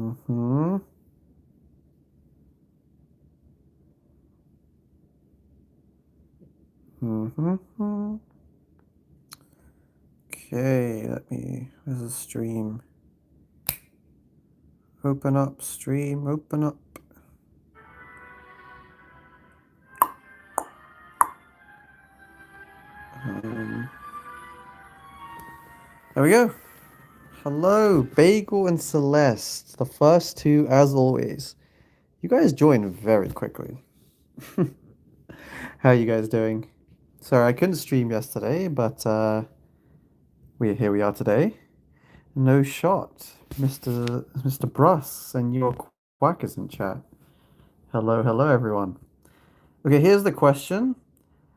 Mm-hmm. Mm-hmm. Okay, where's the stream? Open up, stream, open up. Um, there we go. Hello, Bagel and Celeste, the first two as always. You guys joined very quickly. How are you guys doing? Sorry, I couldn't stream yesterday, but here we are today. No shot, Mr. Bruss and your quack is in chat. Hello, hello everyone. Okay, here's the question.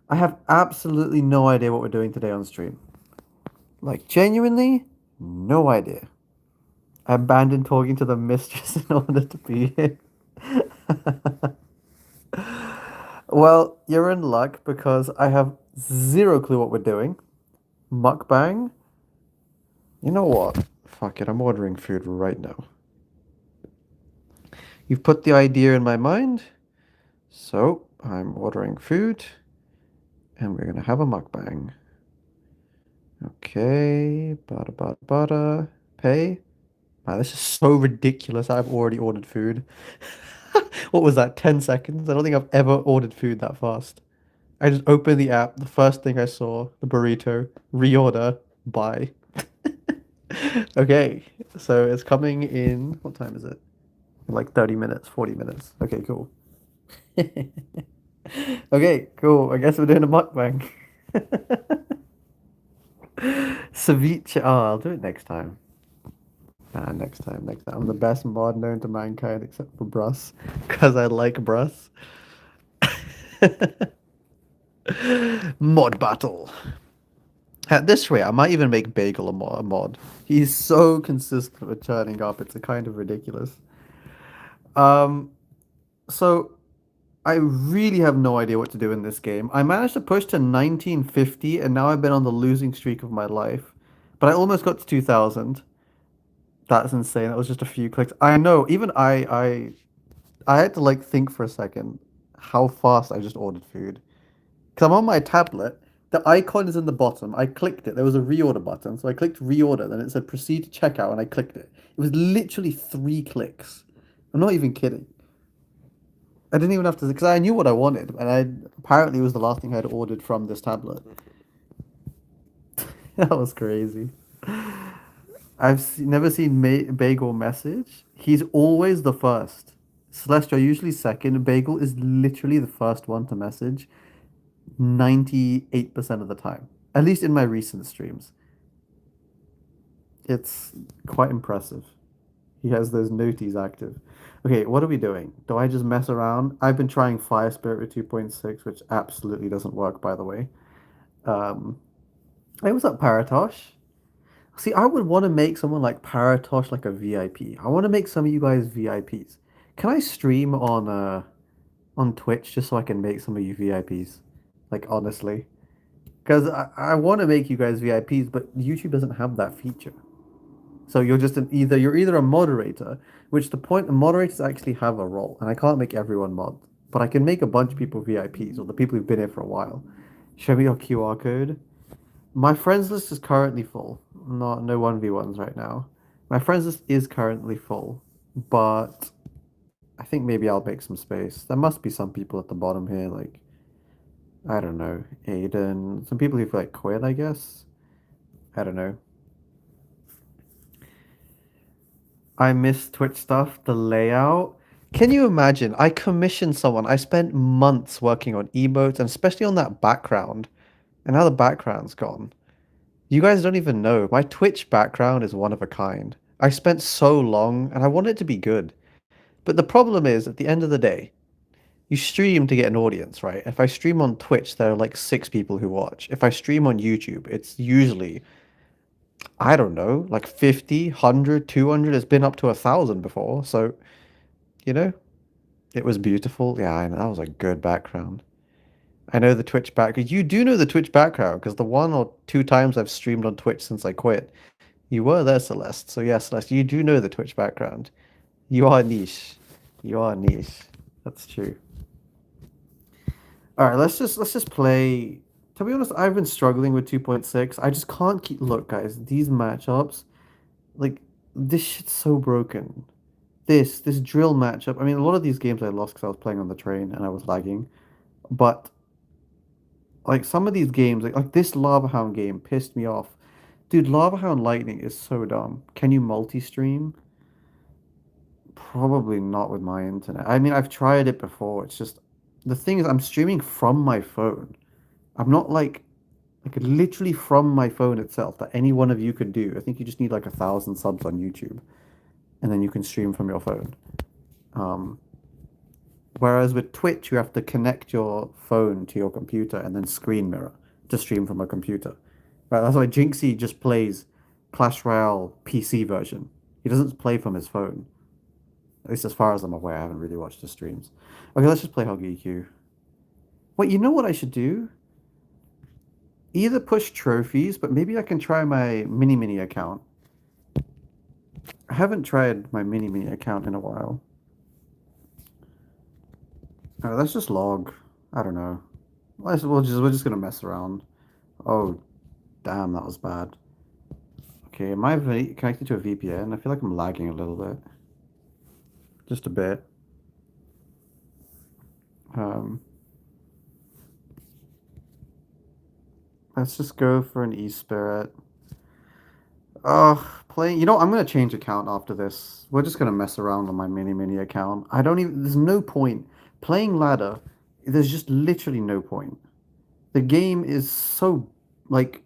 I have absolutely no idea what we're doing today on stream. Like, genuinely, no idea. I abandoned talking to the mistress in order to be here. Well, you're in luck because I have zero clue what we're doing. Mukbang? You know what? Fuck it, I'm ordering food right now. You've put the idea in my mind, so I'm ordering food, and we're gonna have a mukbang. Okay, bada bada bada, pay. Wow, this is so ridiculous. I've already ordered food. What was that, 10 seconds? I don't think I've ever ordered food that fast. I just opened the app, the first thing I saw, the burrito, reorder, buy. Okay, so it's coming in, what time is it? Like 30 minutes, 40 minutes. Okay, cool. Okay, cool. I guess we're doing a mukbang. Ceviche. Oh, I'll do it next time. Next time, next time. I'm the best mod known to mankind except for Bruss, because I like Bruss. Mod battle. At this rate, I might even make Bagel a mod. He's so consistent with turning up, it's a kind of ridiculous. Um, so I really have no idea what to do in this game. I managed to push to 1950, and now I've been on the losing streak of my life. But I almost got to 2000. That's insane. That was just a few clicks. I know, even I had to like think for a second how fast I just ordered food. Because I'm on my tablet, the icon is in the bottom. I clicked it. There was a reorder button, so I clicked reorder. Then it said proceed to checkout, and I clicked it. It was literally 3 clicks. I'm not even kidding. I didn't even have to, because I knew what I wanted, and I apparently it was the last thing I'd ordered from this tablet. That was crazy. Never seen Bagel message. He's always the first. Celeste, you're usually second. Bagel is literally the first one to message 98% of the time. At least in my recent streams. It's quite impressive. He has those noties active. Okay, what are we doing? Do I just mess around? I've been trying Fire Spirit with 2.6, which absolutely doesn't work, by the way. Um, hey, what's up, Paratosh? See, I would want to make someone like Paratosh like a VIP. I want to make some of you guys VIPs. Can I stream on Twitch just so I can make some of you VIPs? Like honestly. Because I want to make you guys VIPs, but YouTube doesn't have that feature. So you're either a moderator, which the moderators actually have a role, and I can't make everyone mod, but I can make a bunch of people VIPs or the people who've been here for a while. Show me your QR code. My friends list is currently full. Not no 1v1s right now. My friends list is currently full, but I think maybe I'll make some space. There must be some people at the bottom here, like I don't know, Aiden, some people who've like quit, I guess. I don't know. I miss Twitch stuff, the layout. Can you imagine? I commissioned someone. I spent months working on emotes and especially on that background. And now the background's gone. You guys don't even know. My Twitch background is one of a kind. I spent so long and I want it to be good. But the problem is, at the end of the day, you stream to get an audience, right? If I stream on Twitch, there are like 6 people who watch. If I stream on YouTube, it's usually, I don't know, like 50, 100, 200. It's been up to 1,000 before. So, you know, it was beautiful. Yeah, I know, that was a good background. I know the Twitch back. You do know the Twitch background because the 1 or 2 times I've streamed on Twitch since I quit, you were there, Celeste. So yeah, Celeste, you do know the Twitch background. You are niche. You are niche. That's true. All right, let's just play. To be honest, I've been struggling with 2.6. I just can't keep. Look, guys, these matchups, like this shit's so broken. This drill matchup. I mean, a lot of these games I lost because I was playing on the train and I was lagging. But like some of these games, like this Lava Hound game, pissed me off. Dude, Lava Hound Lightning is so dumb. Can you multi-stream? Probably not with my internet. I mean, I've tried it before. It's just the thing is, I'm streaming from my phone. I'm not like literally from my phone itself that any one of you could do. I think you just need like 1,000 subs on YouTube, and then you can stream from your phone. Um, Whereas with Twitch, you have to connect your phone to your computer and then screen mirror to stream from a computer. Right, that's why Jinxie just plays Clash Royale PC version. He doesn't play from his phone. At least as far as I'm aware, I haven't really watched the streams. Okay, let's just play Hoggy Q. Wait, you know what I should do? Either push trophies, but maybe I can try my Mini Mini account. I haven't tried my Mini Mini account in a while. Let's just log. I don't know. We're just gonna mess around. Oh, damn, that was bad. Okay, am I connected to a VPN? I feel like I'm lagging a little bit. Just a bit. Um, let's just go for an E-Spirit. Playing. You know, I'm gonna change account after this. We're just gonna mess around on my Mini Mini account. I don't even. There's no point playing ladder. There's just literally no point. The game is so like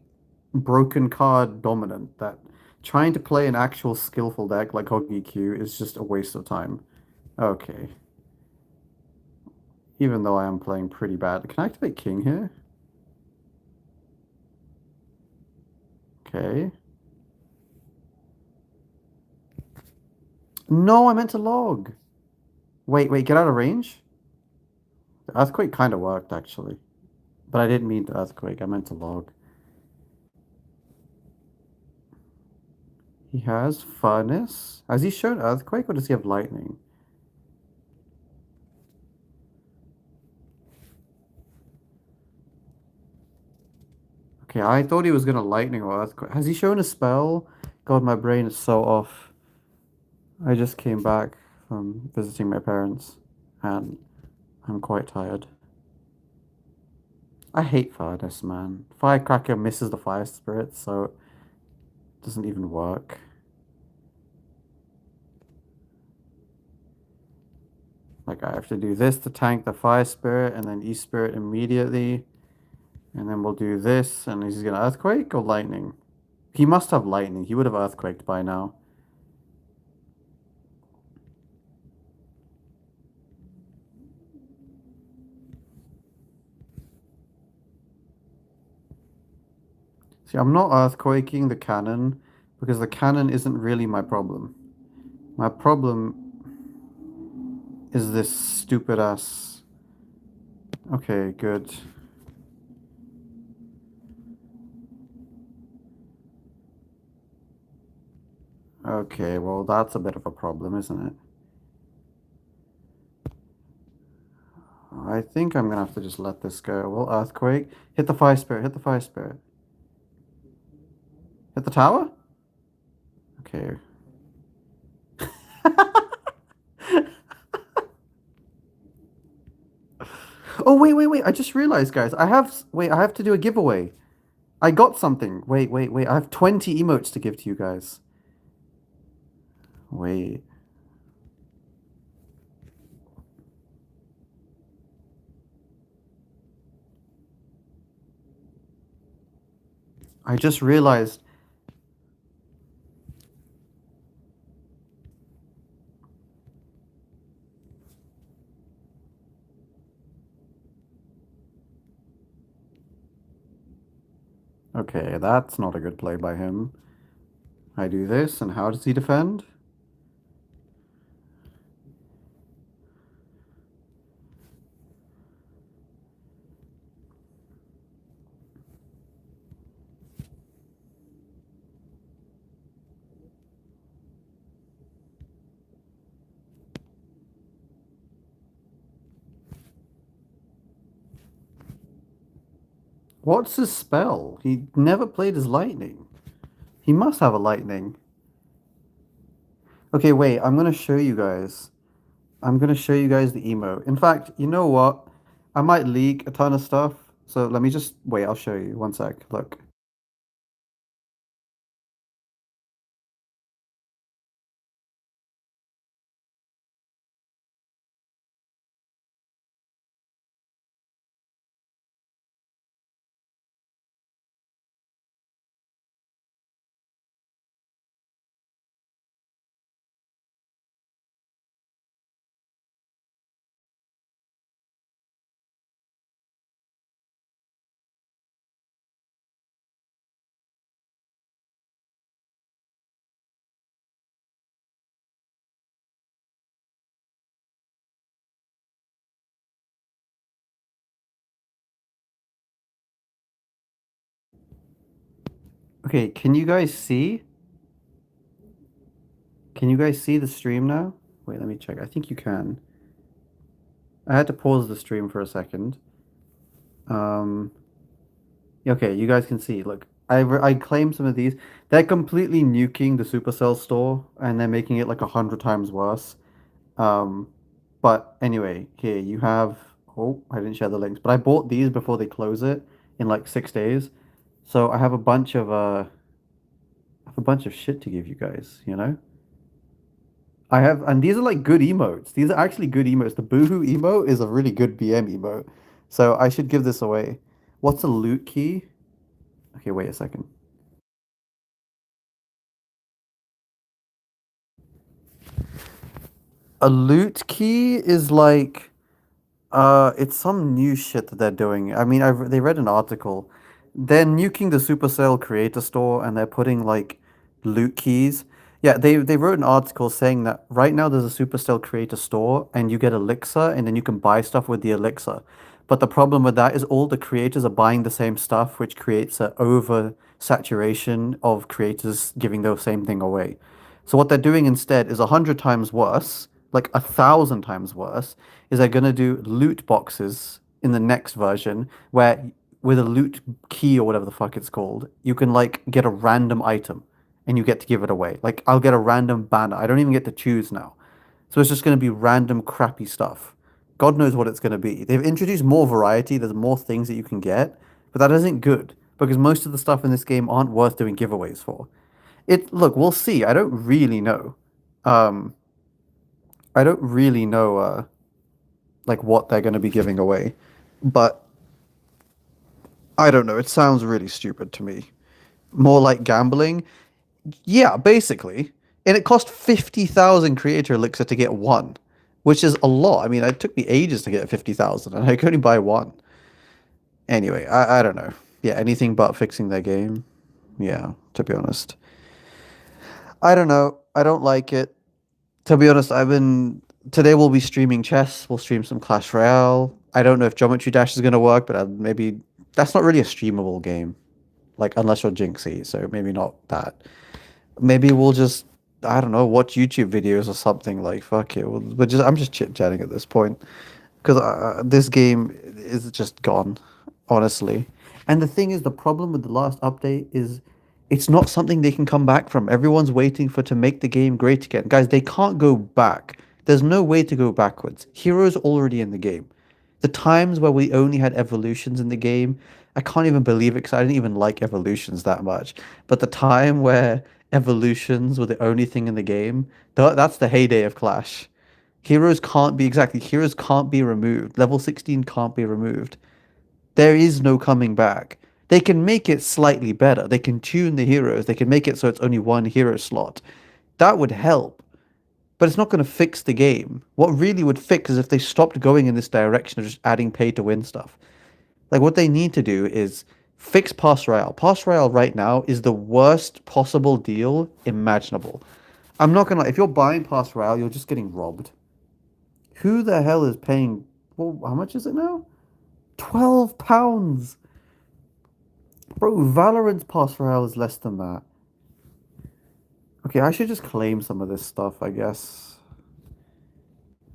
broken card dominant that trying to play an actual skillful deck like Hoggy Q is just a waste of time. Okay. Even though I am playing pretty bad. Can I activate King here? Okay. No, I meant to log. Wait, get out of range? The Earthquake kind of worked, actually. But I didn't mean to Earthquake. I meant to log. He has Furnace. Has he shown Earthquake or does he have Lightning? Okay, I thought he was gonna Lightning or Earthquake. Has he shown a spell? God, my brain is so off. I just came back from visiting my parents and I'm quite tired. I hate Furnace, man. Firecracker misses the Fire Spirit, so it doesn't even work. Like, I have to do this to tank the Fire Spirit and then E-Spirit immediately. And then we'll do this, and he's gonna Earthquake or Lightning? He must have Lightning. He would have Earthquaked by now. See, I'm not Earthquaking the cannon because the cannon isn't really my problem. My problem is this stupid ass. Okay, good. Okay, well, that's a bit of a problem, isn't it? I think I'm gonna have to just let this go. Well, Earthquake. Hit the Fire Spirit, hit the Fire Spirit. Hit the tower? Okay. Oh, wait. I just realized, guys. I have to do a giveaway. I got something. Wait. I have 20 emotes to give to you guys. Wait. I just realized. Okay, that's not a good play by him. I do this, and how does he defend? What's his spell? He never played his lightning. He must have a lightning. Okay, wait, I'm gonna show you guys. I'm gonna show you guys the emo. In fact, you know what? I might leak a ton of stuff. So let me just wait, I'll show you. One sec. Look. Okay, can you guys see? Can you guys see the stream now? Wait, let me check. I think you can. I had to pause the stream for a second. Um, okay, you guys can see. Look, I claimed some of these. They're completely nuking the Supercell store and they're making it like 100 times worse. Um, but anyway, here you have. Oh, I didn't share the links, but I bought these before they close it in like 6 days. So I have a bunch of shit to give you guys, you know? I have, and these are like good emotes. These are actually good emotes. The Boohoo emote is a really good BM emote. So I should give this away. What's a loot key? Okay, wait a second. A loot key is like it's some new shit that they're doing. I mean, they read an article. They're nuking the Supercell creator store and they're putting like loot keys. Yeah, they wrote an article saying that right now there's a Supercell creator store and you get elixir and then you can buy stuff with the elixir. But the problem with that is all the creators are buying the same stuff, which creates an over saturation of creators giving the same thing away. So what they're doing instead is 100 times worse, like 1,000 times worse, is they're gonna do loot boxes in the next version where with a loot key or whatever the fuck it's called, you can like get a random item and you get to give it away. Like I'll get a random banner. I don't even get to choose now. So it's just gonna be random crappy stuff. God knows what it's gonna be. They've introduced more variety, there's more things that you can get, but that isn't good because most of the stuff in this game aren't worth doing giveaways for. It look, we'll see. I don't really know. Um, I don't really know like what they're going to be giving away, but I don't know. It sounds really stupid to me. More like gambling. Yeah, basically. And it cost 50,000 creator elixir to get one, which is a lot. I mean, it took me ages to get 50,000 and I could only buy one. Anyway, I don't know. Yeah, anything but fixing their game. Yeah, to be honest. I don't know. I don't like it. To be honest, I've been today we'll be streaming chess. We'll stream some Clash Royale. I don't know if Geometry Dash is gonna work, but maybe that's not really a streamable game. Like unless you're Jinxie, so maybe not that. Maybe we'll just I don't know watch YouTube videos or something. Like fuck it. But just I'm just chit chatting at this point because this game is just gone, honestly. And the thing is, the problem with the last update is it's not something they can come back from. Everyone's waiting for to make the game great again. Guys, they can't go back. There's no way to go backwards. Heroes already in the game. The times where we only had evolutions in the game, I can't even believe it because I didn't even like evolutions that much. But the time where evolutions were the only thing in the game, that's the heyday of Clash. Heroes can't be removed. Level 16 can't be removed. There is no coming back. They can make it slightly better. They can tune the heroes. They can make it so it's only one hero slot. That would help, but it's not going to fix the game. What really would fix is if they stopped going in this direction of just adding pay to win stuff. Like what they need to do is fix Pass Royale. Pass Royale right now is the worst possible deal imaginable. I'm not gonna lie, if you're buying Pass Royale, you're just getting robbed. Who the hell is paying? Well, how much is it now? £12. Bro, Valorant's Pass Royale is less than that. Okay, I should just claim some of this stuff, I guess.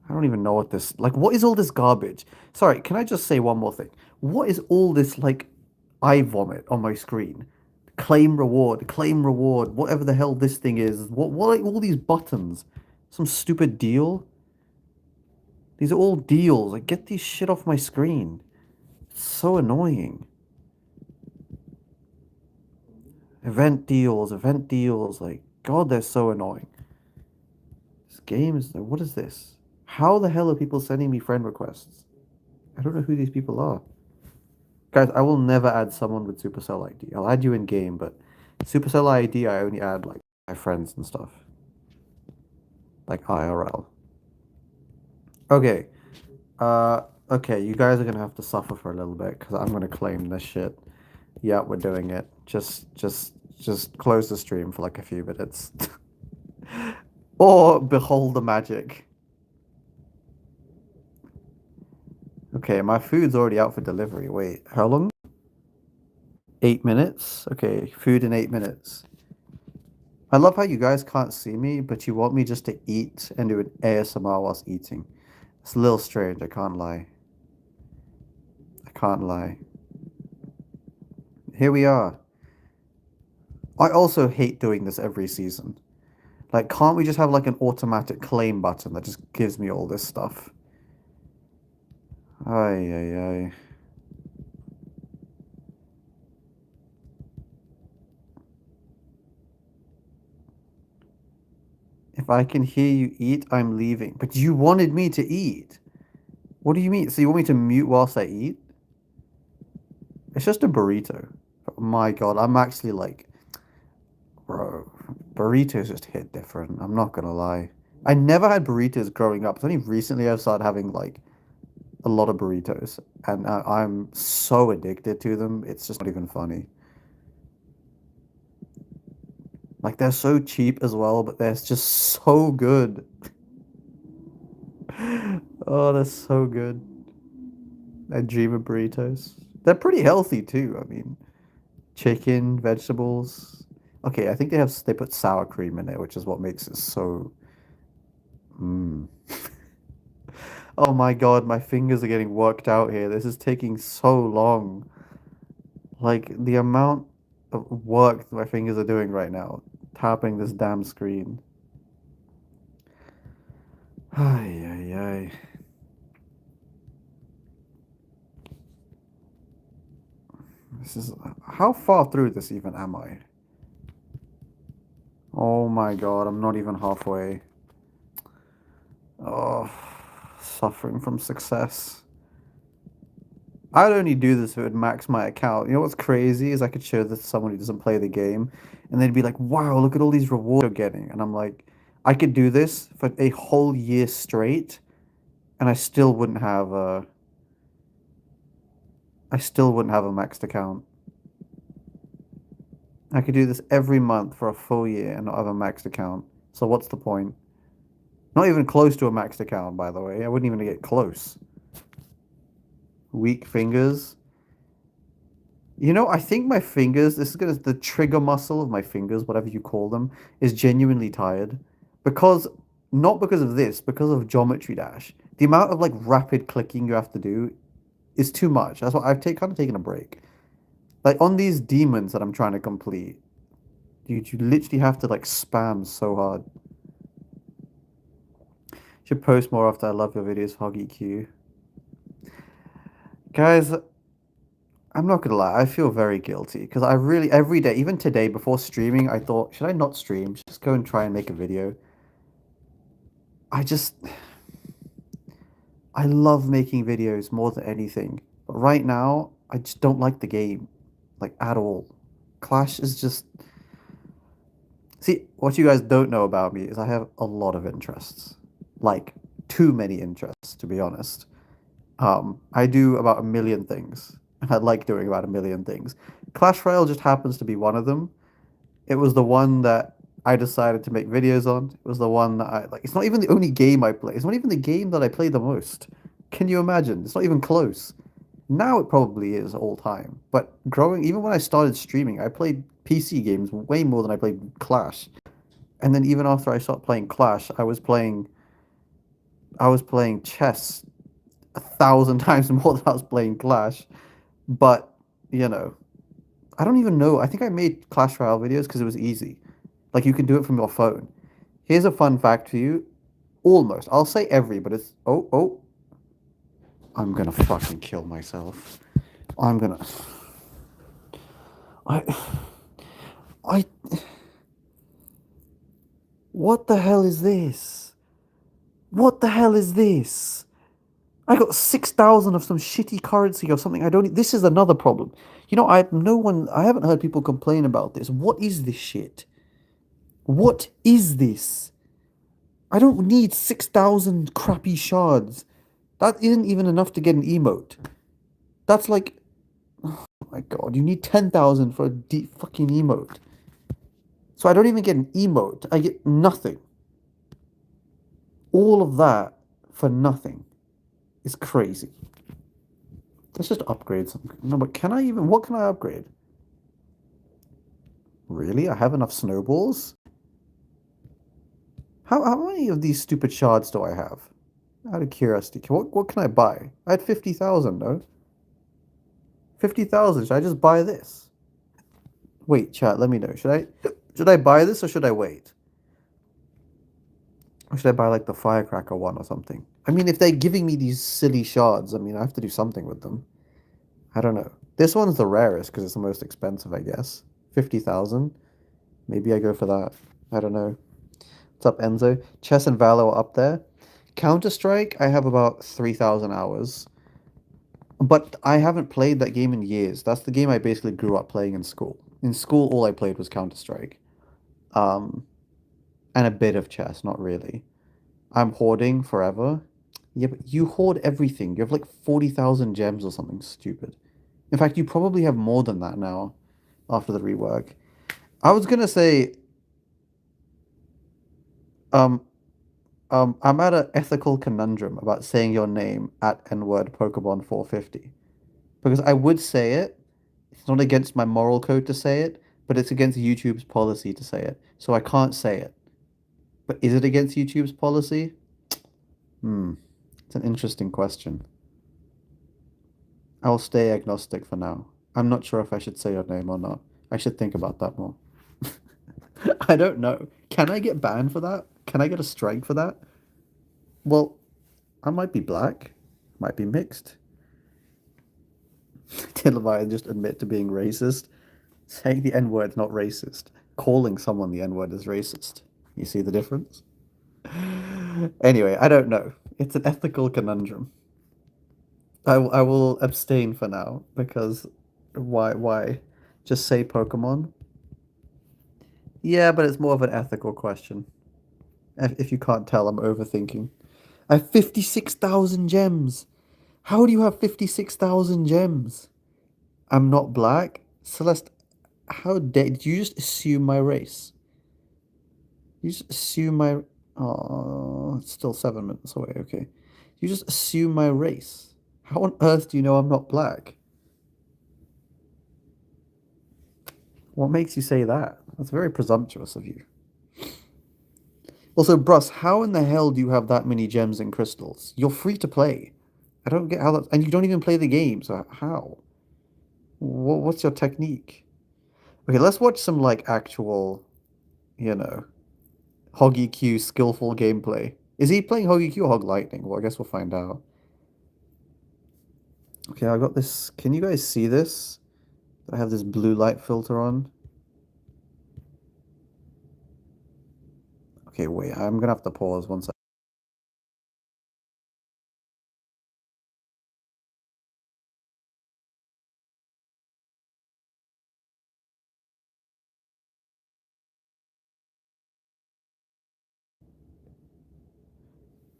I don't even know what this like what is all this garbage? Sorry, can I just say one more thing? What is all this like eye vomit on my screen. Claim reward, whatever the hell this thing is. What are all these buttons? Some stupid deal? These are all deals. Like, get these shit off my screen. It's so annoying. Event deals. Like, God, they're so annoying. This game is. What is this? How the hell are people sending me friend requests? I don't know who these people are. Guys, I will never add someone with Supercell ID. I'll add you in game, but Supercell ID, I only add like my friends and stuff. Like IRL. Okay. Okay, you guys are gonna have to suffer for a little bit because I'm gonna claim this shit. Yeah, we're doing it. Just close the stream for like a few minutes. Or behold the magic. Okay, my food's already out for delivery. Wait, how long? 8 minutes? Okay, food in 8 minutes. I love how you guys can't see me, but you want me just to eat and do an ASMR whilst eating. It's a little strange, I can't lie. I can't lie. Here we are. I also hate doing this every season. Like, can't we just have like an automatic claim button that just gives me all this stuff? Ay, ay, ay. If I can hear you eat, I'm leaving. But you wanted me to eat. What do you mean? So you want me to mute whilst I eat? It's just a burrito. Oh my God, I'm actually like, bro, burritos just hit different. I'm not gonna lie. I never had burritos growing up. It's only recently I've started having like a lot of burritos, and I'm so addicted to them. It's just not even funny. Like they're so cheap as well, but they're just so good. Oh, they're so good. I dream of burritos. They're pretty healthy too. I mean, chicken, vegetables. Okay, I think they put sour cream in it, which is what makes it so. Mm. Oh my God, my fingers are getting worked out here. This is taking so long. Like the amount of work that my fingers are doing right now, tapping this damn screen. Ay, ay, ay. This is how far through this even am I? Oh my God, I'm not even halfway. Oh, suffering from success. I'd only do this if it would max my account. You know what's crazy is I could show this to someone who doesn't play the game, and they'd be like, "Wow, look at all these rewards you're getting." And I'm like, I could do this for a whole year straight, and I still wouldn't have a maxed account. I could do this every month for a full year and not have a maxed account. So what's the point? Not even close to a maxed account, by the way. I wouldn't even get close. Weak fingers. You know, I think my fingers, the trigger muscle of my fingers, whatever you call them, is genuinely tired. Because, not because of this, because of Geometry Dash. The amount of like rapid clicking you have to do is too much. That's why kind of taken a break. Like on these demons that I'm trying to complete, you literally have to like spam so hard. Should post more after I love your videos, Hoggy Q. Guys, I'm not gonna lie, I feel very guilty because I really every day, even today before streaming, I thought, should I not stream? Just go and try and make a video. I just I love making videos more than anything. But right now, I just don't like the game. Like at all. Clash is just see, what you guys don't know about me is I have a lot of interests. Like too many interests, to be honest. I do about a million things, and I like doing about a million things. Clash Royale just happens to be one of them. It was the one that I decided to make videos on. It was the one that I like. It's not even the only game I play. It's not even the game that I play the most. Can you imagine? It's not even close. Now it probably is all time. But even when I started streaming, I played PC games way more than I played Clash. And then even after I stopped playing Clash, I was playing chess 1,000 times more than I was playing Clash. But, you know, I don't even know. I think I made Clash Royale videos because it was easy. Like you can do it from your phone. Here's a fun fact for you. Almost. I'll say every, but it's oh. I'm gonna fucking kill myself. I'm gonna. I. I. What the hell is this? What the hell is this? I got 6,000 of some shitty currency or something. I don't. This is another problem. You know, I haven't heard people complain about this. What is this shit? What is this? I don't need 6,000 crappy shards. That isn't even enough to get an emote. That's like, oh my god, you need 10,000 for a deep fucking emote. So I don't even get an emote. I get nothing. All of that for nothing is crazy. Let's just upgrade something. No, but can I even, what can I upgrade? Really? I have enough snowballs? How many of these stupid shards do I have? Out of curiosity, what can I buy? I had 50,000, no? 50,000, should I just buy this? Wait, chat, let me know. Should I buy this or should I wait? Or should I buy like the firecracker one or something? I mean, if they're giving me these silly shards, I mean, I have to do something with them. I don't know. This one's the rarest because it's the most expensive, I guess. 50,000. Maybe I go for that. I don't know. What's up, Enzo? Chess and Valor are up there. Counter-Strike, I have about 3,000 hours. But I haven't played that game in years. That's the game I basically grew up playing in school. In school, all I played was Counter-Strike. Um, and a bit of chess, not really. I'm hoarding forever. Yeah, but you hoard everything. You have like 40,000 gems or something stupid. In fact, you probably have more than that now after the rework. I was gonna say, um, I'm at an ethical conundrum about saying your name at N-word Pokemon 450. Because I would say it. It's not against my moral code to say it, but it's against YouTube's policy to say it. So I can't say it. But is it against YouTube's policy? Hmm. It's an interesting question. I'll stay agnostic for now. I'm not sure if I should say your name or not. I should think about that more. I don't know. Can I get banned for that? Can I get a strike for that? Well, I might be black, might be mixed. Did I just admit to being racist? Saying the N word's not racist. Calling someone the N word is racist. You see the difference? Anyway, I don't know. It's an ethical conundrum. I will abstain for now because why? Just say Pokemon? Yeah, but it's more of an ethical question. If you can't tell, I'm overthinking. I have 56,000 gems. How do you have 56,000 gems? I'm not black? Celeste, how dare did you just assume my race? You just assume my oh, it's still 7 minutes away, okay. You just assume my race. How on earth do you know I'm not black? What makes you say that? That's very presumptuous of you. Also, Bruss, how in the hell do you have that many gems and crystals? You're free to play. I don't get how that, and you don't even play the game, so how? What's your technique? Okay, let's watch some like actual, you know, Hoggy Q skillful gameplay. Is he playing Hoggy Q or Hog Lightning? Well, I guess we'll find out. Okay, I got this. Can you guys see this? I have this blue light filter on. Okay, wait, I'm gonna have to pause one second.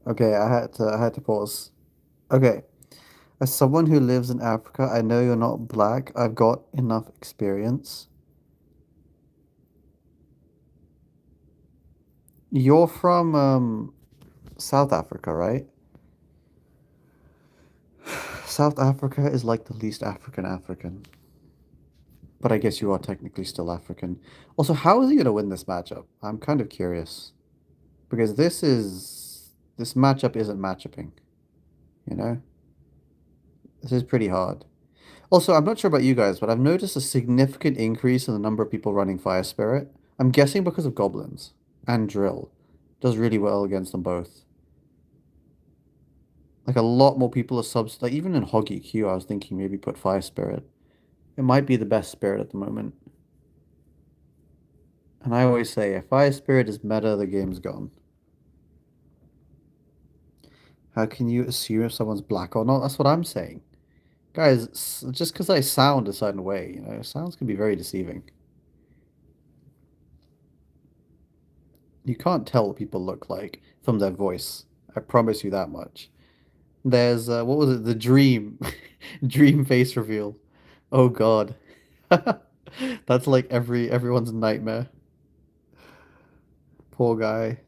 Okay, I had to pause. Okay. As someone who lives in Africa, I know you're not black. I've got enough experience. You're from South Africa, right? South Africa is like the least African. But I guess you are technically still African. Also, how is he gonna win this matchup? I'm kind of curious. Because this matchup isn't matchupping, you know? This is pretty hard. Also, I'm not sure about you guys, but I've noticed a significant increase in the number of people running Fire Spirit. I'm guessing because of goblins and drill. Does really well against them both. Like a lot more people are subs. Like even in Hoggy Q, I was thinking maybe put Fire Spirit. It might be the best spirit at the moment. And I always say, if Fire Spirit is meta, the game's gone. How can you assume if someone's black or not? That's what I'm saying. Guys, just because I sound a certain way, sounds can be very deceiving. You can't tell what people look like from their voice. I promise you that much. There's what was it? The dream, dream face reveal. Oh God, that's like everyone's nightmare. Poor guy.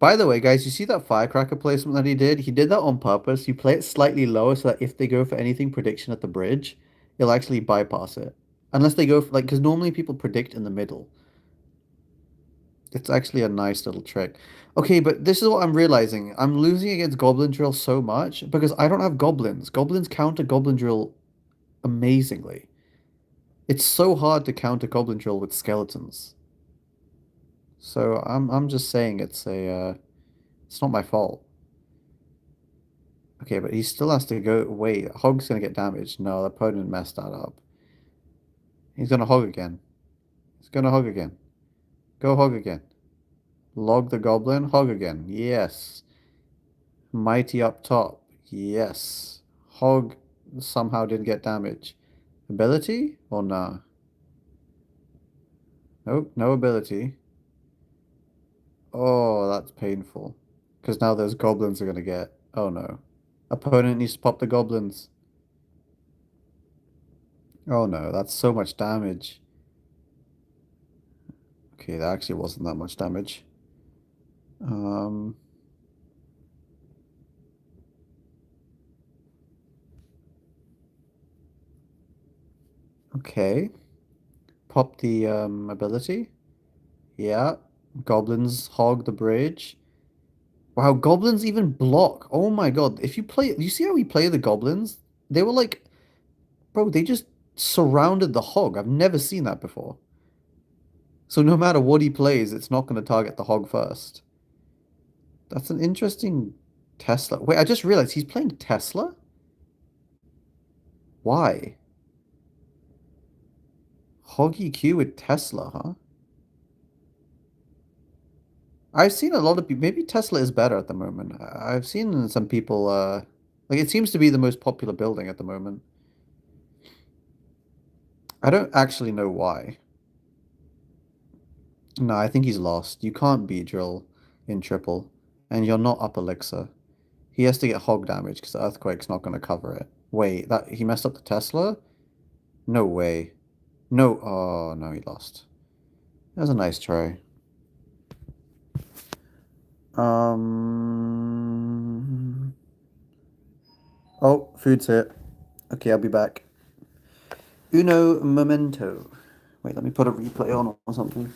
By the way, guys, you see that firecracker placement that he did? He did that on purpose. You play it slightly lower so that if they go for anything prediction at the bridge, it'll actually bypass it. Unless they go for, like, because normally people predict in the middle. It's actually a nice little trick. Okay, but this is what I'm realizing. I'm losing against Goblin Drill so much because I don't have goblins. Goblins counter Goblin Drill amazingly. It's so hard to counter Goblin Drill with skeletons. So I'm just saying it's not my fault. Okay, but he still has to go. Wait, Hog's gonna get damaged. No, the opponent messed that up. He's gonna hog again. He's gonna hog again. Go hog again. Log the goblin. Hog again. Yes. Mighty up top. Yes. Hog somehow didn't get damage. Ability or nah? Nope, no ability. Oh, that's painful. Because now those goblins are gonna get. Oh no. Opponent needs to pop the goblins. Oh no, that's so much damage. Okay, that actually wasn't that much damage. Um, okay. Pop the ability. Yeah. Goblins hog the bridge. Wow, goblins even block. Oh my God. If you play, you see how we play the goblins? They were like, bro, they just surrounded the hog. I've never seen that before. So no matter what he plays, it's not going to target the hog first. That's an interesting Tesla. Wait, I just realized he's playing Tesla? Why? Hoggy Q with Tesla, huh? I've seen a lot of people. Maybe Tesla is better at the moment. I've seen some people. Like it seems to be the most popular building at the moment. I don't actually know why. No, I think he's lost. You can't beat Drill in triple, and you're not up Elixir. He has to get hog damage because the Earthquake's not going to cover it. Wait, that he messed up the Tesla? No way. No. Oh no, he lost. That was a nice try. Um. Oh, food's here. Okay, I'll be back. Uno momento. Wait, let me put a replay on or something.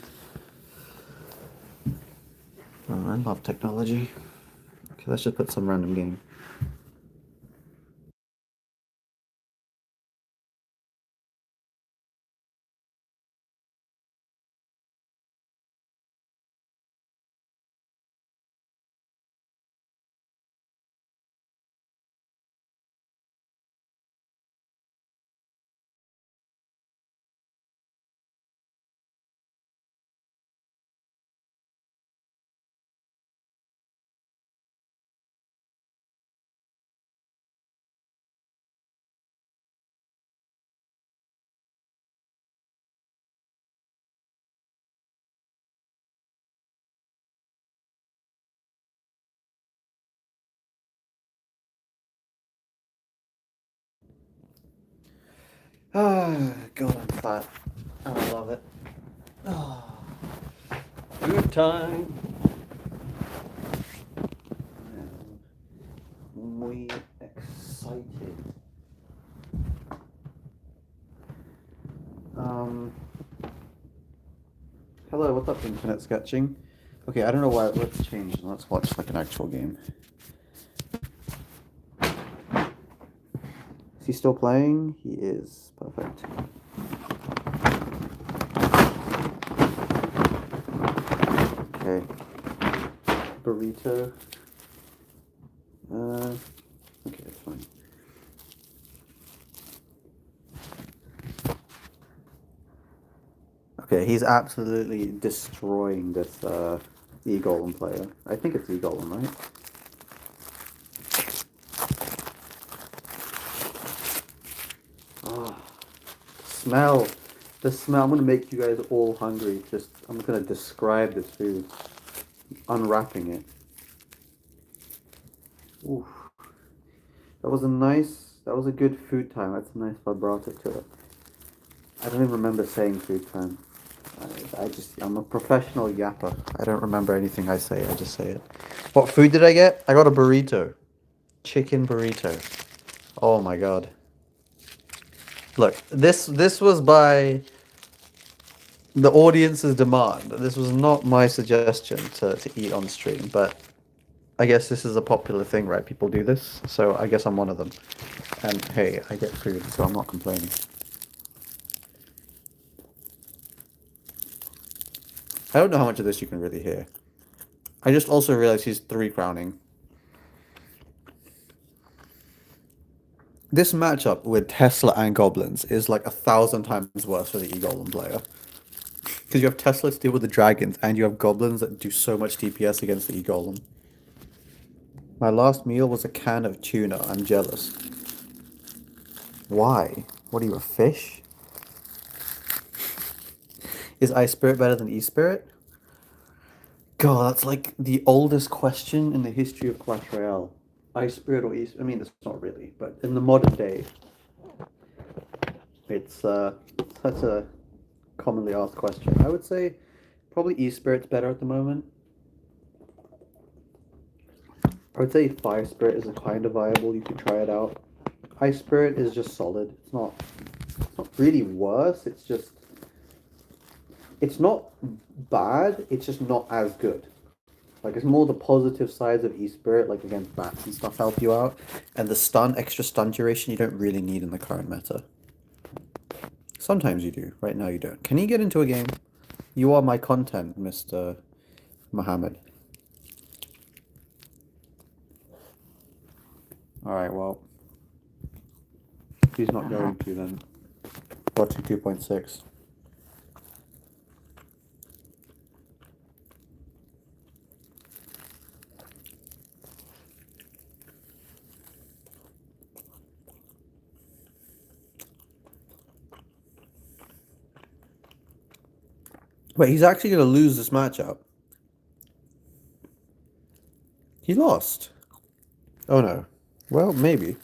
Oh, I love technology. Okay, let's just put some random game. Ah, God, I'm fat. And I love it. Ah, good time. I am muy excited. Um, Hello, what's up, internet sketching? Okay, I don't know why. Let's change. Let's watch like an actual game. Is he still playing? He is. Perfect. Okay. Burrito. Okay, that's fine. Okay, he's absolutely destroying this E-Golem player. I think it's E-Golem, right? Oh, smell. The smell. I'm gonna make you guys all hungry. Just, I'm gonna describe this food. Unwrapping it. Oof. That was a nice, that was a good food time. That's a nice vibrato to it. I don't even remember saying food time. I'm a professional yapper. I don't remember anything I say. I just say it. What food did I get? I got a burrito. Chicken burrito. Oh my god. Look, this was by the audience's demand. This was not my suggestion to eat on stream, but I guess this is a popular thing, right? People do this, so I guess I'm one of them. And hey, I get food, so I'm not complaining. I don't know how much of this you can really hear. I just also realized he's 3 crowning. This matchup with Tesla and Goblins is like 1,000 times worse for the E-Golem player. Because you have Tesla to deal with the dragons, and you have Goblins that do so much DPS against the E-Golem. My last meal was a can of tuna. I'm jealous. Why? What are you, a fish? Is Ice Spirit better than E-Spirit? God, that's like the oldest question in the history of Clash Royale. Ice Spirit or East? I mean, it's not really, but in the modern day, it's such a commonly asked question. I would say probably East Spirit's better at the moment. I would say Fire Spirit is a kind of viable. You could try it out. Ice Spirit is just solid. It's not really worse. It's not bad. It's just not as good. Like, it's more the positive sides of E-Spirit, like against bats and stuff, help you out. And the extra stun duration, you don't really need in the current meta. Sometimes you do. Right now you don't. Can you get into a game? You are my content, Mr. Mohammed. Alright, well. He's not going to then. Watching 2.6. Wait, he's actually going to lose this matchup. He lost. Oh no. Well, maybe.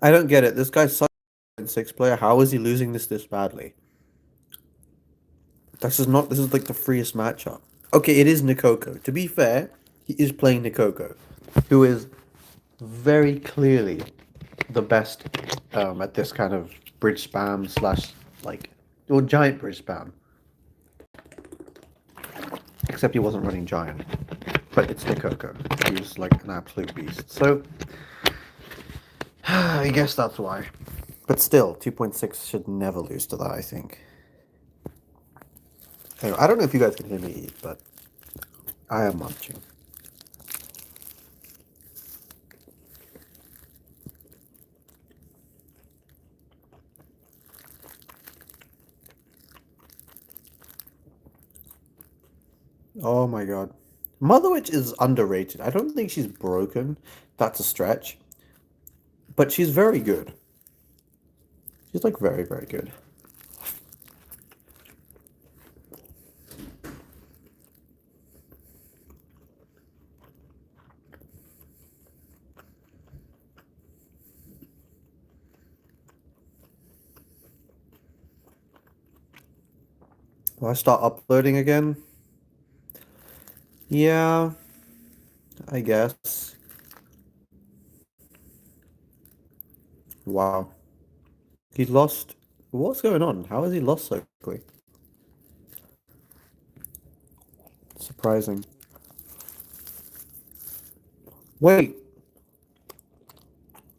I don't get it. This guy's such a 6 player. How is he losing this badly? This is like the freest matchup. Okay, it is Nikoko. To be fair, he is playing Nikoko, who is very clearly the best at this kind of bridge spam slash like or giant bridge spam. Except he wasn't running giant. But it's Nikoko, who's like an absolute beast. So I guess that's why. But still, 2.6 should never lose to that, I think. Anyway, I don't know if you guys can hear me eat, but I am munching. Oh my god. Mother Witch is underrated. I don't think she's broken. That's a stretch. But she's very good. She's like very, very good. Will I start uploading again? Yeah. I guess. Wow. He lost. What's going on? How has he lost so quickly? Surprising. Wait,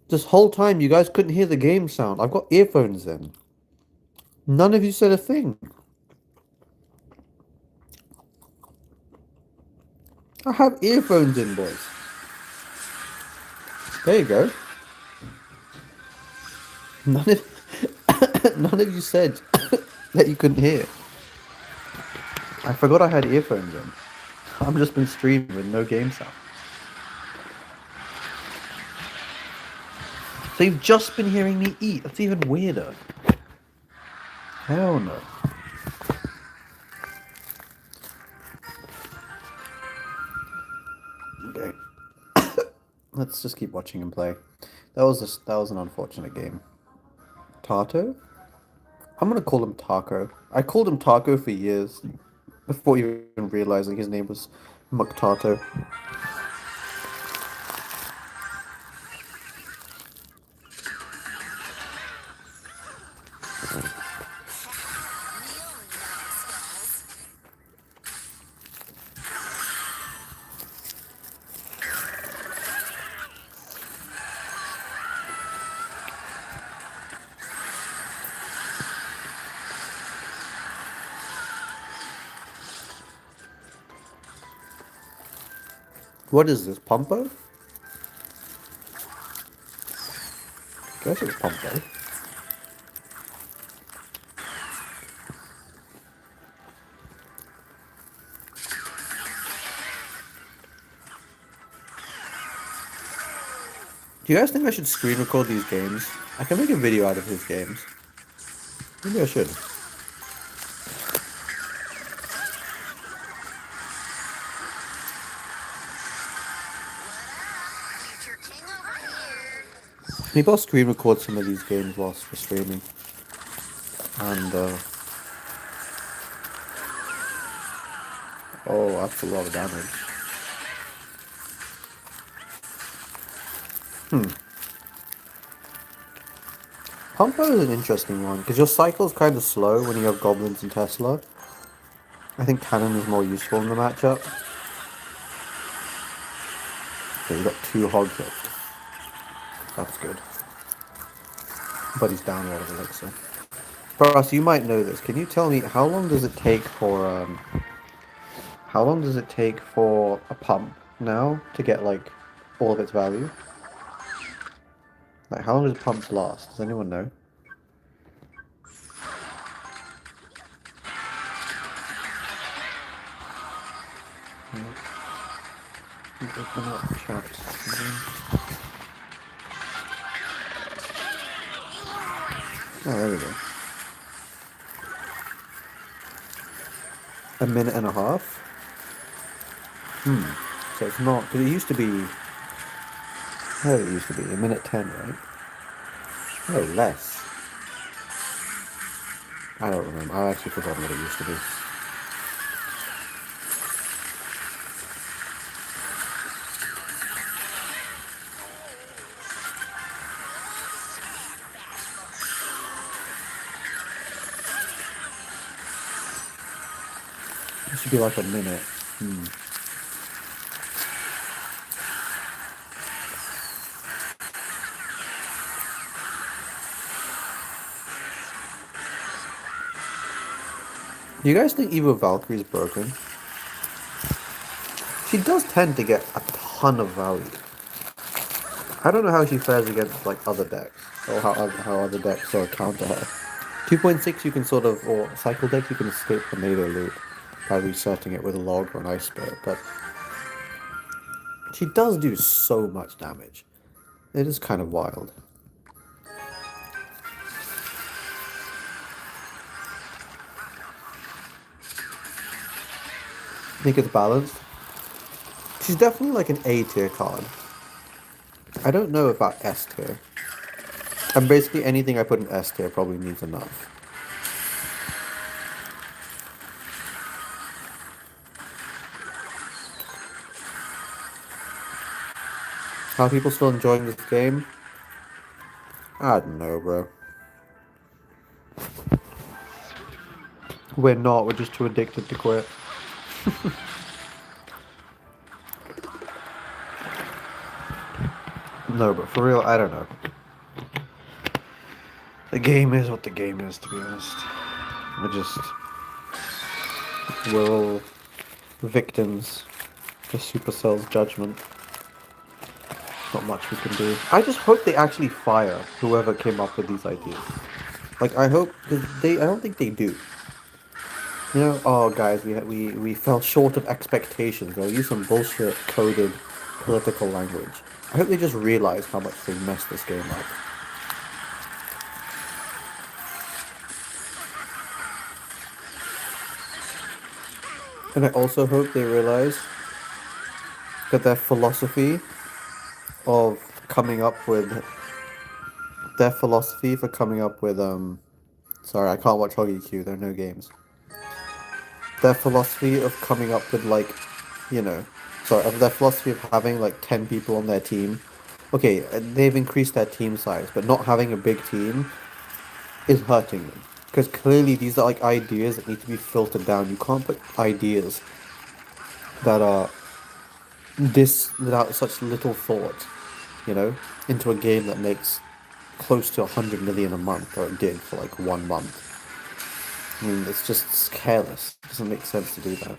this whole time you guys couldn't hear the game sound. I've got earphones in. None of you said a thing. I have earphones in, boys. There you go. None of none of you said that you couldn't hear. I forgot I had earphones in. I've just been streaming with no game sound. So you've just been hearing me eat. That's even weirder. Hell no. Okay. Let's just keep watching him play. That was an unfortunate game. Tato? I'm gonna call him Taco. I called him Taco for years before even realizing his name was Muktato. What is this, Pumpo? Guess it's Pumpo. Do you guys think I should screen record these games? I can make a video out of his games. Maybe I should. Maybe I'll screen record some of these games whilst we're streaming. And, oh, that's a lot of damage. Pumpo is an interesting one, because your cycle is kind of slow when you have Goblins and Tesla. I think Cannon is more useful in the matchup. Okay, we got 2 hogs left. That's good. But he's down a lot of elixir. Ross, you might know this. Can you tell me how long does it take for how long does it take for a pump now to get like all of its value? Like how long does pumps last? Does anyone know? Open up chat. Oh, there we go. A minute and a half? So it's not, because it used to be, how did it used to be? A minute 10, right? No, less. I don't remember. I actually forgot what it used to be. It should be like a minute. Do you guys think Evo Valkyrie's broken? She does tend to get a ton of value. I don't know how she fares against like other decks, or how other decks sort of counter her. 2.6 you can sort of, or cycle deck you can escape the melee loop by resetting it with a log or an ice spirit, but she does do so much damage. It is kind of wild. I think it's balanced. She's definitely like an A tier card. I don't know about S tier. And basically anything I put in S tier probably needs enough. How are people still enjoying this game? I don't know, bro. We're not. We're just too addicted to quit. No, but for real, I don't know. The game is what the game is, to be honest. We're all victims to Supercell's judgment. Not much we can do. I just hope they actually fire whoever came up with these ideas. Like, I hope, because I don't think they do. You know, oh guys, we fell short of expectations. They'll use some bullshit coded political language. I hope they just realize how much they messed this game up. And I also hope they realize that of coming up with their philosophy for coming up with sorry, I can't watch Hoggy Q, there are no games. Their philosophy of coming up with like, you know, sorry, of their philosophy of having like 10 people on their team. Okay, they've increased their team size, but not having a big team is hurting them. Because clearly these are like ideas that need to be filtered down. You can't put ideas that are this without such little thought, you know, into a game that makes close to 100 million a month, or it did for like 1 month. I mean, it's just careless. It doesn't make sense to do that.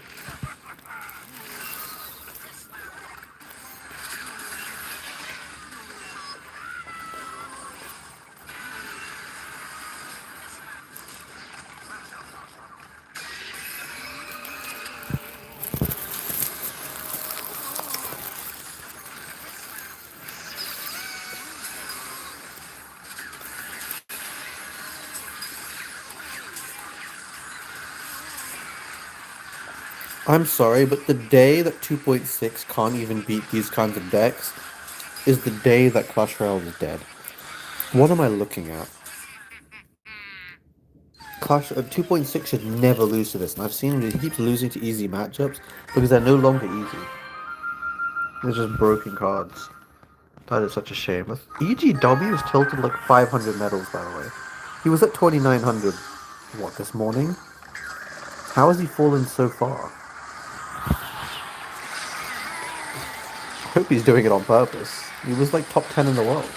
I'm sorry, but the day that 2.6 can't even beat these kinds of decks is the day that Clash Royale is dead. What am I looking at? Clash 2.6 should never lose to this, and I've seen he keeps losing to easy matchups because they're no longer easy. They're just broken cards. That is such a shame. EGW is tilted like 500 medals, by the way. He was at 2,900, what, this morning? How has he fallen so far? I hope he's doing it on purpose. He was like top 10 in the world.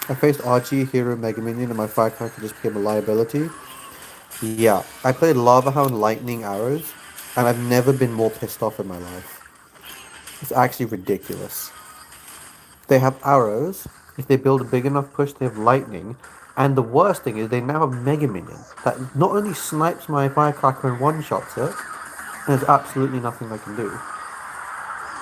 I faced RG, Hero, Mega Minion, and my firecracker just became a liability. Yeah, I played Lava Hound, Lightning, Arrows, and I've never been more pissed off in my life. It's actually ridiculous. They have arrows. If they build a big enough push, they have lightning. And the worst thing is they now have Mega Minion that not only snipes my firecracker and one-shots it, and there's absolutely nothing I can do.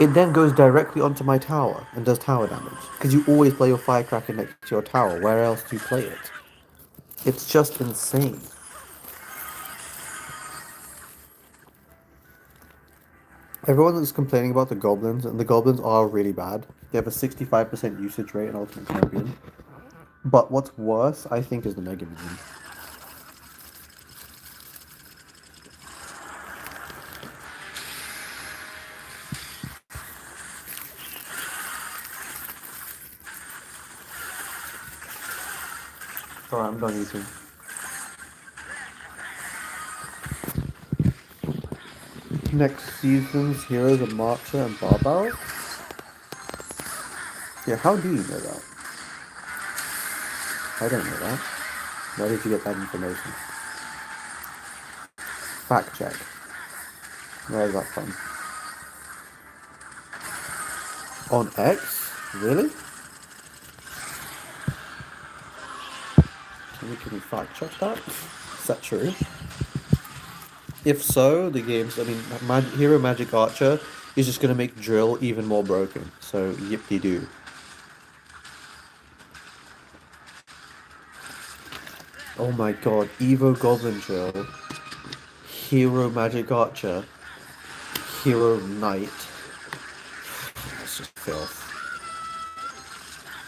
It then goes directly onto my tower and does tower damage. Because you always play your firecracker next to your tower. Where else do you play it? It's just insane. Everyone is complaining about the goblins, and the goblins are really bad. They have a 65% usage rate in Ultimate Champion. But what's worse, I think, is the Mega Minion. Alright, I'm done eating. Next season's heroes are Marcher and Barbell. Yeah, how do you know that? I don't know that. Where did you get that information? Fact check. Where is that from? On X? Really? Can we fact check that? Is that true? If so, the game's, I mean, Hero Magic Archer is just going to make Drill even more broken. So, yip-de-doo. Oh my god, Evo Goblin Drill, Hero Magic Archer, Hero Knight. That's just filth.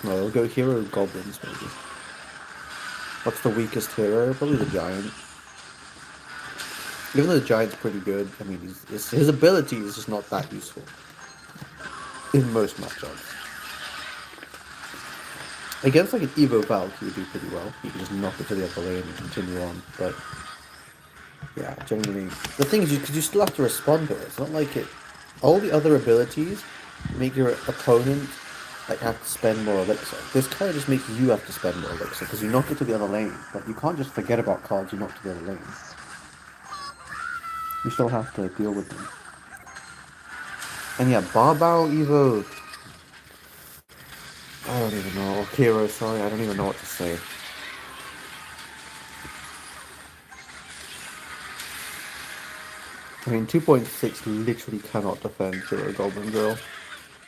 No, we'll go Hero Goblins maybe. What's the weakest hero? Probably the Giant. Even though the Giant's pretty good, I mean, his ability is just not that useful in most matchups. Against like an Evo Valk, you do pretty well. You can just knock it to the upper lane and continue on. But yeah, generally, the thing is, because you still have to respond to it. It's not like it. All the other abilities make your opponent like have to spend more elixir. This card just makes you have to spend more elixir because you knock it to the other lane. But you can't just forget about cards you knock to the other lane. You still have to deal with them. And yeah, Barbell Evo. I don't even know. Hero, sorry, I don't even know what to say. I mean, 2.6 literally cannot defend Hero Goblin Girl.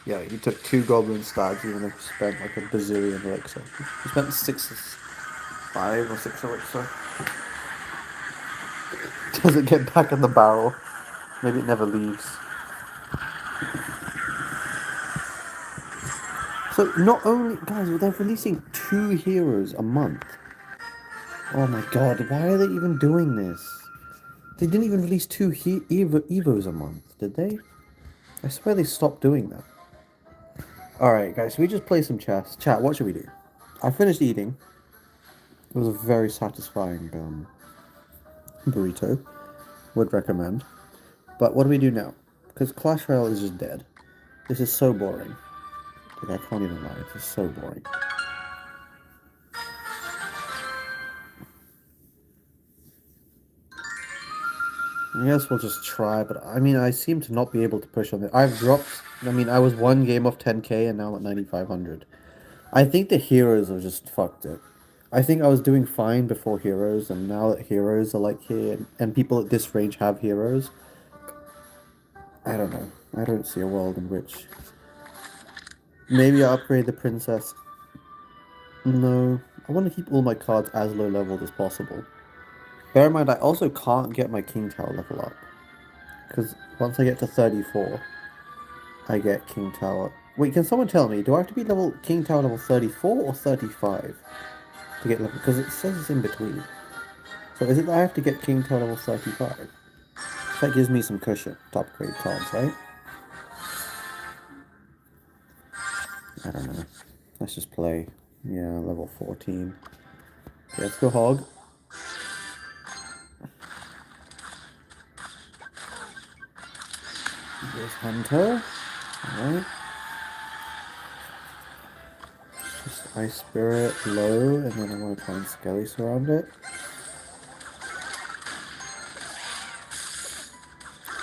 Yeah, he took 2 Goblin Stags even if he spent like a bazillion elixir. He spent 5 or 6 elixir. Does it get back in the barrel? Maybe it never leaves. So not only, guys, they're releasing 2 heroes a month. Oh my god, why are they even doing this? They didn't even release 2 Evos a month, did they? I swear they stopped doing that. Alright, guys, we just play some chess. Chat, what should we do? I finished eating. It was a very satisfying burrito. Would recommend. But what do we do now? Because Clash Royale is just dead. This is so boring. Like, I can't even lie. This is so boring. I guess we'll just try, but I mean, I seem to not be able to push on it. I've dropped, I mean, I was 1 game off 10k and now I'm at 9500. I think the heroes have just fucked it. I think I was doing fine before heroes, and now that heroes are like here, and people at this range have heroes, I don't know. I don't see a world in which. Maybe I upgrade the princess. No, I want to keep all my cards as low leveled as possible. Bear in mind, I also can't get my King Tower level up. Because once I get to 34, I get King Tower. Wait, can someone tell me, do I have to be King Tower level 34 or 35 to get level? Because it says it's in between. So is it that I have to get King Tower level 35? That gives me some cushion to upgrade cards, right? I don't know. Let's just play. Yeah, level 14. Okay, let's go Hog. There's Hunter. Alright. Just Ice Spirit low, and then I want to try and Skelly surround it.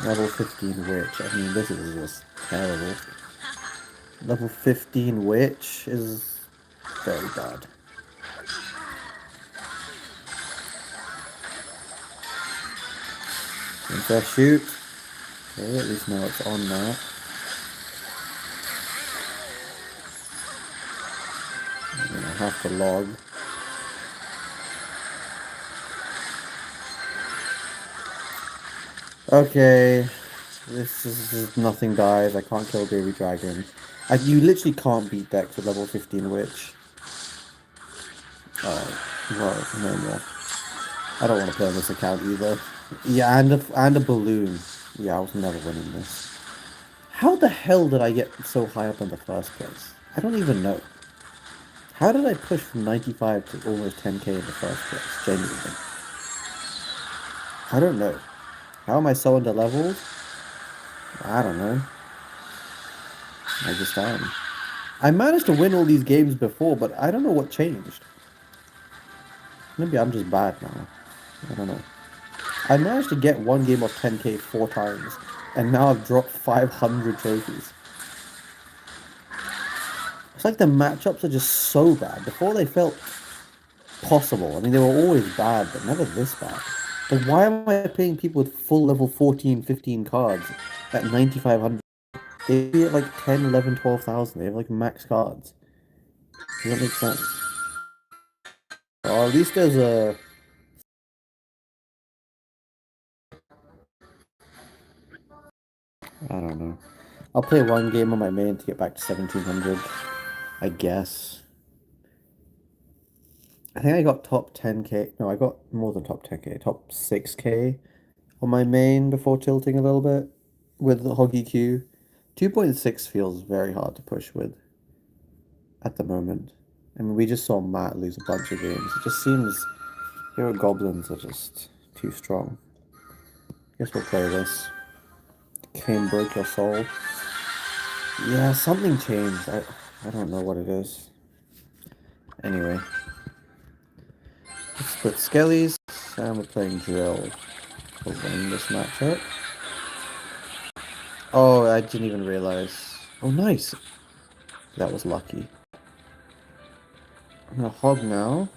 Level 15 Witch. I mean, this is just terrible. Level 15 Witch is very bad. Princess shoot. Okay, at least now it's on that. And then I have to log. Okay, this is nothing dies. I can't kill baby dragon. You literally can't beat decks with level 15 witch. Alright, well, no more. I don't want to play on this account either. Yeah, and a balloon. Yeah, I was never winning this. How the hell did I get so high up in the first place? I don't even know. How did I push from 95 to almost 10k in the first place? Genuinely. I don't know. How am I so underleveled? I don't know. I just am. I managed to win all these games before, but I don't know what changed. Maybe I'm just bad now. I don't know. I managed to get 1 game of 10k 4 times, and now I've dropped 500 trophies. It's like the matchups are just so bad. Before they felt possible. I mean, they were always bad, but never this bad. Like, why am I paying people with full level 14, 15 cards at 9,500? They get like 10, 11, 12,000. They have like max cards. Does that make sense? Oh, at least there's a I don't know. I'll play one game on my main to get back to 1700, I guess. I think I got top 10k. No, I got more than top 10k, top 6k on my main before tilting a little bit with the Hoggy Q. 2.6 feels very hard to push with at the moment. I mean, we just saw Matt lose a bunch of games. It just seems hero goblins are just too strong. Guess we'll play this. Cane broke your soul. Yeah, something changed. I don't know what it is. Anyway, let's split Skellies, and we're playing Drill. We'll win this matchup. Oh, I didn't even realize. Oh, nice. That was lucky. I'm gonna hog now.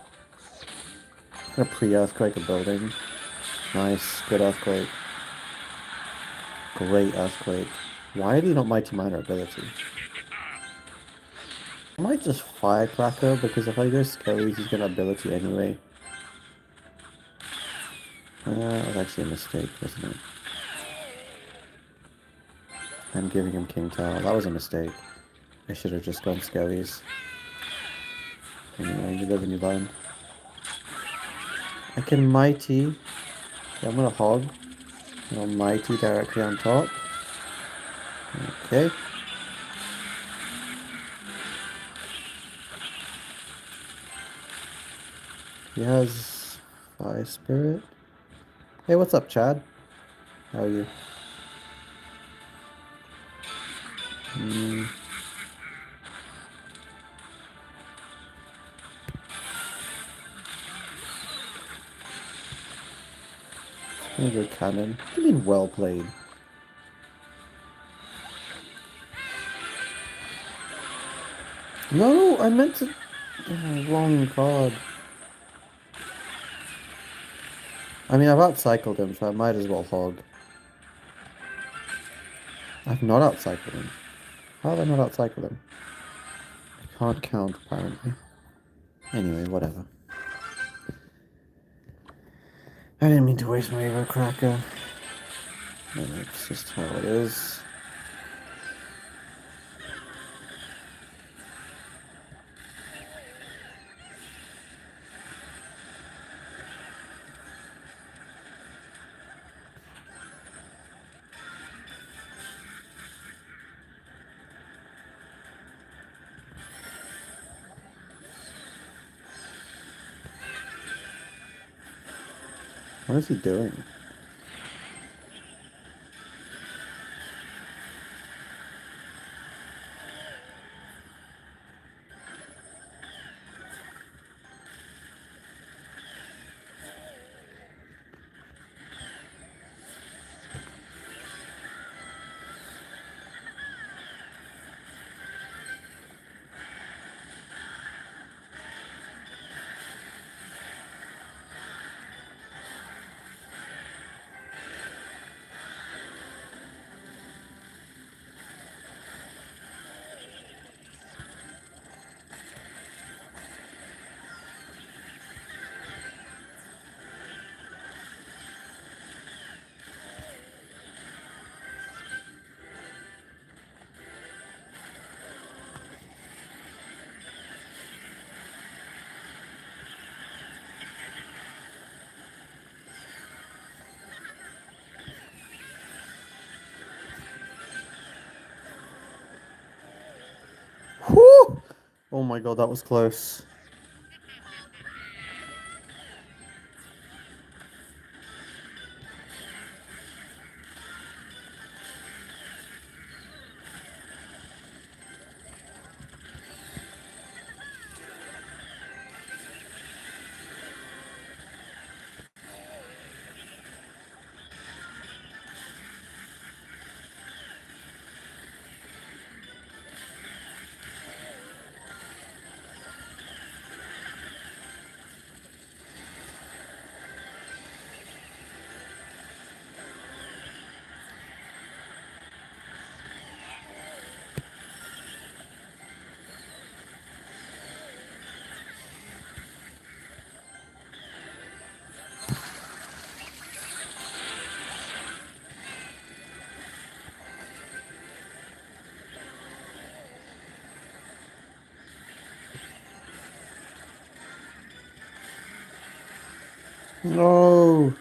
I'm gonna pre-earthquake a building. Nice, good earthquake. Great earthquake. Why did he not Mighty Miner ability? I might just Firecracker, because if I go Skellies, he's gonna ability anyway. That was actually a mistake, wasn't it? I'm giving him King Tower. That was a mistake. I should have just gone Skellies. Anyway, you live and you learn. I can Mighty. Okay, I'm gonna hog. I'll Mighty directly on top. Okay. He has Fire Spirit. Hey, what's up, Chad? How are you? Hmm. I'm gonna go cannon. What do you mean well played? No, I meant to... Oh, wrong card. I mean, I've outcycled him, so I might as well hog. I've not outcycled him. How have I not outcycled him? I can't count, apparently. Anyway, whatever. I didn't mean to waste my Evo Cracker. It's just how it is. What is he doing? Whew! Oh my god, that was close. No.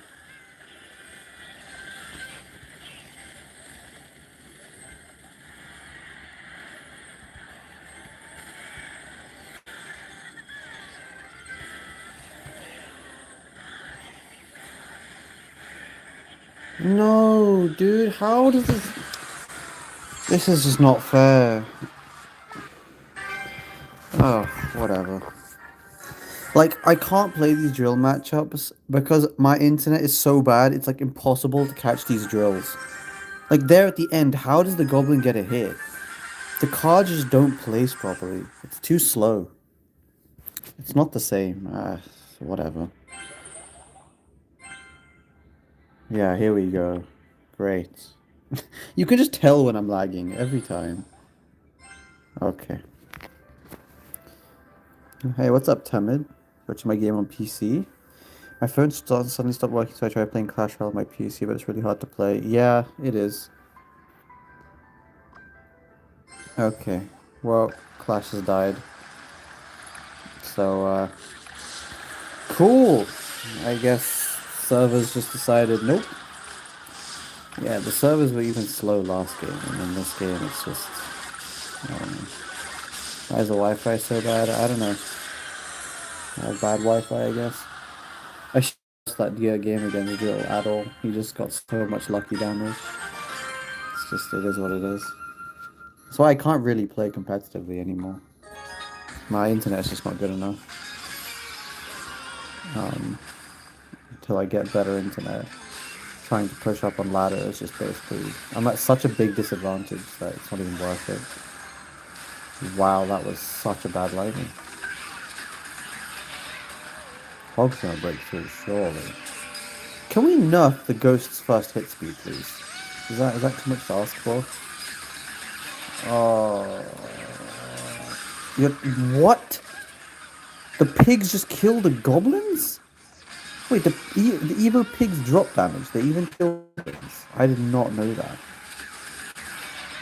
No, dude, how does this... This is just not fair. Oh, whatever. Like, I can't play these drill matchups because my internet is so bad, it's like impossible to catch these drills. Like, there at the end, how does the goblin get a hit? The cards just don't place properly. It's too slow. It's not the same. Whatever. Yeah, here we go. Great. You can just tell when I'm lagging every time. Okay. Hey, what's up, Tamid? Watching my game on PC. My phone suddenly stopped working, so I tried playing Clash Royale on my PC, but it's really hard to play. Yeah, it is. Okay. Well, Clash has died. So, cool. I guess servers just decided, nope. Yeah, the servers were even slow last game, and in this game it's just... Why is the Wi-Fi so bad? I don't know. I have bad Wi-Fi, I guess. I should that game against Jill at all. He just got so much lucky damage. It's just, it is what it is. That's why I can't really play competitively anymore. My internet's just not good enough. Until I get better internet. Trying to push up on ladder is just basically... I'm at such a big disadvantage that it's not even worth it. Wow, that was such a bad lightning. Hog's gonna break through, surely. Can we nerf the ghost's first hit speed, please? Is that too much to ask for? Oh... What? The pigs just kill the goblins? Wait, the evil pigs drop damage. They even kill goblins. I did not know that.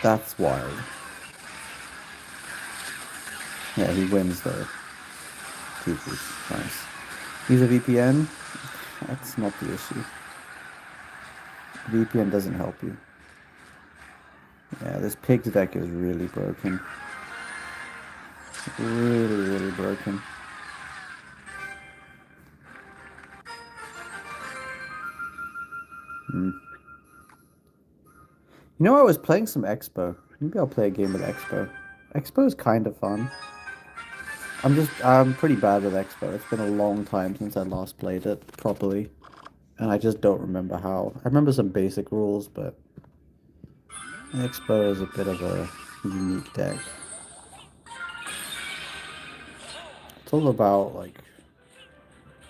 That's wild. Yeah, he wins though. Nice. Use a VPN? That's not the issue. VPN doesn't help you. Yeah, this pig's deck is really broken. Really, really broken. You know, I was playing some Expo. Maybe I'll play a game with Expo. Expo is kind of fun. I'm pretty bad with Expo. It's been a long time since I last played it properly. And I just don't remember how. I remember some basic rules, but Expo is a bit of a unique deck. It's all about, like,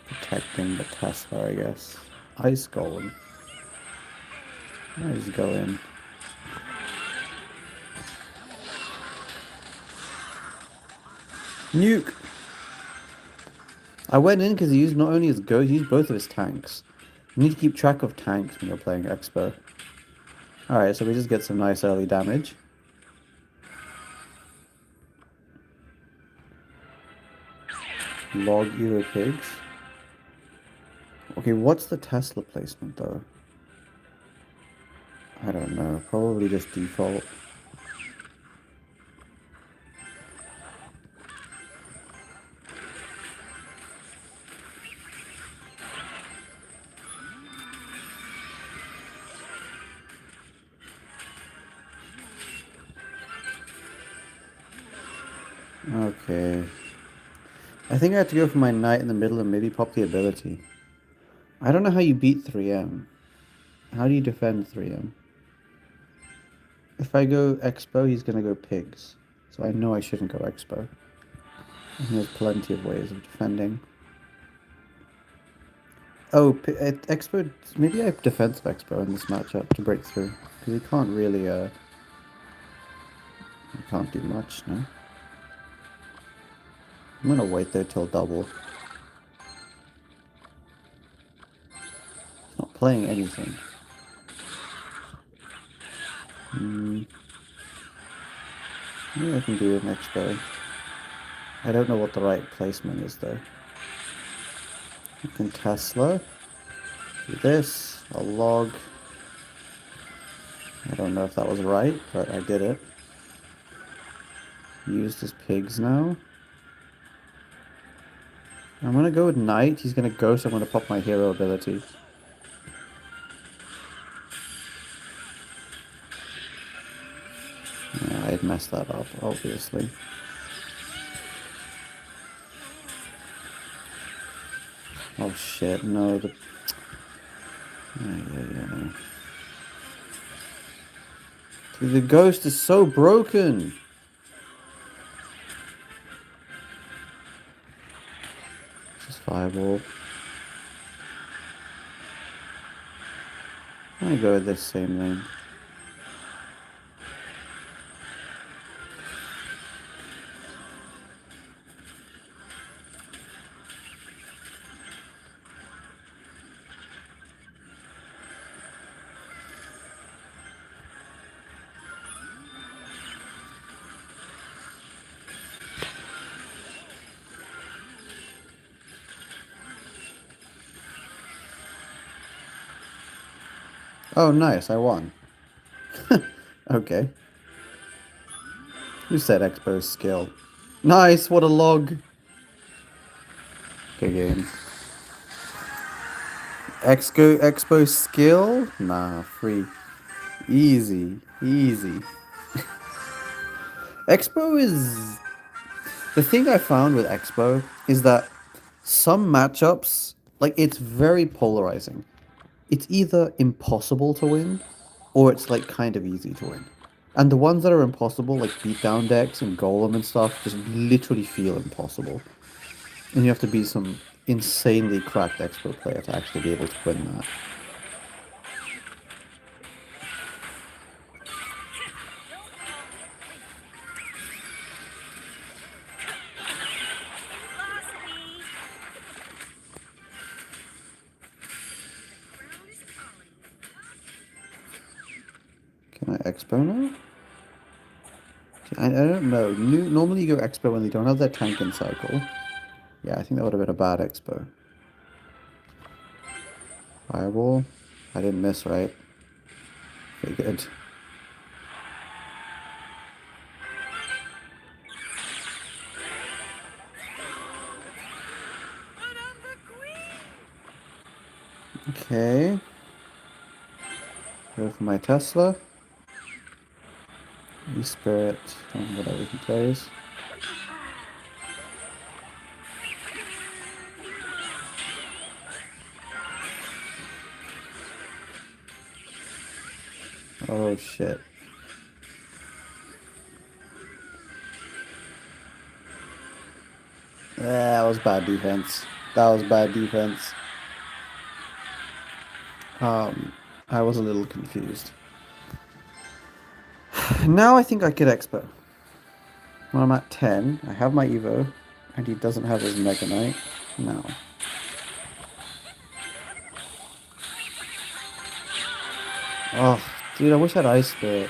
protecting the Tesla, I guess. Ice Golem. I just go in. Nuke! I went in because he used not only his ghost, he used both of his tanks. You need to keep track of tanks when you're playing Expo. Alright, so we just get some nice early damage. Log Euro Pigs. Okay, what's the Tesla placement though? I don't know. Probably just default. Okay. I think I have to go for my knight in the middle and maybe pop the ability. I don't know how you beat 3M. How do you defend 3M? If I go Expo, he's gonna go Pigs. So I know I shouldn't go Expo. And there's plenty of ways of defending. Oh, Expo... Maybe I have defensive Expo in this matchup to break through. Because he can't really, he can't do much, no? I'm gonna wait there till double. He's not playing anything. Maybe I can do it next go. I don't know what the right placement is though. You can Tesla. Do this. A log. I don't know if that was right, but I did it. Used his pigs now. I'm gonna go with knight. He's gonna ghost. I'm gonna pop my hero ability. Yeah, I'd messed that up, obviously. Oh shit, no, the... Yeah. Dude, the ghost is so broken! Just fireball. I'm gonna go with this same lane. Oh, nice, I won. Okay. Who said Expo's skill? Nice, what a log! Okay, game. Expo skill? Nah, free. Easy, easy. Expo is... The thing I found with Expo is that some matchups, like, it's very polarizing. It's either impossible to win, or it's, like, kind of easy to win. And the ones that are impossible, like beatdown decks and Golem and stuff, just literally feel impossible. And you have to be some insanely cracked Expo player to actually be able to win that. Can I Expo now? I don't know. Normally you go Expo when they don't have their tank in cycle. Yeah, I think that would have been a bad Expo. Fireball. I didn't miss, right? Okay, good. Okay. Go for my Tesla. E-Spirit. Whatever he plays. Oh shit. That was bad defense. That was bad defense. I was a little confused. Now I think I could Expo. When I'm at 10, I have my Evo, and he doesn't have his Mega Knight. No. Oh, dude, I wish I had Ice Spirit.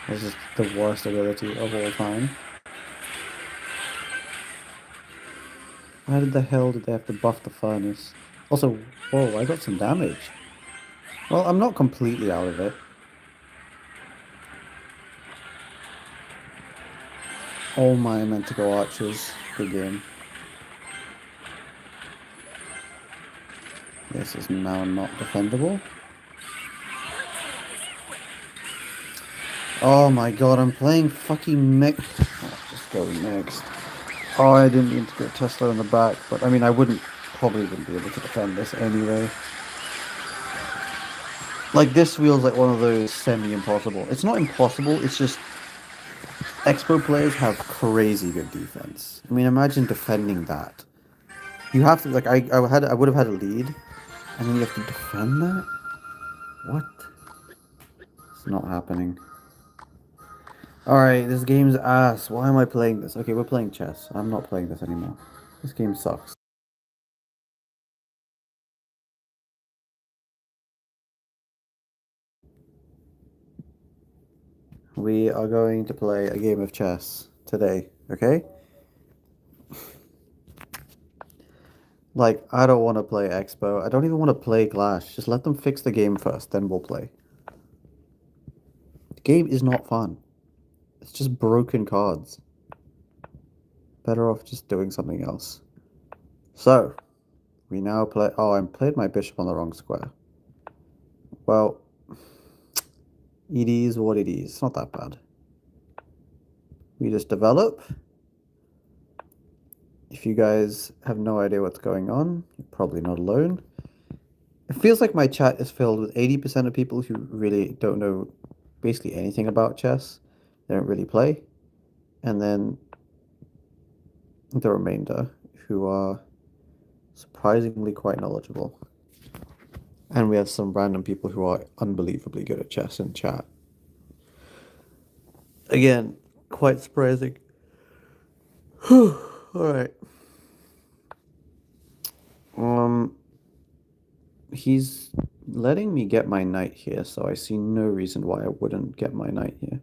This is the worst ability of all time. Why the hell did they have to buff the furnace? Also, whoa, I got some damage. Well, I'm not completely out of it. Oh my, I meant to go archers. Good game. This is now not defendable. Oh my god, I'm playing fucking mech. Oh, just go next. Oh, I didn't mean to get Tesla in the back, but I mean, probably wouldn't be able to defend this anyway. Like, this feels like one of those semi-impossible. It's not impossible, it's just Expo players have crazy good defense. I mean, imagine defending that. You have to, like, I would have had a lead, and then you have to defend that? What? It's not happening. Alright, this game's ass. Why am I playing this? Okay, we're playing chess. I'm not playing this anymore. This game sucks. We are going to play a game of chess today, okay? Like, I don't want to play Expo. I don't even want to play Clash. Just let them fix the game first, then we'll play. The game is not fun. It's just broken cards. Better off just doing something else. So, we now play. Oh, I played my bishop on the wrong square. Well, it is what it is. It's not that bad. We just develop. If you guys have no idea what's going on, you're probably not alone. It feels like my chat is filled with 80% of people who really don't know basically anything about chess. They don't really play. And then the remainder who are surprisingly quite knowledgeable. And we have some random people who are unbelievably good at chess in chat. Again, quite surprising. All right. Um, he's letting me get my knight here, so I see no reason why I wouldn't get my knight here.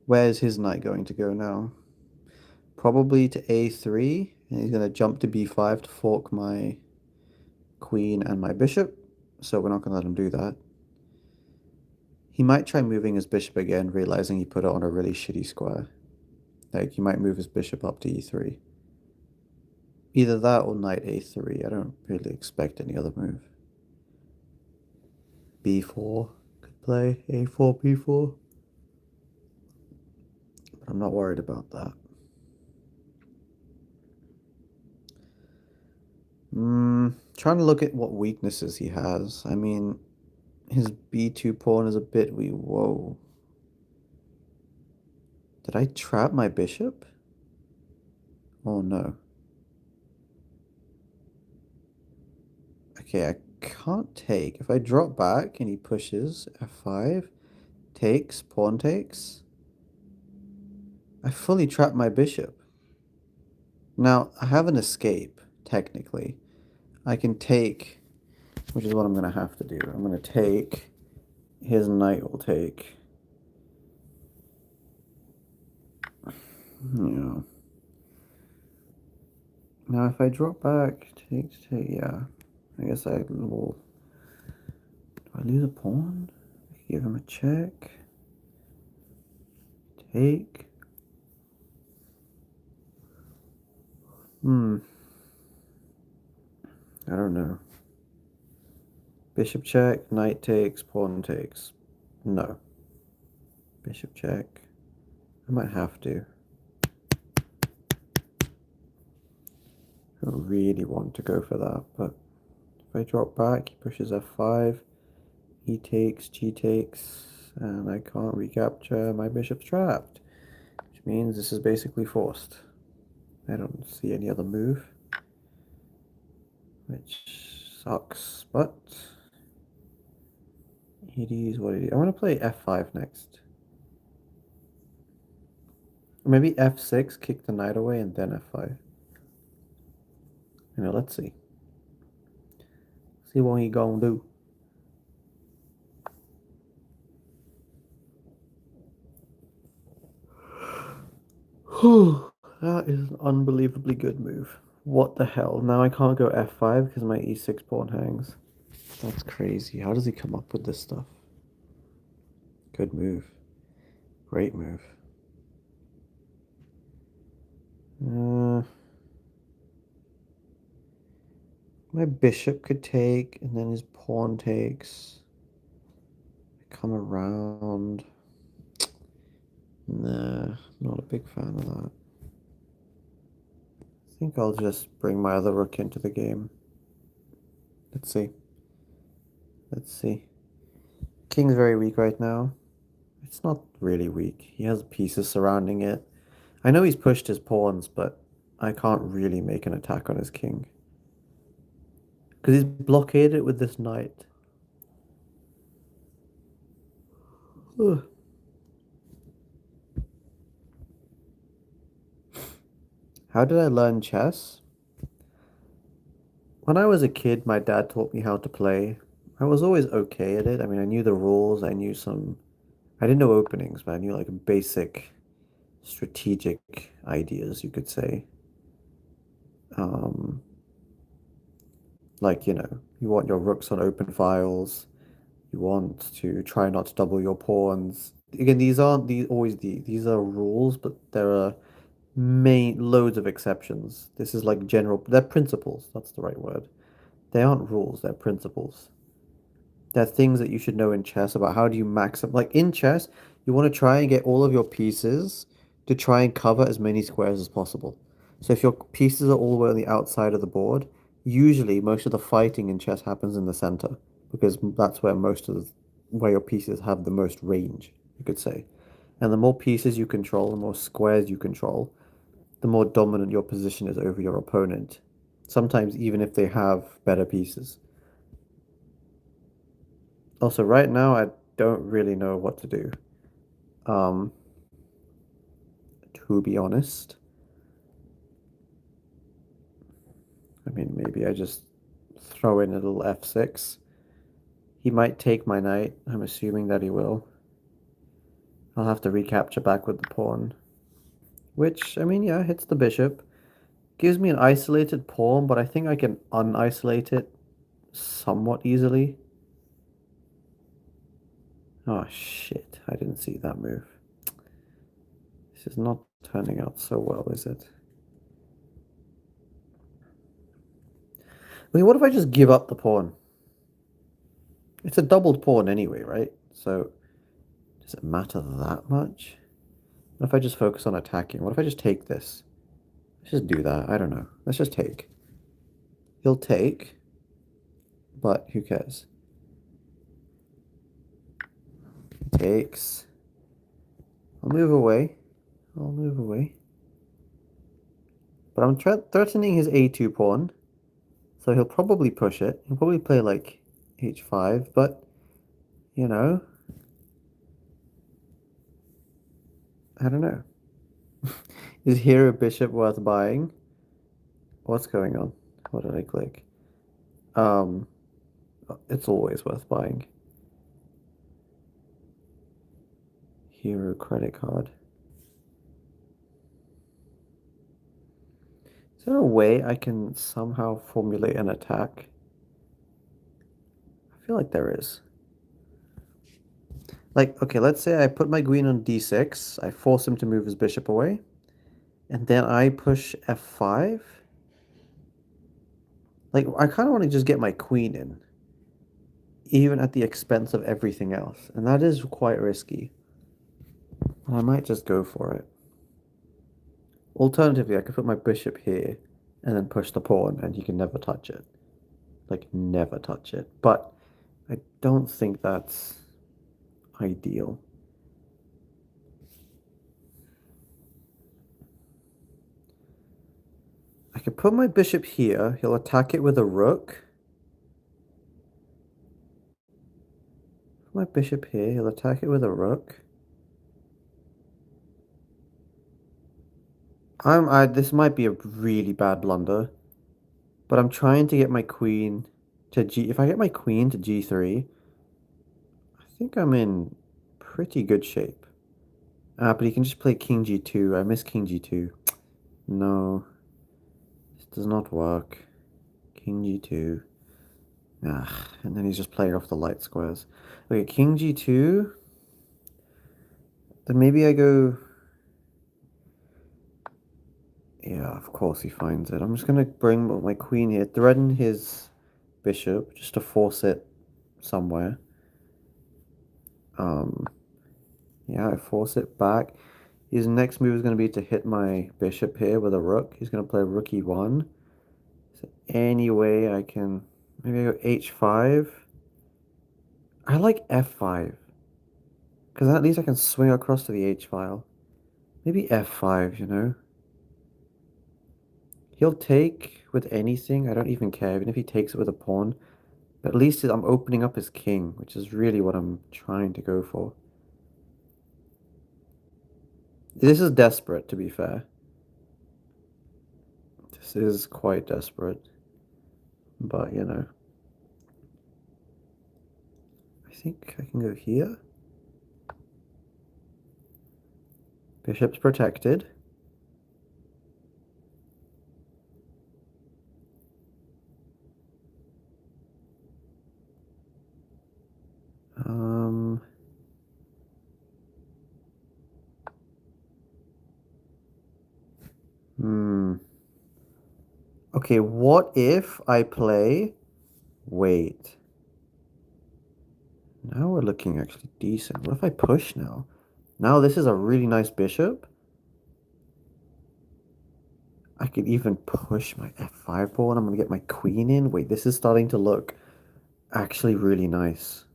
Where's his knight going to go now? Probably to a3, and he's going to jump to b5 to fork my queen and my bishop, so we're not going to let him do that. He might try moving his bishop again, realizing he put it on a really shitty square. Like, he might move his bishop up to e3. Either that or knight a3. I don't really expect any other move. b4 could play, a4, b4. But I'm not worried about that. Trying to look at what weaknesses he has. I mean, his b2 pawn is a bit weak. Whoa. Did I trap my bishop? Oh no. Okay, I can't take. If I drop back and he pushes f5, takes, pawn takes, I fully trap my bishop. Now, I have an escape, technically. I can take, which is what I'm going to have to do. I'm going to take, his knight will take. Yeah. Now, if I drop back, take, yeah. I guess I will. Do I lose a pawn? I can give him a check. Take. I don't know. Bishop check, knight takes, pawn takes. No. Bishop check. I might have to. I don't really want to go for that, but if I drop back, he pushes f5, he takes, g takes, and I can't recapture, my bishop's trapped, which means this is basically forced. I don't see any other move, which sucks, but it is what it is. I want to play f5 next. Maybe f6, kick the knight away, and then f5. You know, let's see. See what he gonna do. That is an unbelievably good move. What the hell? Now I can't go f5 because my e6 pawn hangs. That's crazy. How does he come up with this stuff? Good move. Great move. My bishop could take, and then his pawn takes. Come around. Nah, not a big fan of that. I think I'll just bring my other rook into the game. Let's see. Let's see. King's very weak right now. It's not really weak. He has pieces surrounding it. I know he's pushed his pawns, but I can't really make an attack on his king. Because he's blockaded it with this knight. Ugh. How did I learn chess? When I was a kid, my dad taught me how to play. I was always okay at it. I mean, I knew the rules. I knew some... I didn't know openings, but I knew like basic strategic ideas, you could say. Um, like, you want your rooks on open files. You want to try not to double your pawns. Again, these aren't these are rules, but there are main loads of exceptions. This is like general, they're principles. That's the right word. They aren't rules, they're principles. They're things that you should know in chess about how do you max up. Like in chess, you want to try and get all of your pieces to try and cover as many squares as possible. So if your pieces are all the way on the outside of the board, usually most of the fighting in chess happens in the center because that's where where your pieces have the most range, you could say. And the more pieces you control, the more squares you control, the more dominant your position is over your opponent. Sometimes even if they have better pieces. Also, right now I don't really know what to do. Um, to be honest. I mean, maybe I just throw in a little f6. He might take my knight. I'm assuming that he will. I'll have to recapture back with the pawn. Which, I mean, yeah, hits the bishop. Gives me an isolated pawn, but I think I can unisolate it somewhat easily. Oh, shit. I didn't see that move. This is not turning out so well, is it? I mean, what if I just give up the pawn? It's a doubled pawn anyway, right? So, does it matter that much? What if I just focus on attacking? What if I just take this? Let's just do that. I don't know. Let's just take. He'll take, but who cares? He takes. I'll move away. I'll move away. But I'm threatening his a2 pawn, so he'll probably push it. He'll probably play like h5, but, you know, I don't know. Is hero bishop worth buying? What's going on? What did I click? Um, it's always worth buying. Hero credit card. Is there a way I can somehow formulate an attack? I feel like there is. Like, okay, let's say I put my queen on d6, I force him to move his bishop away, and then I push f5. Like, I kind of want to just get my queen in, even at the expense of everything else, and that is quite risky. I might just go for it. Alternatively, I could put my bishop here and then push the pawn, and he can never touch it. Like, never touch it. But I don't think that's ideal. I could put my bishop here. He'll attack it with a rook. Put my bishop here. He'll attack it with a rook. This might be a really bad blunder, but I'm trying to get my queen to G. If I get my queen to G3, I think I'm in pretty good shape. But he can just play King G2. I miss King G2. No, this does not work. King G2. And then he's just playing off the light squares. Okay, King G2. Then maybe I go. Yeah, of course he finds it. I'm just gonna bring my queen here, threaten his bishop just to force it somewhere. Um, yeah, I force it back. His next move is going to be to hit my bishop here with a rook. He's going to play rook e1. So any way I can... Maybe I go h5. I like f5. Because at least I can swing across to the h file. Maybe f5, you know? He'll take with anything. I don't even care, even if he takes it with a pawn. But at least I'm opening up his king, which is really what I'm trying to go for. This is desperate, to be fair. This is quite desperate. But, you know. I think I can go here. Bishop's protected. Okay, what if I play... Wait. Now we're looking actually decent. What if I push now? Now this is a really nice bishop. I could even push my f5 pawn. I'm gonna get my queen in. Wait, this is starting to look actually really nice.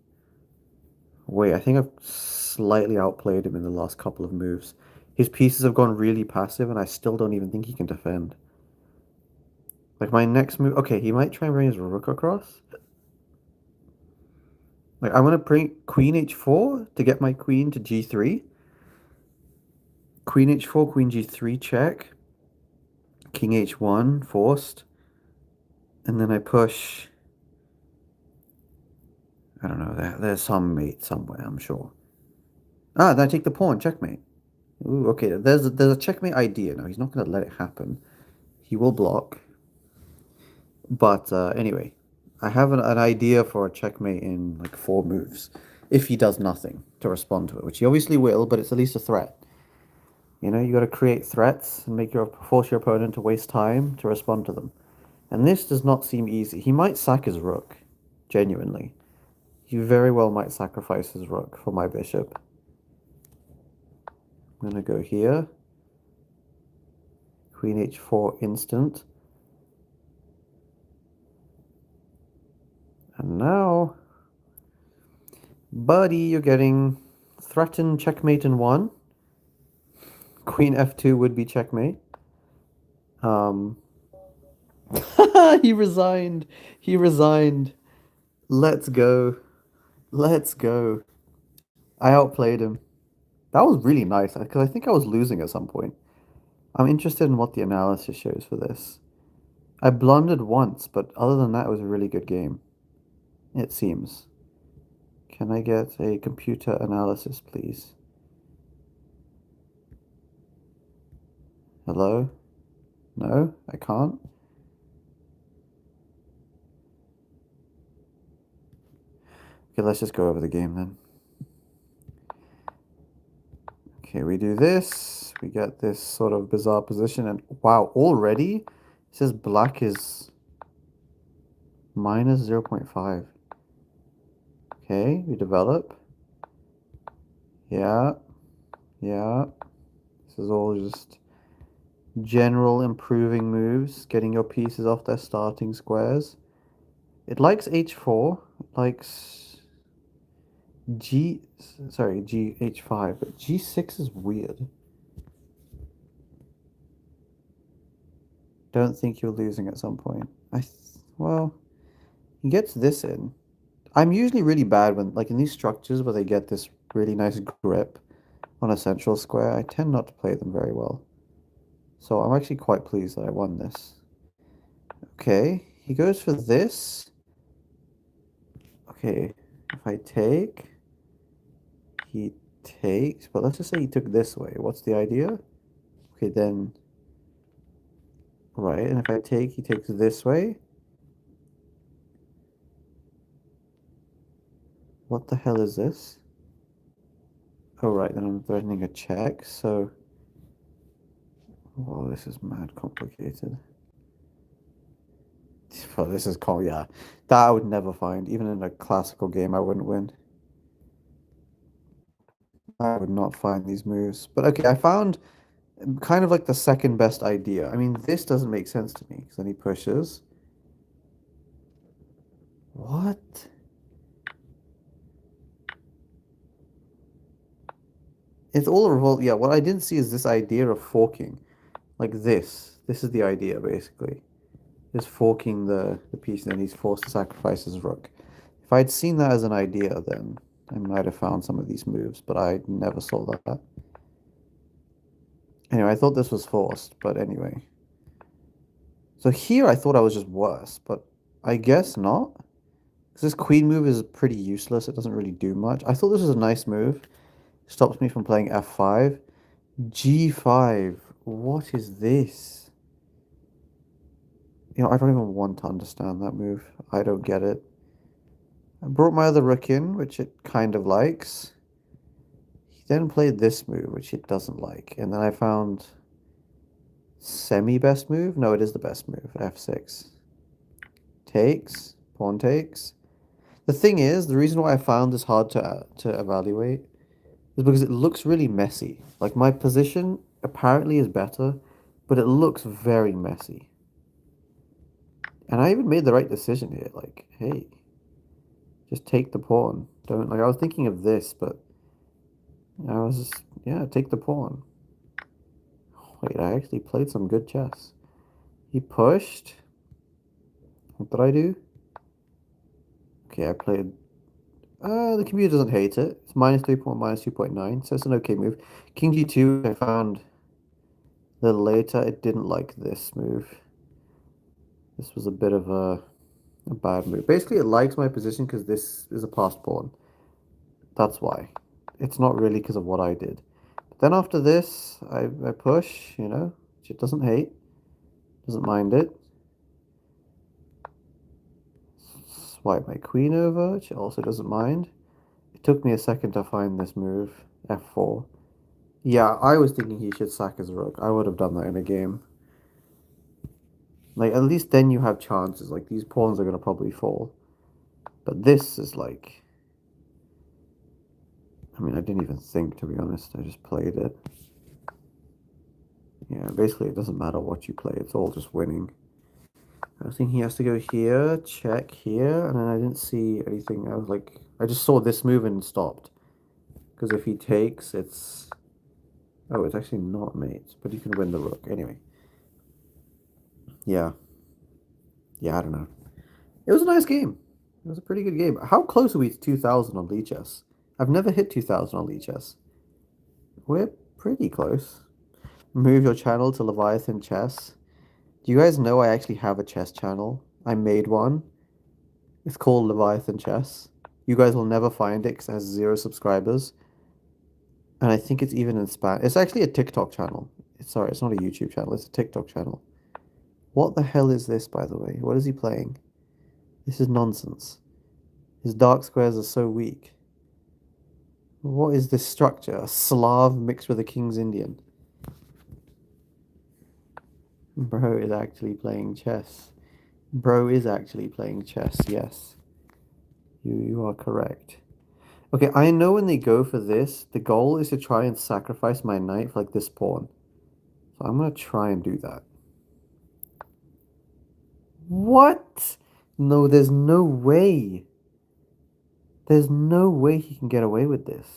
Wait, I think I've slightly outplayed him in the last couple of moves. His pieces have gone really passive, and I still don't even think he can defend. Like my next move, okay, he might try and bring his rook across. Like I'm gonna bring queen h4 to get my queen to g3. Queen h4, queen g3 check. King h1 forced. And then I push. I don't know. There's some mate somewhere, I'm sure. Ah, then I take the pawn. Checkmate. Ooh, okay. There's a checkmate idea. Now he's not gonna let it happen. He will block. But anyway, I have an idea for a checkmate in like 4 moves. If he does nothing to respond to it, which he obviously will, but it's at least a threat. You know, you got to create threats and force your opponent to waste time to respond to them. And this does not seem easy. He might sack his rook, genuinely. He very well might sacrifice his rook for my bishop. I'm gonna go here. Queen h4 instant. And now, buddy, you're getting threatened checkmate in 1. Queen f2 would be checkmate. Um, he resigned. He resigned. Let's go. Let's go. I outplayed him. That was really nice because I think I was losing at some point. I'm interested in what the analysis shows for this. I blundered once, but other than that, it was a really good game. It seems. Can I get a computer analysis, please? Hello? No, I can't. Okay, let's just go over the game then. Okay, we do this. We get this sort of bizarre position, and wow, already it says black is minus 0.5. Okay, we develop. Yeah, yeah. This is all just general improving moves, getting your pieces off their starting squares. It likes h4, it likes h5, but g6 is weird. Don't think you're losing at some point. Well, he gets this in. I'm usually really bad when, like in these structures where they get this really nice grip on a central square, I tend not to play them very well. So I'm actually quite pleased that I won this. Okay, he goes for this. Okay, if I take, he takes, but let's just say he took this way. What's the idea? Okay, then, right, and if I take, he takes this way. What the hell is this? Oh, right, then I'm threatening a check, so... Oh, this is mad complicated. Well, this is cool, yeah. That I would never find. Even in a classical game, I wouldn't win. I would not find these moves. But okay, I found kind of like the second best idea. I mean, this doesn't make sense to me, because then he pushes. What? It's all a revolt. Yeah, what I didn't see is this idea of forking. Like this. This is the idea, basically. Is forking the piece, and then he's forced to sacrifice his rook. If I'd seen that as an idea, then I might have found some of these moves, but I never saw that. Anyway, I thought this was forced, but anyway. So here I thought I was just worse, but I guess not. Because this queen move is pretty useless. It doesn't really do much. I thought this was a nice move. Stops me from playing f5. g5. What is this? You know, I don't even want to understand that move. I don't get it. I brought my other rook in, which it kind of likes. He then played this move, which it doesn't like. And then I found Semi-best move? No, it is the best move. F6. Takes. Pawn takes. The thing is, the reason why I found this hard to evaluate is because it looks really messy. Like my position apparently is better, but it looks very messy. And I even made the right decision here. Like, hey, just take the pawn. Don't like I was thinking of this, but I was just yeah, take the pawn. Wait, I actually played some good chess. He pushed. What did I do? Okay, I played the computer doesn't hate it. It's minus 3 point minus 2.9, so it's an okay move. King G2 I found a little later. It didn't like this move. This was a bit of a bad move. Basically, it likes my position because this is a passed pawn. That's why. It's not really because of what I did. But then after this, I push, you know, which it doesn't hate. Doesn't mind it. Swipe my queen over, which it also doesn't mind. It took me a second to find this move. F4. Yeah, I was thinking he should sack his rook. I would have done that in a game. Like, at least then you have chances. Like, these pawns are going to probably fall. But this is like... I mean, I didn't even think, to be honest. I just played it. Yeah, basically it doesn't matter what you play. It's all just winning. I was thinking he has to go here, check here, and then I didn't see anything. I was like... I just saw this move and stopped. Because if he takes, it's... Oh, it's actually not mates, but he can win the rook. Anyway. Yeah. Yeah, I don't know. It was a nice game. It was a pretty good game. How close are we to 2,000 on Lichess? I've never hit 2,000 on Lichess. We're pretty close. Move your channel to Leviathan Chess. Do you guys know I actually have a chess channel? I made one. It's called Leviathan Chess. You guys will never find it because it has 0 subscribers. And I think it's even in Spanish. It's actually a TikTok channel. Sorry, it's not a YouTube channel. It's a TikTok channel. What the hell is this, by the way? What is he playing? This is nonsense. His dark squares are so weak. What is this structure? A Slav mixed with a King's Indian. Bro is actually playing chess. Bro is actually playing chess, yes. You are correct. Okay, I know when they go for this, the goal is to try and sacrifice my knight for like this pawn. So I'm going to try and do that. What? No, there's no way. There's no way he can get away with this.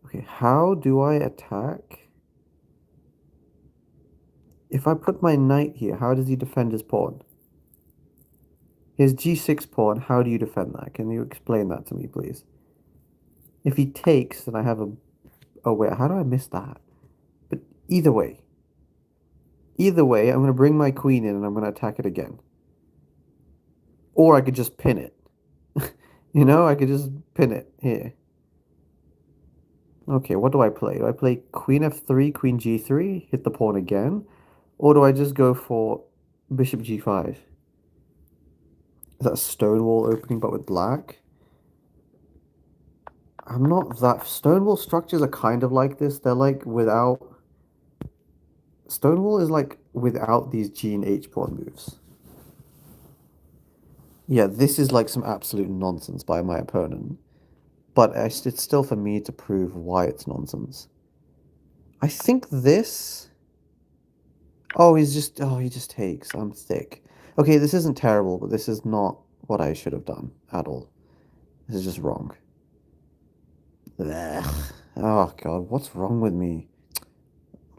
Okay, how do I attack? If I put my knight here, how does he defend his pawn? His g6 pawn, how do you defend that? Can you explain that to me, please? If he takes, then I have a... Oh, wait, how do I miss that? But either way. Either way, I'm going to bring my queen in and I'm going to attack it again. Or I could just pin it. You know, I could just pin it here. Okay, what do I play? Do I play queen f3, queen g3, hit the pawn again? Or do I just go for bishop g5? Is that a stonewall opening but with black? I'm not that... Stonewall structures are kind of like this. They're like without... Stonewall is like without these G and H pawn moves. Yeah, this is like some absolute nonsense by my opponent. But it's still for me to prove why it's nonsense. I think this... Oh, he just takes. I'm thick. Okay, this isn't terrible, but this is not what I should have done at all. This is just wrong. Ugh. Oh, God, what's wrong with me?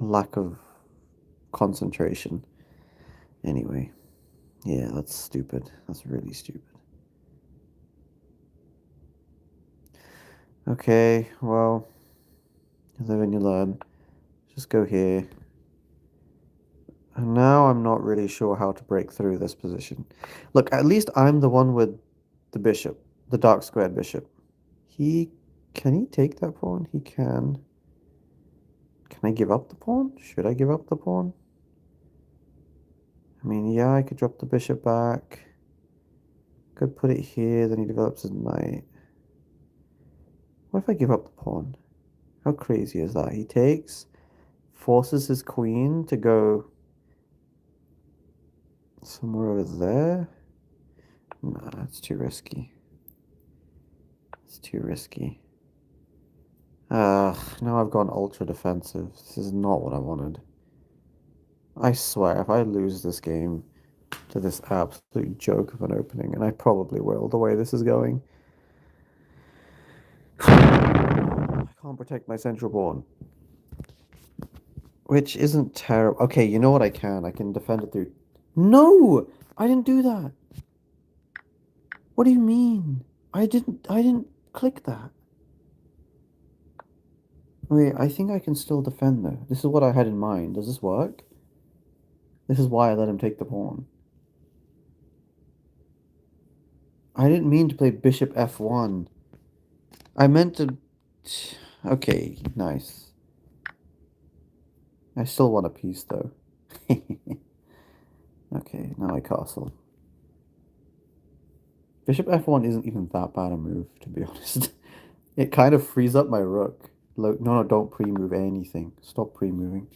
Lack of concentration. Anyway, yeah, that's stupid. That's really stupid. Okay, well, you live and you learn. Just go here. And now I'm not really sure how to break through this position. Look, at least I'm the one with the bishop, the dark squared bishop. Can he take that pawn? He can. Can I give up the pawn? Should I give up the pawn? I mean, yeah, I could drop the bishop back. Could put it here, then he develops his knight. What if I give up the pawn? How crazy is that? He takes forces his queen to go somewhere over there. Nah, it's too risky. It's too risky. Now I've gone ultra defensive. This is not what I wanted. I swear, if I lose this game to this absolute joke of an opening, and I probably will, the way this is going, I can't protect my central pawn, which isn't terrible. Okay, you know what I can? I can defend it through. No! I didn't do that. What do you mean? I didn't click that. Wait, I think I can still defend though. This is what I had in mind. Does this work? This is why I let him take the pawn. I didn't mean to play bishop f1. I meant to... Okay, nice. I still want a piece though. Okay, now I castle. Bishop f1 isn't even that bad a move, to be honest. It kind of frees up my rook. No, no, don't pre-move anything. Stop pre-moving.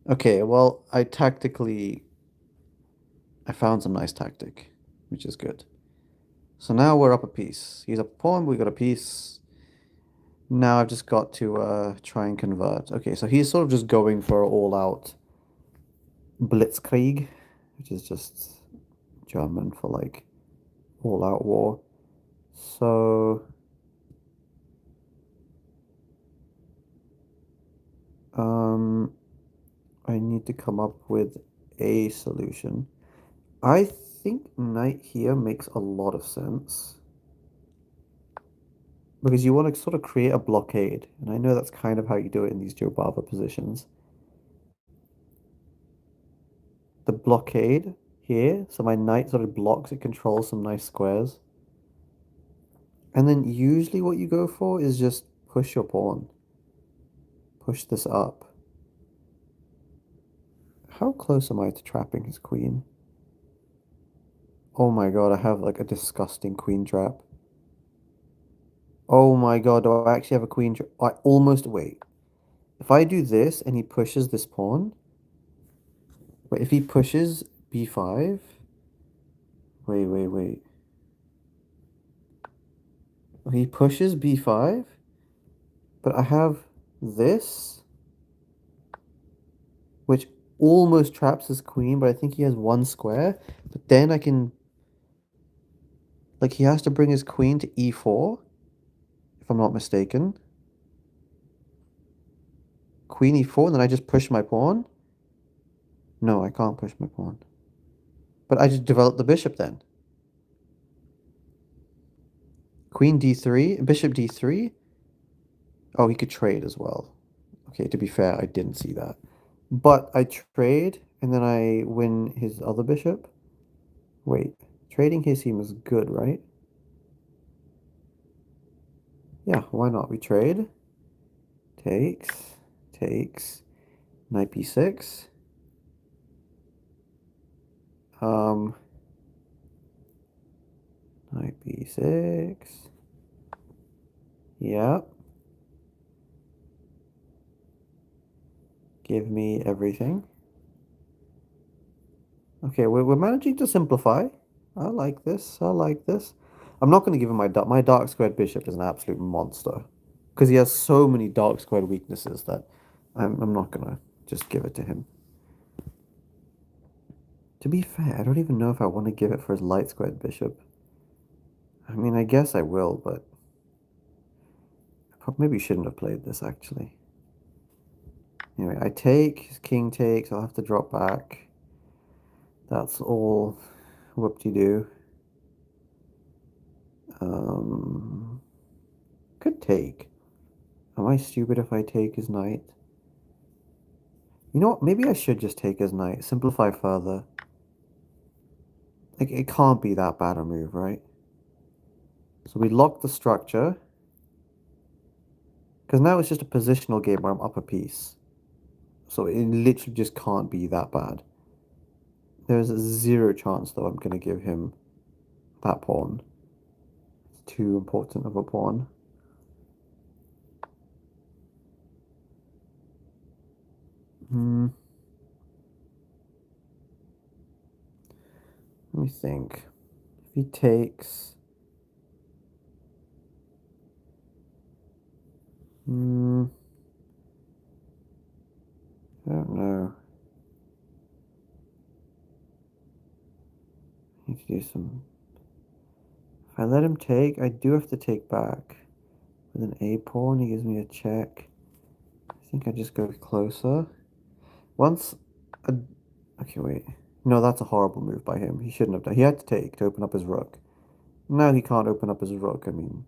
Okay, well, I found some nice tactic, which is good. So now we're up a piece. He's up a pawn, we got a piece. Now I've just got to try and convert. Okay, so he's sort of just going for all-out Blitzkrieg, which is just German for like all-out war. So I need to come up with a solution. I think knight here makes a lot of sense. Because you want to sort of create a blockade. And I know that's kind of how you do it in these Joe Barber positions. The blockade here, so my knight sort of blocks, it controls some nice squares. And then usually what you go for is just push your pawn. Push this up. How close am I to trapping his queen? Oh my god, I have like a disgusting queen trap. Oh my god, do I actually have a queen trap? I almost wait. If I do this and he pushes this pawn, wait, if he pushes b5, wait. He pushes b5, but I have this, which almost traps his queen, but I think he has one square. But then I can, like, he has to bring his queen to e4, if I'm not mistaken. Queen e4, and then I just push my pawn. No, I can't push my pawn. But I just develop the bishop then. Queen d3, bishop d3. Oh, he could trade as well. Okay, to be fair, I didn't see that. But I trade, and then I win his other bishop. Wait, trading his seems good, right? Yeah, why not? We trade. Takes. Knight b6. Um, Knight b6. Yeah. Give me everything. Okay, we're managing to simplify. I like this. I like this. I'm not going to give him my dark squared bishop is an absolute monster because he has so many dark squared weaknesses that I'm not going to just give it to him. To be fair, I don't even know if I want to give it for his light squared bishop. I mean, I guess I will, but I maybe shouldn't have played this actually. Anyway, I take, his king takes, I'll have to drop back. That's all whoop-de-doo. Could take. Am I stupid if I take his knight? You know what? Maybe I should just take his knight. Simplify further. Like, it can't be that bad a move, right? So we lock the structure. Because now it's just a positional game where I'm up a piece. So it literally just can't be that bad. There's a zero chance, though, I'm going to give him that pawn. It's too important of a pawn. Hmm, let me think. If he takes, hmm, I don't know. I need to do some. If I let him take, I do have to take back. With an A pawn, he gives me a check. I think I just go closer. Once, a, okay, wait. No, that's a horrible move by him. He shouldn't have done. He had to take to open up his rook. Now he can't open up his rook. I mean,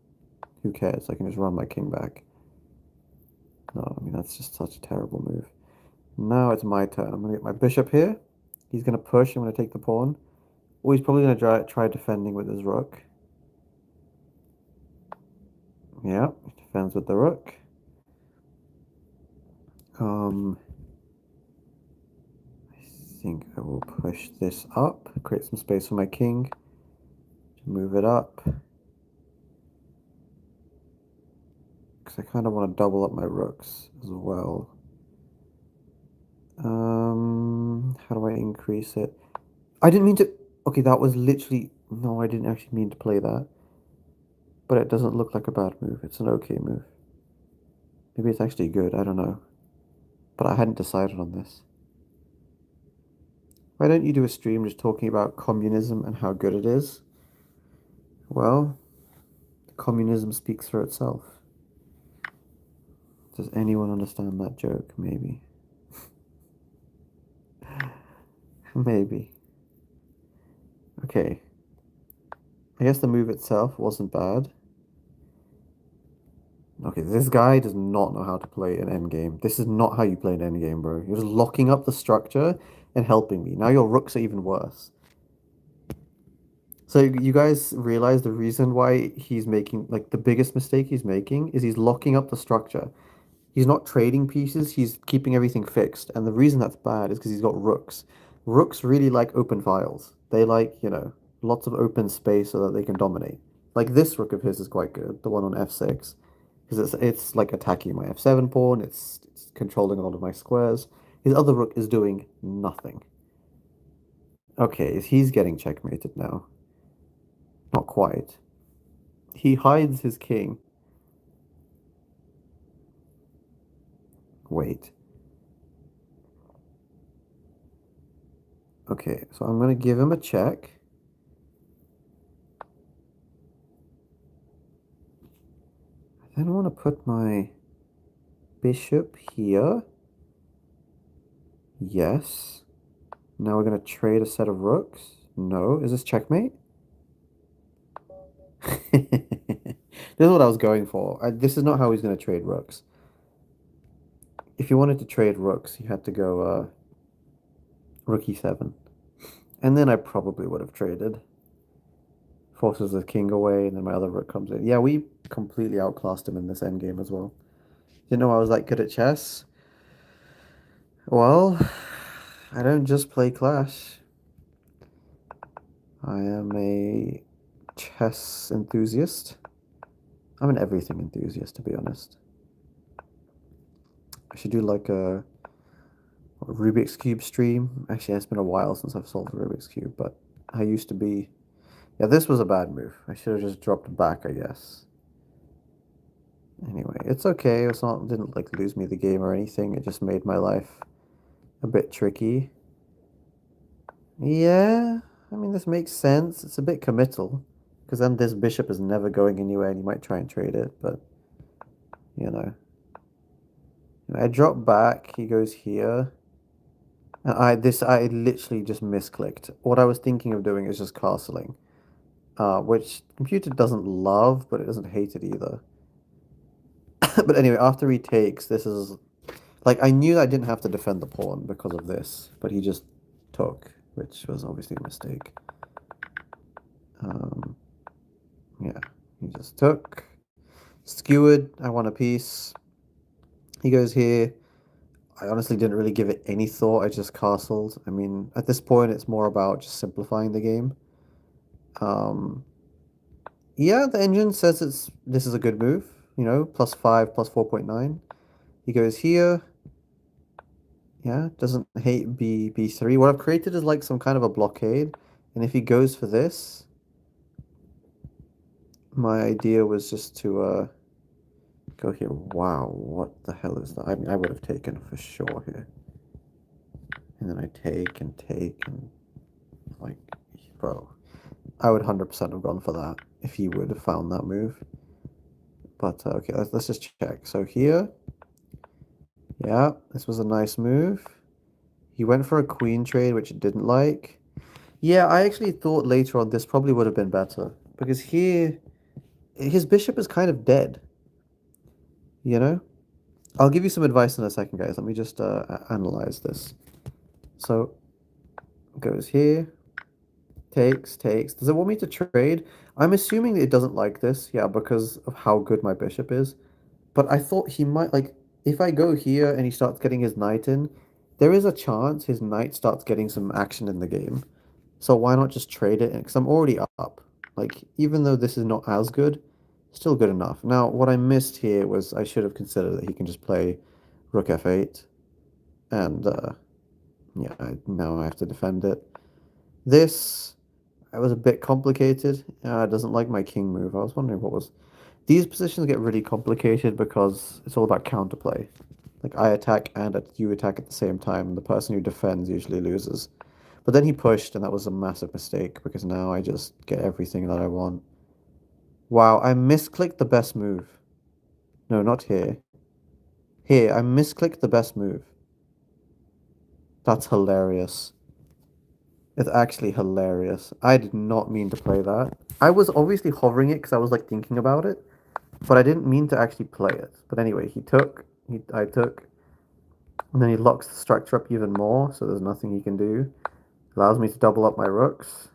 who cares? I can just run my king back. No, I mean, that's just such a terrible move. Now it's my turn. I'm going to get my bishop here. He's going to push. I'm going to take the pawn. Oh, he's probably going to try defending with his rook. Yeah, he defends with the rook. Um, I think I will push this up, create some space for my king to move it up. Because I kind of want to double up my rooks as well. How do I increase it? I didn't mean to. Okay, that was literally. No, I didn't actually mean to play that. But it doesn't look like a bad move. It's an okay move. Maybe it's actually good. I don't know. But I hadn't decided on this. Why don't you do a stream just talking about communism and how good it is? Well, communism speaks for itself. Does anyone understand that joke? Maybe. Maybe. Okay. I guess the move itself wasn't bad. Okay, this guy does not know how to play an endgame. This is not how you play an endgame, bro. You're just locking up the structure and helping me. Now your rooks are even worse. So you guys realize the reason why he's making, like, the biggest mistake he's making is he's locking up the structure. He's not trading pieces, he's keeping everything fixed. And the reason that's bad is because he's got rooks. Rooks really like open files. They like, lots of open space so that they can dominate. Like this rook of his is quite good, the one on f6. Because it's like attacking my f7 pawn, it's controlling a lot of my squares. His other rook is doing nothing. Okay, he's getting checkmated now. Not quite. He hides his king. Wait. Okay, so I'm gonna give him a check. I then want to put my bishop here. Yes. Now we're gonna trade a set of rooks. No. Is this checkmate? This is what I was going for. This is not how he's gonna trade rooks. If you wanted to trade rooks, you had to go rook e7. And then I probably would have traded. Forces the king away, and then my other rook comes in. Yeah, we completely outclassed him in this endgame as well. Didn't know I was that good at chess. Well, I don't just play Clash. I am a chess enthusiast. I'm an everything enthusiast, to be honest. I should do like a Rubik's Cube stream. Actually, it's been a while since I've solved a Rubik's Cube, but I used to be. Yeah, this was a bad move. I should have just dropped back, I guess. Anyway, it's okay. It's not didn't like lose me the game or anything. It just made my life a bit tricky. Yeah, I mean this makes sense. It's a bit committal because then this bishop is never going anywhere, and you might try and trade it, but you know. I drop back. He goes here. And I literally just misclicked. What I was thinking of doing is just castling, which computer doesn't love, but it doesn't hate it either. But anyway, after he takes, this is like I knew I didn't have to defend the pawn because of this, but he just took, which was obviously a mistake. Um, yeah, he just took. Skewered. I want a piece. He goes here. I honestly didn't really give it any thought. I just castled. I mean, at this point, it's more about just simplifying the game. Um, yeah, the engine says this is a good move. Plus 5, plus 4.9. He goes here. Yeah, doesn't hate B3. What I've created is like some kind of a blockade. And if he goes for this, my idea was just to go here. Wow, what the hell is that? I mean, I would have taken for sure here. And then I take and like, bro, I would 100% have gone for that if he would have found that move. But okay, let's just check. So here, yeah, this was a nice move. He went for a queen trade, which he didn't like. Yeah, I actually thought later on this probably would have been better because here his bishop is kind of dead, you know? I'll give you some advice in a second, guys. Let me just analyze this. So goes here, takes. Does it want me to trade? I'm assuming it doesn't like this, yeah, because of how good my bishop is. But I thought he might like if I go here and he starts getting his knight in, there is a chance his knight starts getting some action in the game. So why not just trade it? Because I'm already up. Like, even though this is not as good, still good enough. Now, what I missed here was I should have considered that he can just play Rook F8. And, yeah, now I have to defend it. This, it was a bit complicated. It doesn't like my king move. I was wondering what was... These positions get really complicated because it's all about counterplay. Like, I attack and you attack at the same time, and the person who defends usually loses. But then he pushed, and that was a massive mistake because now I just get everything that I want. Wow, I misclicked the best move. No, not here. Here, I misclicked the best move. That's hilarious. It's actually hilarious. I did not mean to play that. I was obviously hovering it because I was like thinking about it, but I didn't mean to actually play it. But anyway, I took, and then he locks the structure up even more, so there's nothing he can do. Allows me to double up my rooks.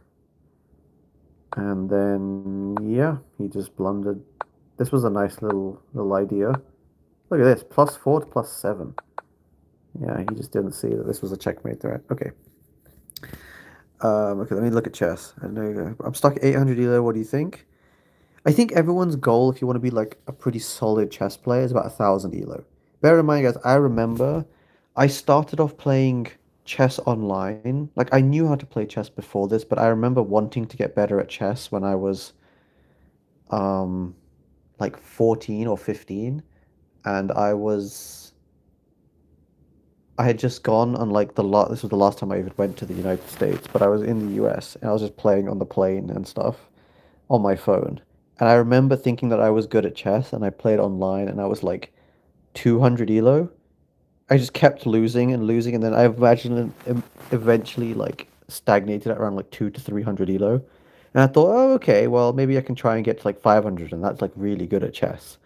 And then, yeah, he just blundered. This was a nice little idea. Look at this, +4 to +7. Yeah, he just didn't see that this was a checkmate threat. Okay. Okay, let me look at chess. I know I'm stuck at 800 elo. What do you think? I think everyone's goal, if you want to be like a pretty solid chess player, is about 1,000 elo. Bear in mind, guys, I remember I started off playing chess online. Like, I knew how to play chess before this, but I remember wanting to get better at chess when I was um like 14 or 15, and I had just gone on like this was the last time I even went to the United States, but I was in the US and I was just playing on the plane and stuff on my phone. And I remember thinking that I was good at chess and I played online and I was like 200 elo. I just kept losing and losing, and then I imagine eventually like stagnated at around like 2 to 300 elo. And I thought, oh, okay, well, maybe I can try and get to like 500, and that's like really good at chess.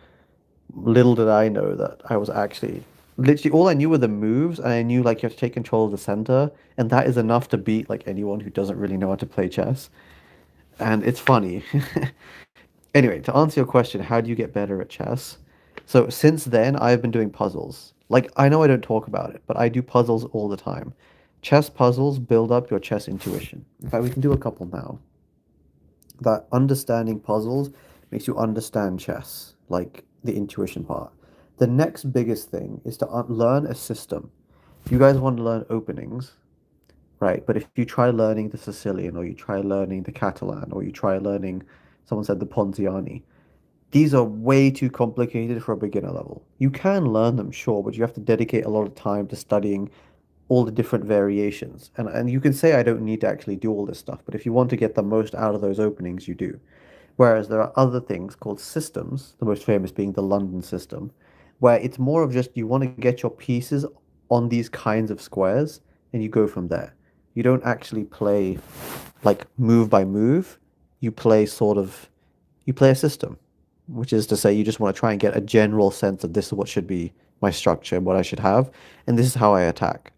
Little did I know that I was actually literally all I knew were the moves, and I knew like you have to take control of the center, and that is enough to beat like anyone who doesn't really know how to play chess. And it's funny. Anyway, to answer your question, how do you get better at chess? So since then, I've been doing puzzles. Like, I know I don't talk about it, but I do puzzles all the time. Chess puzzles build up your chess intuition. In fact, we can do a couple now. That understanding puzzles makes you understand chess, like the intuition part. The next biggest thing is to learn a system. You guys want to learn openings, right? But if you try learning the Sicilian, or you try learning the Catalan, or you try learning, someone said the Ponziani, these are way too complicated for a beginner level. You can learn them, sure, but you have to dedicate a lot of time to studying all the different variations. And you can say I don't need to actually do all this stuff, but if you want to get the most out of those openings, you do. Whereas there are other things called systems, the most famous being the London system, where it's more of just you want to get your pieces on these kinds of squares and you go from there. You don't actually play like move by move. You play sort of, you play a system, which is to say you just want to try and get a general sense of this is what should be my structure, what I should have, and this is how I attack.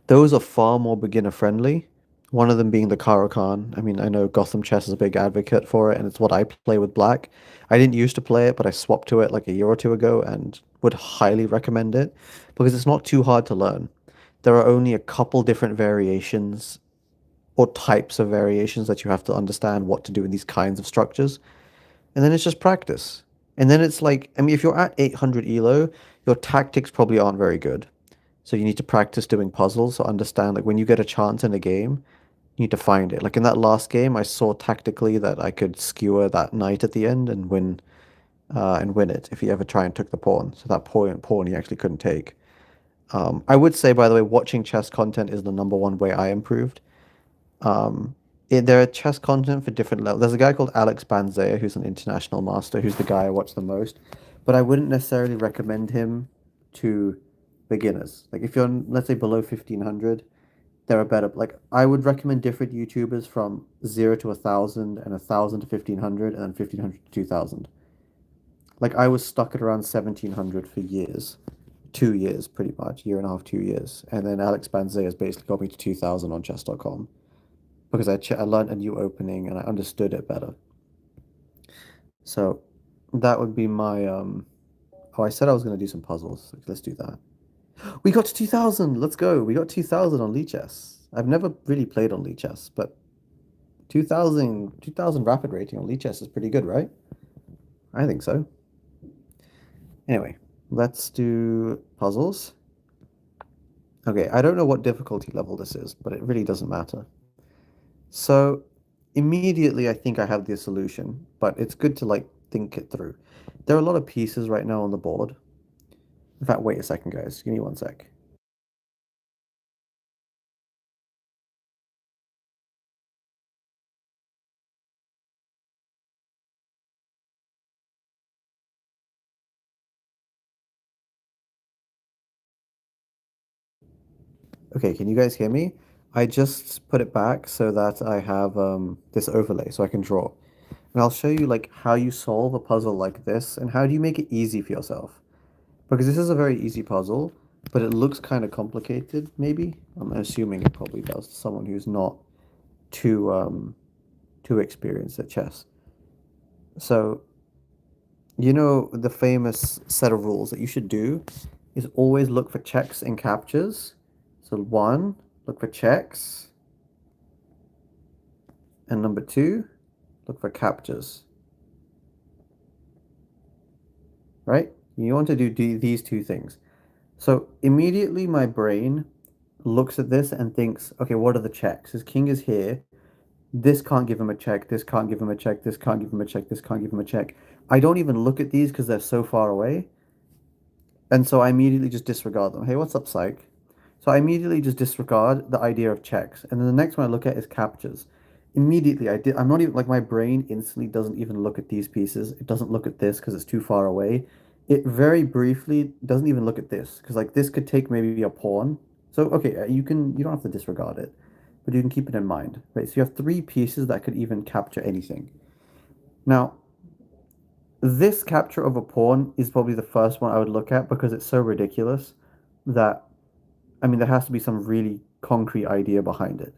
Those are far more beginner friendly. One of them being the Caro-Kann. I mean, I know Gotham Chess is a big advocate for it, and it's what I play with black. I didn't used to play it, but I swapped to it like a year or two ago and would highly recommend it because it's not too hard to learn. There are only a couple different variations or types of variations that you have to understand what to do in these kinds of structures. And then it's just practice. And then it's like, I mean, if you're at 800 elo, your tactics probably aren't very good. So you need to practice doing puzzles. So understand like when you get a chance in a game, you need to find it. Like in that last game, I saw tactically that I could skewer that knight at the end and win it if he ever try and took the pawn. So that pawn he actually couldn't take. I would say, by the way, watching chess content is the number one way I improved. Um, there are chess content for different levels. There's a guy called Alex Banzea who's an international master, who's the guy I watch the most. But I wouldn't necessarily recommend him to beginners. Like if you're, let's say, below 1500, there are better. Like I would recommend different YouTubers from 0 to 1,000 and 1,000 to 1,500 and then 1,500 to 2,000. Like I was stuck at around 1,700 for years. 2 years pretty much, year and a half, 2 years. And then Alex Banzea has basically got me to 2,000 on chess.com because I learned a new opening and I understood it better. So that would be my oh, I said I was going to do some puzzles. Let's do that. We got to 2,000. Let's go. We got 2,000 on Chess. I've never really played on Chess, but 2,000 rapid rating on Chess is pretty good, right? I think so. Anyway, let's do puzzles. Okay, I don't know what difficulty level this is, but it really doesn't matter. So immediately I think I have the solution, but it's good to like think it through. There are a lot of pieces right now on the board. In fact, wait a second, guys. Give me one sec. Okay, can you guys hear me? I just put it back so that I have this overlay so I can draw. And I'll show you like how you solve a puzzle like this and how do you make it easy for yourself. Because this is a very easy puzzle, but it looks kind of complicated, maybe. I'm assuming it probably does to someone who's not too experienced at chess. So, you know the famous set of rules that you should do is always look for checks and captures. So one, look for checks, and number two, look for captures, right? You want to do these two things. So immediately my brain looks at this and thinks, okay, what are the checks? His king is here. This can't give him a check. This can't give him a check. This can't give him a check. This can't give him a check. I don't even look at these because they're so far away. And so I immediately just disregard them. Hey, what's up, psych? So I immediately just disregard the idea of checks. And then the next one I look at is captures. Immediately, I'm not even like my brain instantly doesn't even look at these pieces. It doesn't look at this because it's too far away. It very briefly doesn't even look at this because like this could take maybe a pawn. So okay, you don't have to disregard it, but you can keep it in mind, right? So you have three pieces that could even capture anything. Now, this capture of a pawn is probably the first one I would look at because it's so ridiculous that I mean there has to be some really concrete idea behind it.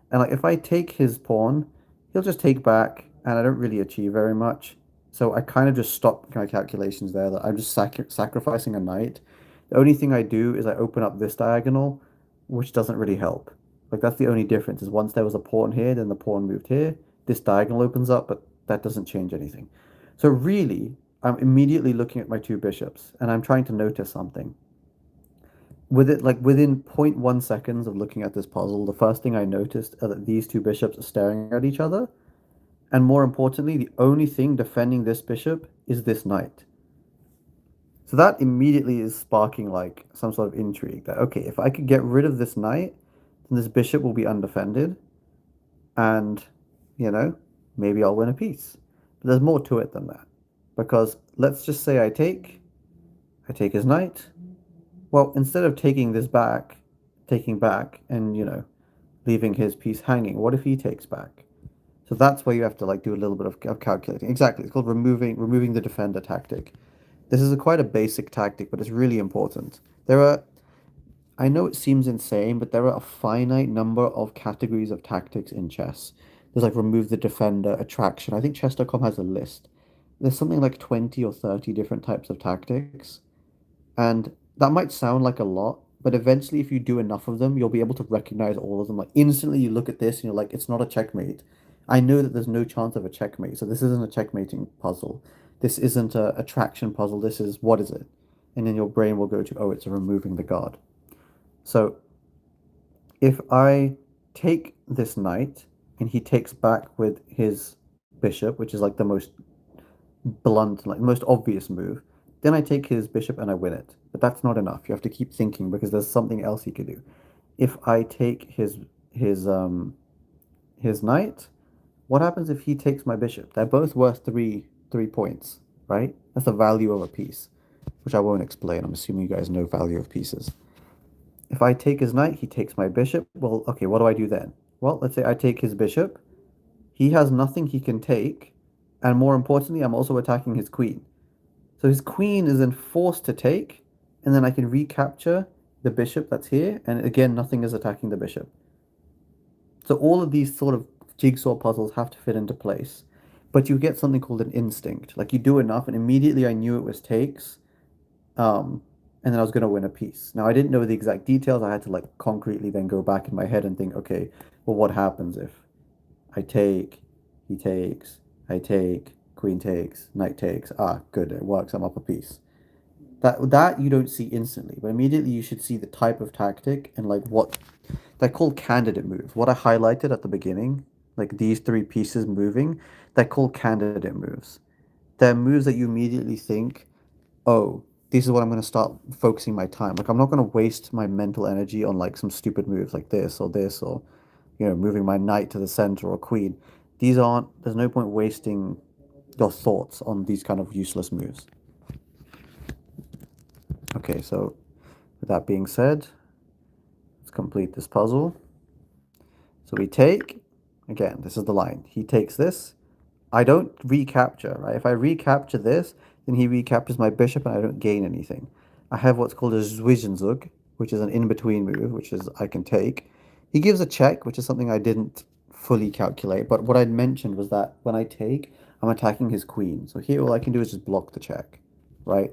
And like if I take his pawn, he'll just take back and I don't really achieve very much. So I kind of just stop my calculations there that I'm just sacrificing a knight. The only thing I do is I open up this diagonal, which doesn't really help. Like that's the only difference is once there was a pawn here, then the pawn moved here. This diagonal opens up, but that doesn't change anything. So really, I'm immediately looking at my two bishops and I'm trying to notice something. With it, like within zero point 0.1 seconds of looking at this puzzle, the first thing I noticed are that these two bishops are staring at each other. And more importantly, the only thing defending this bishop is this knight. So that immediately is sparking like some sort of intrigue that, okay, if I could get rid of this knight, then this bishop will be undefended. And, you know, maybe I'll win a piece. But there's more to it than that. Because let's just say I take his knight. Well, instead of taking back and, you know, leaving his piece hanging, what if he takes back? So that's where you have to like do a little bit of calculating. Exactly. It's called removing the defender tactic. This is quite a basic tactic, but it's really important. I know it seems insane, but there are a finite number of categories of tactics in chess. There's like remove the defender, attraction. I think chess.com has a list. There's something like 20 or 30 different types of tactics. And that might sound like a lot, but eventually, if you do enough of them, you'll be able to recognize all of them. Like instantly, you look at this and you're like, it's not a checkmate. I know that there's no chance of a checkmate, so this isn't a checkmating puzzle. This isn't a attraction puzzle. This is what is it? And then your brain will go to, oh, it's a removing the guard. So if I take this knight and he takes back with his bishop, which is like the most blunt, like the most obvious move, then I take his bishop and I win it. But that's not enough. You have to keep thinking because there's something else he could do. If I take his his knight, what happens if he takes my bishop? They're both worth three points, right? That's the value of a piece, which I won't explain. I'm assuming you guys know value of pieces. If I take his knight, he takes my bishop. Well, okay, what do I do then? Well, let's say I take his bishop. He has nothing he can take, and more importantly, I'm also attacking his queen. So his queen is then forced to take, and then I can recapture the bishop that's here, and again, nothing is attacking the bishop. So all of these sort of jigsaw puzzles have to fit into place. But you get something called an instinct. Like you do enough, and immediately I knew it was takes, um, and then I was going to win a piece. Now I didn't know the exact details. I had to like concretely then go back in my head and think, okay, well, what happens if I take, he takes, I take, queen takes, knight takes. Ah, good, it works. I'm up a piece. That you don't see instantly, but immediately you should see the type of tactic and like what they're called candidate moves. What I highlighted at the beginning, like these three pieces moving, they're called candidate moves. They're moves that you immediately think, oh, this is what I'm going to start focusing my time. Like I'm not going to waste my mental energy on like some stupid moves like this or moving my knight to the center or queen. These aren't. There's no point wasting your thoughts on these kind of useless moves. Okay, so with that being said, let's complete this puzzle. So we take, again, this is the line. He takes this. I don't recapture, right? If I recapture this, then he recaptures my bishop and I don't gain anything. I have what's called a Zwischenzug, which is an in-between move, which is I can take. He gives a check, which is something I didn't fully calculate. But what I'd mentioned was that when I take, I'm attacking his queen. So here all I can do is just block the check, right?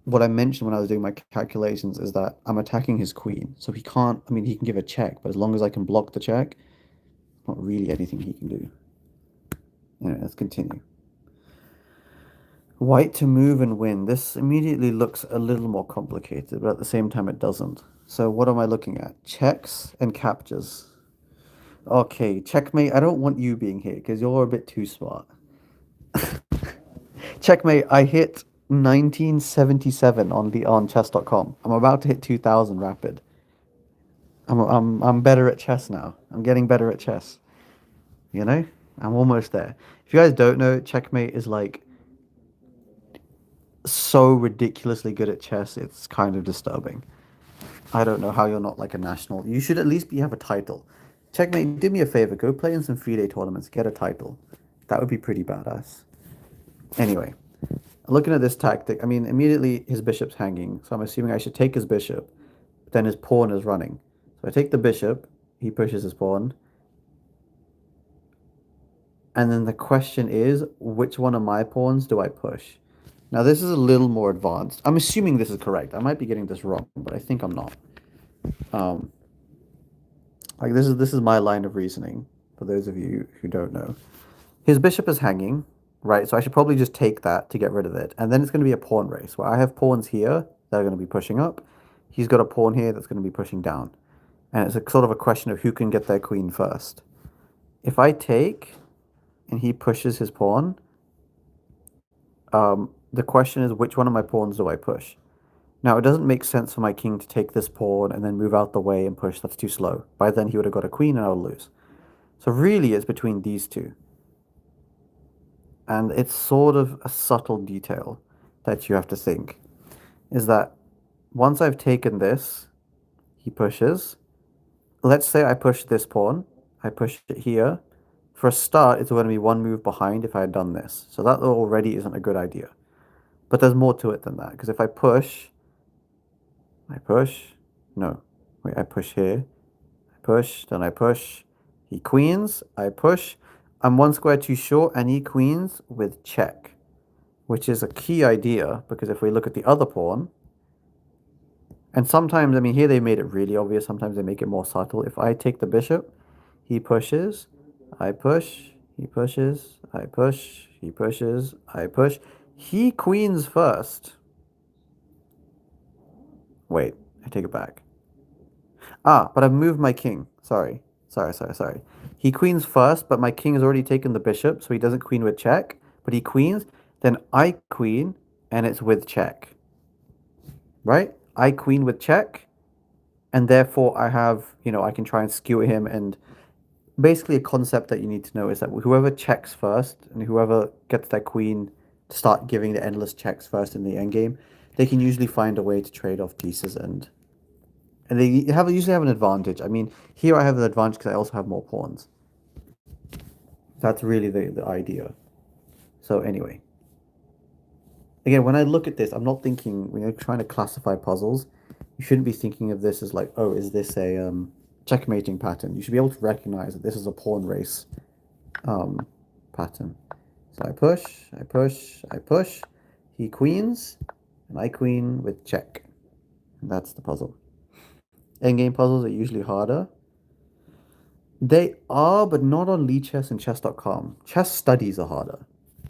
What I mentioned when I was doing my calculations is that I'm attacking his queen. So he can't, I mean, he can give a check, but as long as I can block the check, not really anything he can do. Anyway, let's continue. White to move and win. This immediately looks a little more complicated, but at the same time it doesn't. So what am I looking at? Checks and captures. Okay, checkmate. I don't want you being here because you're a bit too smart. Checkmate. I hit 1977 on chess.com. I'm about to hit 2000 rapid. I'm better at chess now. I'm getting better at chess. You know? I'm almost there. If you guys don't know, checkmate is like so ridiculously good at chess, it's kind of disturbing. I don't know how you're not like a national. You should at least have a title. Checkmate, do me a favor, go play in some 3-day tournaments, get a title. That would be pretty badass. Anyway, looking at this tactic, I mean, immediately his bishop's hanging, so I'm assuming I should take his bishop, but then his pawn is running. So I take the bishop, he pushes his pawn, and then the question is, which one of my pawns do I push? Now, this is a little more advanced. I'm assuming this is correct. I might be getting this wrong, but I think I'm not. Um, like this is my line of reasoning for those of you who don't know. His bishop is hanging, right? So I should probably just take that to get rid of it. And then it's going to be a pawn race where I have pawns here that are going to be pushing up. He's got a pawn here that's going to be pushing down. And it's a sort of a question of who can get their queen first. If I take and he pushes his pawn, the question is which one of my pawns do I push? Now, it doesn't make sense for my king to take this pawn and then move out the way and push. That's too slow. By then, he would have got a queen and I would lose. So really, it's between these two. And it's sort of a subtle detail that you have to think. Is that once I've taken this, he pushes. Let's say I push this pawn. I push it here. For a start, it's going to be one move behind if I had done this. So that already isn't a good idea. But there's more to it than that. Because if I push, no, wait, I push here, I push, then I push, he queens, I push, I'm one square too short, and he queens with check, which is a key idea, because if we look at the other pawn, and sometimes, I mean, here they made it really obvious, sometimes they make it more subtle. If I take the bishop, he pushes, I push, he pushes, I push, he pushes, I push, he queens first. Wait, I take it back. Ah, but I've moved my king. Sorry. Sorry. He queens first, but my king has already taken the bishop, so he doesn't queen with check. But he queens, then I queen, and it's with check. Right? I queen with check, and therefore I have, I can try and skewer him. And basically, a concept that you need to know is that whoever checks first and whoever gets their queen to start giving the endless checks first in the endgame, they can usually find a way to trade off pieces and they usually have an advantage. I mean, here I have an advantage because I also have more pawns. That's really the idea. So anyway, again, when I look at this, I'm not thinking when you're trying to classify puzzles, you shouldn't be thinking of this as like, oh, is this a checkmating pattern? You should be able to recognize that this is a pawn race um, pattern. So I push. He queens, and I queen with check. And that's the puzzle. Endgame puzzles are usually harder. They are, but not on Chess and chess.com. Chess studies are harder.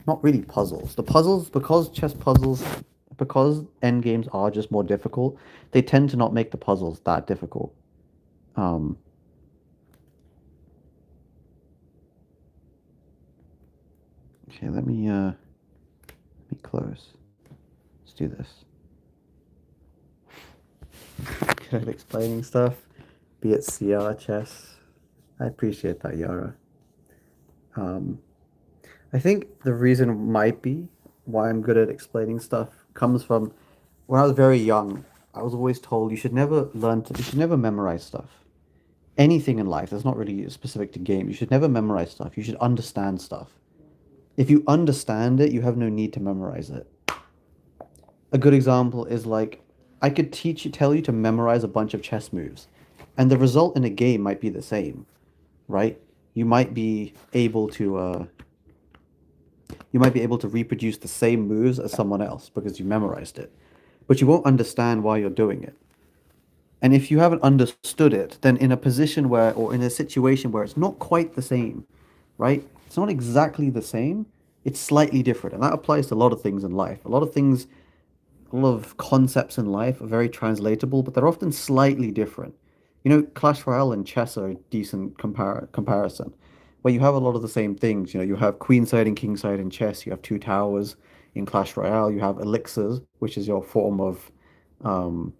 Not really puzzles. The puzzles, because chess puzzles, because endgames are just more difficult, they tend to not make the puzzles that difficult. Um, okay, let me close. Let's do this. Good at explaining stuff, be it CR chess. I appreciate that, Yara. Um, I think the reason might be why I'm good at explaining stuff comes from when I was very young. I was always told you should never memorize stuff. Anything in life that's not really specific to game, you should never memorize stuff. You should understand stuff. If you understand it, you have no need to memorize it. A good example is like I could tell you to memorize a bunch of chess moves, and the result in a game might be the same, right? You might be able to reproduce the same moves as someone else because you memorized it, but you won't understand why you're doing it. And if you haven't understood it, then in a position where, or in a situation where it's not quite the same, right? It's not exactly the same. It's slightly different. And that applies to a lot of things in life. A lot of concepts in life are very translatable, but they're often slightly different. Clash Royale and chess are a decent comparison, where you have a lot of the same things. You have queenside and kingside in chess. You have two towers in Clash Royale. You have elixirs, which is your form of, um,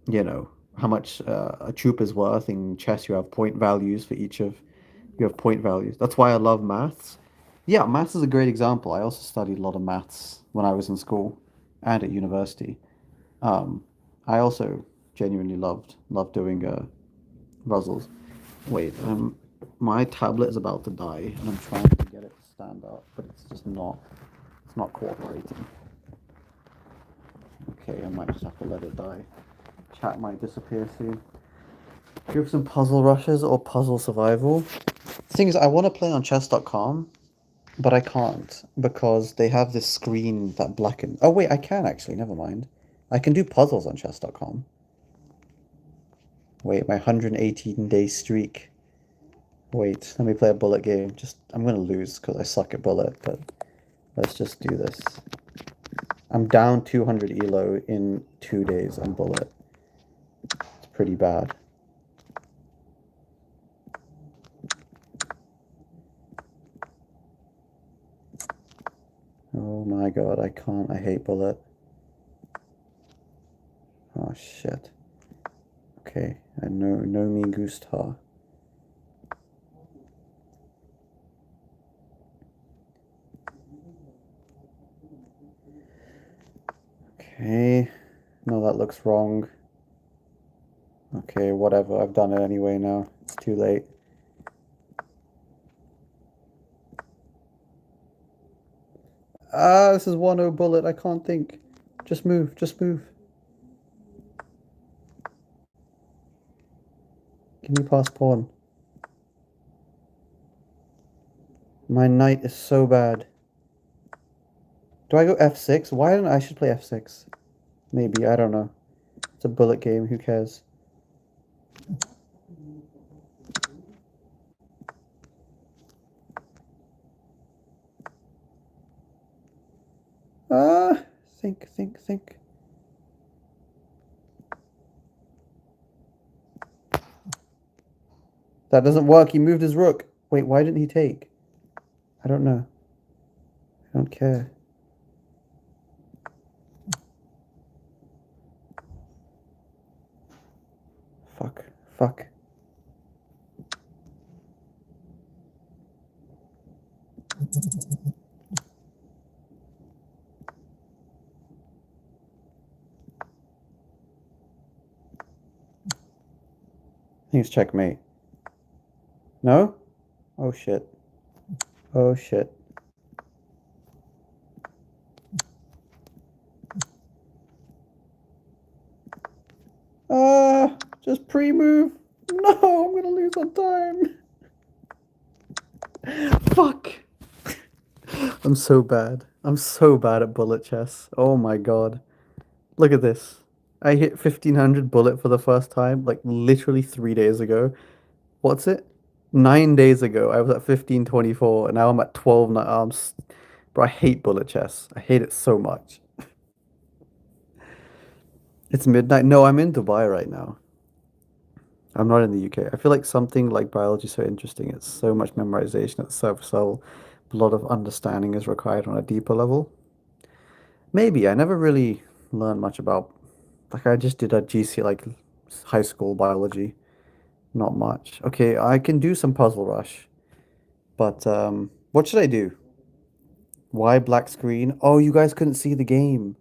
you know, how much a troop is worth. In chess, you have point values for each of you have point values. That's why I love maths. Yeah, maths is a great example. I also studied a lot of maths when I was in school and at university. Um, I also genuinely loved doing puzzles. Wait, my tablet is about to die, and I'm trying to get it to stand up, but it's not cooperating. Okay, I might just have to let it die. Chat might disappear soon. Do you have some puzzle rushes or puzzle survival? The thing is, I want to play on chess.com, but I can't because they have this screen that blackens. Oh, wait, I can actually. Never mind. I can do puzzles on chess.com. Wait, my 118-day streak. Wait, let me play a bullet game. I'm gonna lose because I suck at bullet, but let's just do this. I'm down 200 elo in 2 days on bullet. It's pretty bad. Oh my god, I can't. I hate bullet. Oh shit. Okay, I know me gusta. Okay. No, that looks wrong. Okay, whatever. I've done it anyway now. It's too late. Ah, this is 1-0 bullet. I can't think. Just move. Just move. Give me pass pawn. My knight is so bad. Do I go f6? Why don't I should play f6? Maybe. I don't know. It's a bullet game. Who cares? Ah, think. That doesn't work. He moved his rook. Wait, why didn't he take? I don't know. I don't care. Fuck. Fuck. I think it's checkmate. No? Oh shit. Oh shit. Just pre-move. No, I'm gonna lose on time. Fuck. I'm so bad. I'm so bad at bullet chess. Oh my god. Look at this. I hit 1500 bullet for the first time, like literally 3 days ago. What's it? 9 days ago, I was at 1524, and now I'm at 12 arms. Bro, I hate bullet chess. I hate it so much. It's midnight. No, I'm in Dubai right now. I'm not in the UK. I feel like something like biology is so interesting. It's so much memorization at the surface level. A lot of understanding is required on a deeper level. Maybe. I never really learned much about, like, I just did a GC, like, high school biology. Not much. Okay, I can do some puzzle rush, but what should I do? Why black screen? Oh, you guys couldn't see the game.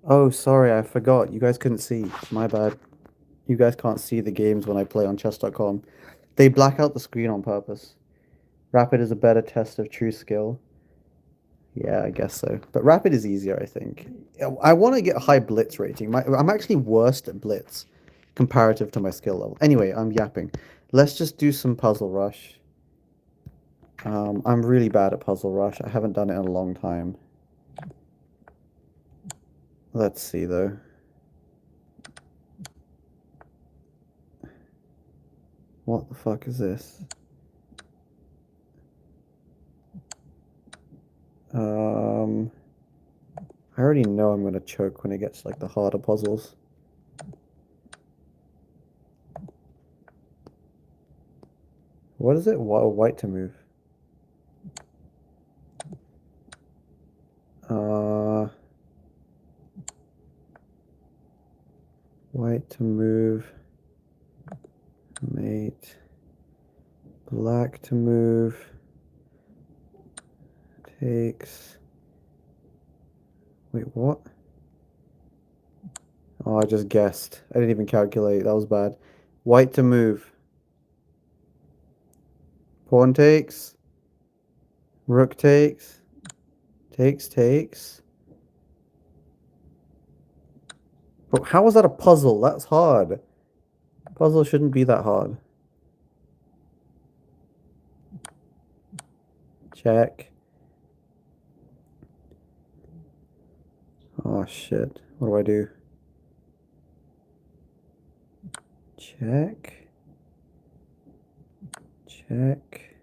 Oh, sorry, I forgot. You guys couldn't see. My bad. You guys can't see the games when I play on chess.com. They black out the screen on purpose. Rapid is a better test of true skill. Yeah, I guess so. But Rapid is easier, I think. I want to get a high Blitz rating. I'm actually worst at Blitz comparative to my skill level. Anyway, I'm yapping. Let's just do some Puzzle Rush. I'm really bad at Puzzle Rush. I haven't done it in a long time. Let's see, though. What the fuck is this? I already know I'm gonna choke when it gets like the harder puzzles. What is it? White to move. White to move. Mate. Black to move. Takes. Wait, what? Oh, I just guessed. I didn't even calculate. That was bad. White to move. Pawn takes. Rook takes. Takes. But how was that a puzzle? That's hard. Puzzle shouldn't be that hard. Check. Oh shit. What do I do? Check. Check.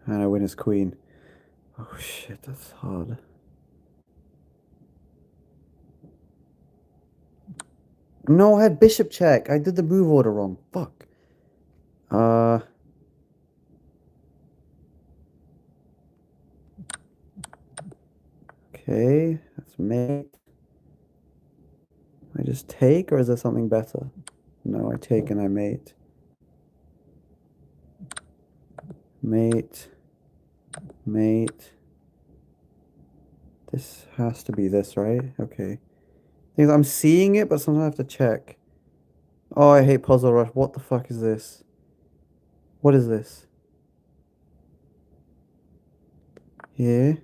And I win as queen. Oh shit, that's hard. No, I had bishop check. I did the move order wrong. Fuck. Okay, that's mate. I just take, or is there something better? No, I take and I mate. Mate. Mate. This has to be this, right? Okay. I'm seeing it, but sometimes I have to check. Oh, I hate Puzzle Rush. What the fuck is this? What is this? Here.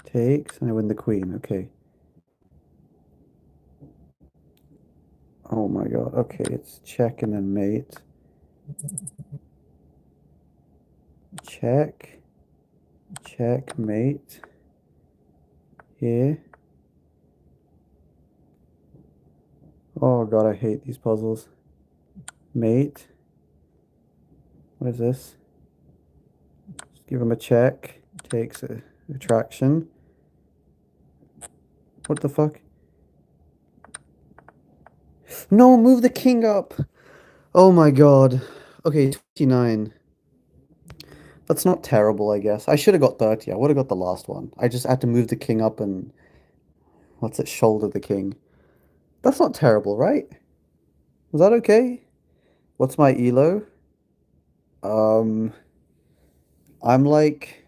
Takes, and I win the queen. Okay. Oh my god. Okay, it's check and then mate. Check. Check, mate. Here. Oh god, I hate these puzzles. Mate. What is this? Just give him a check. Takes a attraction. What the fuck? No, move the king up. Oh my god. Okay, 29. That's not terrible, I guess. I should have got 30. I would have got the last one. I just had to move the king up and what's it, shoulder the king. That's not terrible, right? Was that okay? What's my elo? Um, I'm like,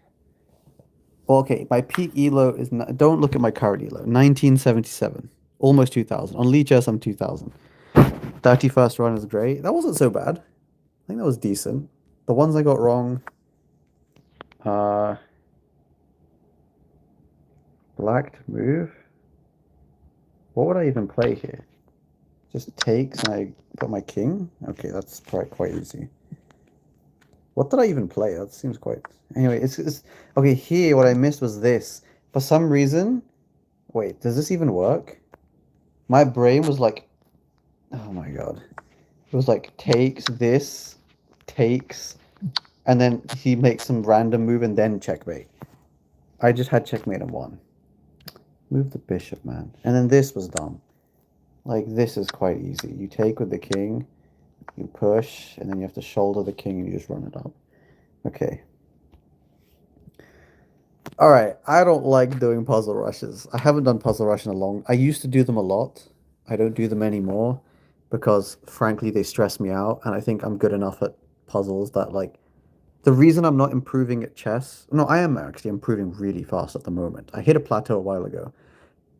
well, okay, my peak elo is not, don't look at my current elo. 1977. Almost 2000. On Leechess, I'm 2000. 31st run is great. That wasn't so bad. I think that was decent. The ones I got wrong, uh, black to move. What would I even play here? Just takes and I put my king? Okay, that's probably quite easy. What did I even play? That seems quite... Anyway, it's... Okay, here, what I missed was this. For some reason... Wait, does this even work? My brain was like... Oh my god. It was like, takes this, takes, and then he makes some random move and then checkmate. I just had checkmate and won. Move the bishop, man. And then this was dumb. Like, this is quite easy. You take with the king, you push, and then you have to shoulder the king and you just run it up. Okay. Alright, I don't like doing puzzle rushes. I haven't done puzzle rush in a long... I used to do them a lot. I don't do them anymore because, frankly, they stress me out, and I think I'm good enough at puzzles that, like... The reason I'm not improving at chess... No, I am actually improving really fast at the moment. I hit a plateau a while ago.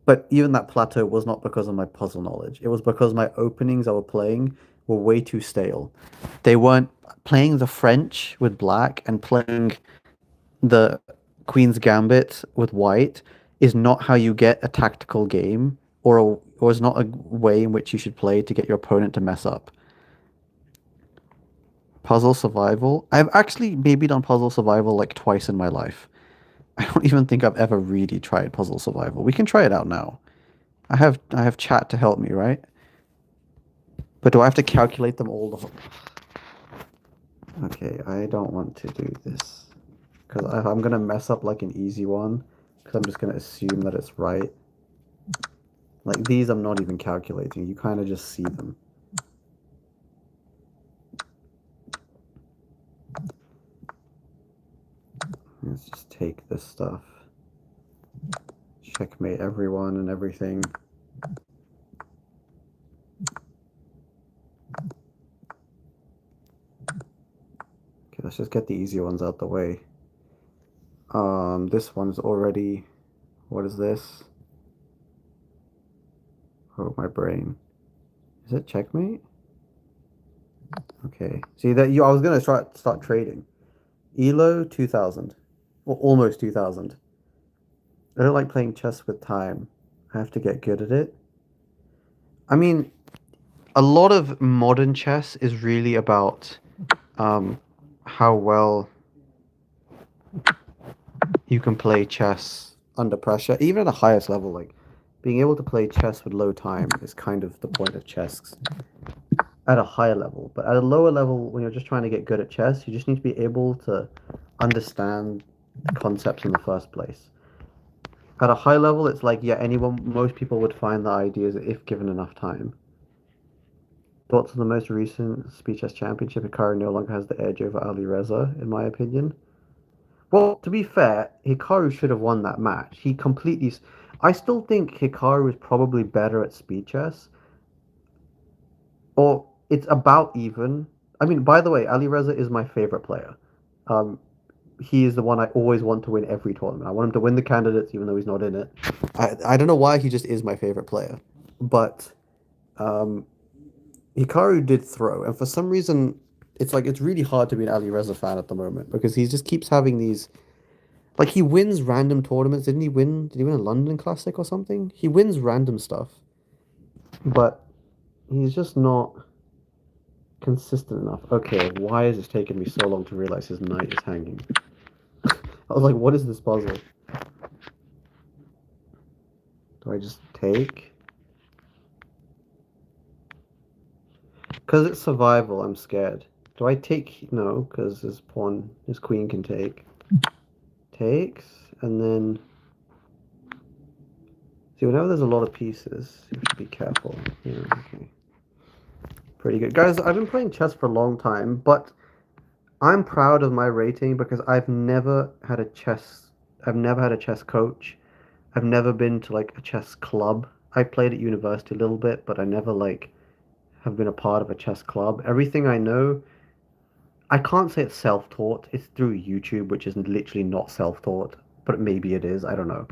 But even that plateau was not because of my puzzle knowledge. It was because my openings I were playing were way too stale. They weren't playing the French with black and playing the Queen's Gambit with white is not how you get a tactical game or is not a way in which you should play to get your opponent to mess up. Puzzle survival. I've actually maybe done puzzle survival like twice in my life. I don't even think I've ever really tried puzzle survival. We can try it out now. I have chat to help me, right? But do I have to calculate them all? Okay, I don't want to do this. Because I'm going to mess up like an easy one. Because I'm just going to assume that it's right. Like these I'm not even calculating. You kind of just see them. Let's just take this stuff. Checkmate everyone and everything. Okay, let's just get the easy ones out the way. This one's already... What is this? Oh, my brain. Is it checkmate? Okay. See that I was gonna start trading. Elo 2000. Well, almost 2000. I don't like playing chess with time. I have to get good at it. I mean, a lot of modern chess is really about how well you can play chess under pressure, even at the highest level. Like being able to play chess with low time is kind of the point of chess at a higher level. But at a lower level, when you're just trying to get good at chess, you just need to be able to understand concepts in the first place. At a high level, it's like, yeah, most people would find the ideas if given enough time. Thoughts on the most recent Speed Chess Championship? Hikaru no longer has the edge over Ali Reza, in my opinion. Well, to be fair, Hikaru should have won that match. He completely... I still think Hikaru is probably better at speed chess. Or it's about even. I mean, by the way, Ali Reza is my favorite player. He is the one I always want to win every tournament. I want him to win the candidates, even though he's not in it. I don't know why he just is my favorite player. But Hikaru did throw, and for some reason, it's really hard to be an Ali Reza fan at the moment because he just keeps having these. Like he wins random tournaments. Didn't he win? Did he win a London Classic or something? He wins random stuff, but he's just not consistent enough. Okay, why is it taking me so long to realize his knight is hanging? I was like, what is this puzzle? Do I just take? Because it's survival, I'm scared. Do I take? No, because his queen can take. Takes, and then... See, whenever there's a lot of pieces, you have to be careful. Yeah, okay. Pretty good. Guys, I've been playing chess for a long time, but I'm proud of my rating because I've never had a chess coach. I've never been to like a chess club. I played at university a little bit, but I never like have been a part of a chess club. Everything I know, I can't say it's self-taught. It's through YouTube, which is literally not self-taught, but maybe it is. I don't know.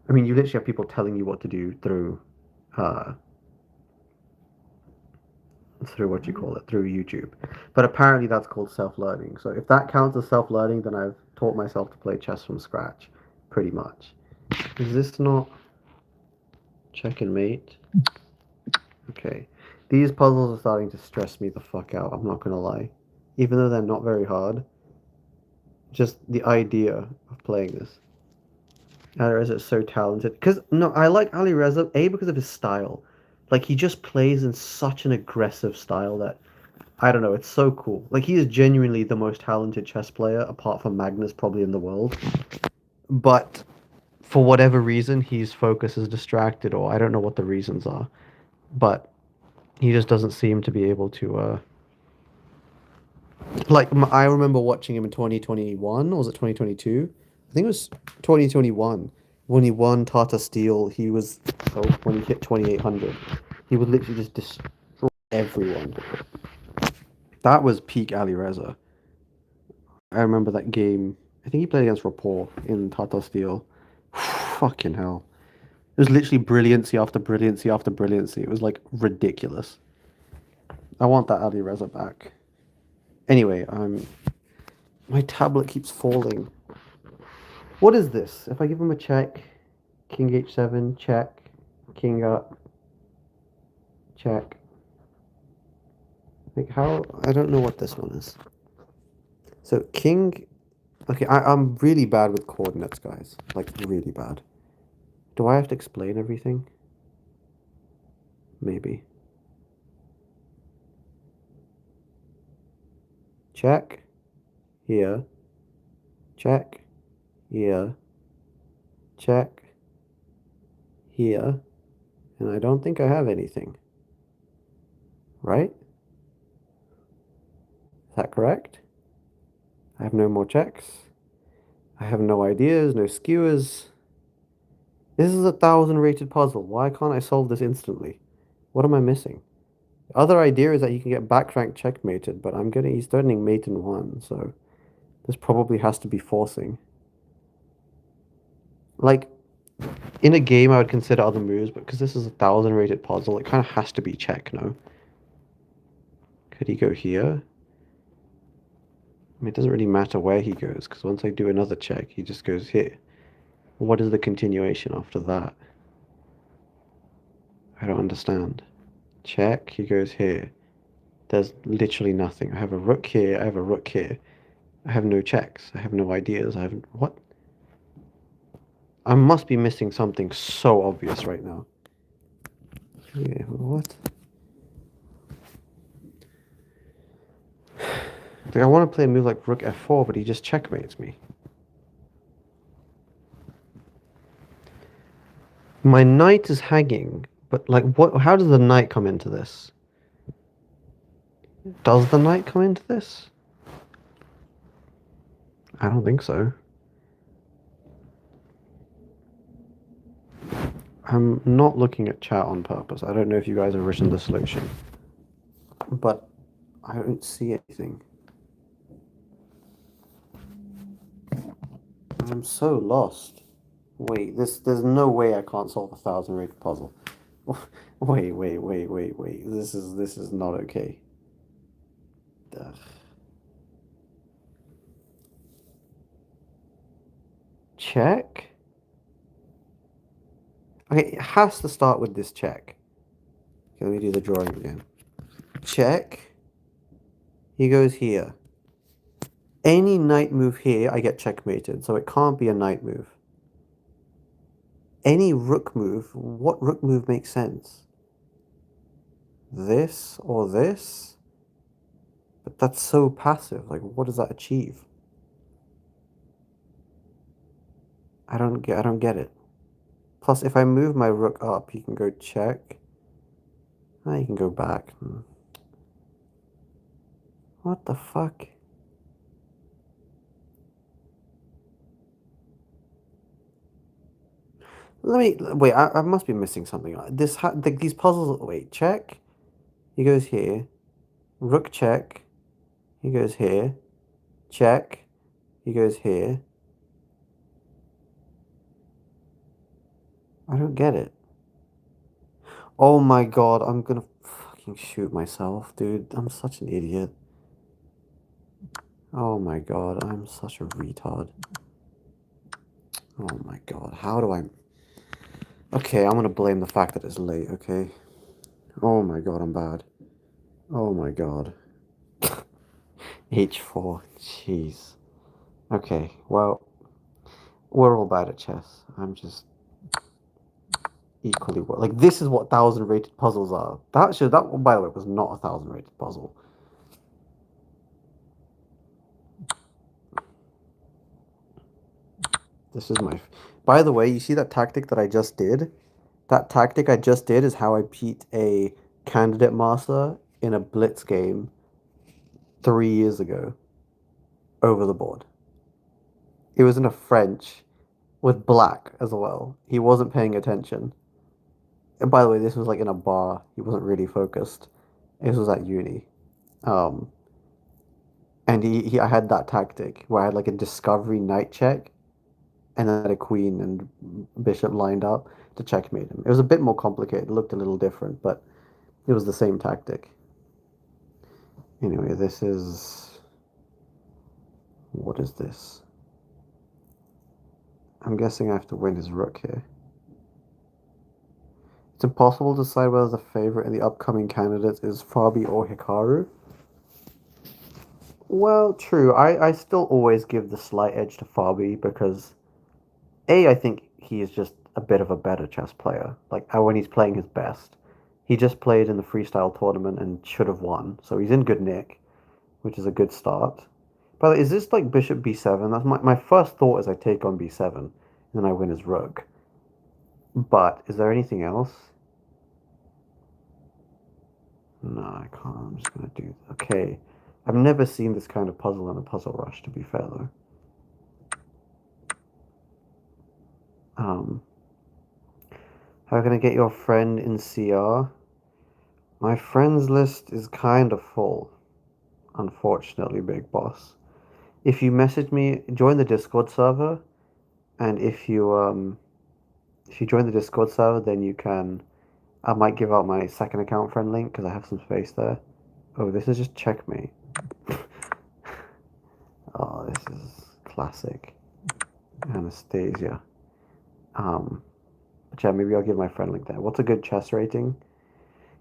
I mean, you literally have people telling you what to do uh, through what you call it, through YouTube. But apparently that's called self-learning. So if that counts as self-learning, then I've taught myself to play chess from scratch, pretty much. Is this not check and mate? Okay. These puzzles are starting to stress me the fuck out, I'm not gonna lie. Even though they're not very hard, just the idea of playing this. Alireza is so talented. Because, no, I like Alireza, A, because of his style. Like, he just plays in such an aggressive style that I don't know, it's so cool. Like he is genuinely the most talented chess player, apart from Magnus, probably in the world. But for whatever reason, his focus is distracted, or I don't know what the reasons are. But he just doesn't seem to be able to. I remember watching him in 2021, or was it 2022? I think it was 2021 when he won Tata Steel. When he hit 2800, he would literally just destroy everyone. That was peak Ali Reza. I remember that game. I think he played against Rapport in Tata Steel. Fucking hell. It was literally brilliancy after brilliancy after brilliancy. It was like ridiculous. I want that Ali Reza back. Anyway, my tablet keeps falling. What is this? If I give him a check, King H7, check, King up, check. Like how? I don't know what this one is. So King. Okay, I'm really bad with coordinates, guys. Like really bad. Do I have to explain everything? Maybe. Check. Here. Check. Here. Check. Here. And I don't think I have anything. Right? Is that correct? I have no more checks. I have no ideas, no skewers. This is a 1,000 rated puzzle. Why can't I solve this instantly? What am I missing? The other idea is that he can get back rank checkmated, but he's threatening mate in one, so this probably has to be forcing. Like, in a game I would consider other moves, but because this is a 1,000 rated puzzle, it kind of has to be check, no? Could he go here? I mean, it doesn't really matter where he goes, because once I do another check, he just goes here. What is the continuation after that? I don't understand. Check, he goes here. There's literally nothing. I have a rook here, I have a rook here. I have no checks, I have no ideas, I have... What? I must be missing something so obvious right now. Yeah, what? Like, I want to play a move like rook f4, but he just checkmates me. My knight is hanging, but like, what? How does the knight come into this? Does the knight come into this? I don't think so. I'm not looking at chat on purpose. I don't know if you guys have written the solution, but I don't see anything. I'm so lost. Wait, there's no way I can't solve a 1,000 rated puzzle. Wait. This is not okay. Ugh. Check? Okay, it has to start with this check. Okay, let me do the drawing again. Check. He goes here. Any knight move here, I get checkmated, so it can't be a knight move. Any rook move, what rook move makes sense? This or this? But that's so passive, like what does that achieve? I don't get it. Plus, if I move my rook up, he can go check. Ah, he can go back. What the fuck? Let me wait. I must be missing something. These puzzles. Wait, check. He goes here. Rook check. He goes here. Check. He goes here. I don't get it. Oh my god, I'm gonna fucking shoot myself, dude. I'm such an idiot. Oh my god, I'm such a retard. Oh my god, how do I... Okay, I'm gonna blame the fact that it's late, okay? Oh my god, I'm bad. Oh my god. H4, jeez. Okay, well, we're all bad at chess. I'm just equally well. Like, this is what 1,000 rated puzzles are. That one, by the way, was not a 1,000 rated puzzle. This is my... By the way, you see that tactic that I just did? That tactic I just did is how I beat a candidate master in a blitz game 3 years ago over the board. It was in a French with black as well. He wasn't paying attention. And by the way, this was like in a bar. He wasn't really focused. This was at uni. Um, and I had that tactic where I had like a discovery knight check and then I had a queen and bishop lined up to checkmate him. It was a bit more complicated. It looked a little different, but it was the same tactic. Anyway, this is... What is this? I'm guessing I have to win his rook here. It's impossible to decide whether the favorite in the upcoming candidates is Fabi or Hikaru. Well, true. I still always give the slight edge to Fabi because I think he is just a bit of a better chess player. Like when he's playing his best. He just played in the freestyle tournament and should have won. So he's in good nick, which is a good start. But is this like bishop b7? That's my first thought is I take on b7 and then I win his rook. But is there anything else? No, I can't. I'm just gonna do... Okay. I've never seen this kind of puzzle in a puzzle rush, to be fair though. Um, how can I get your friend in CR? My friends list is kind of full, unfortunately, Big Boss. If you message me, join the Discord server, and if you join the Discord server, then you can... I might give out my second account friend link because I have some space there. Oh, this is just checkmate. Oh, this is classic. Anastasia. But yeah, maybe I'll give my friend link there. What's a good chess rating?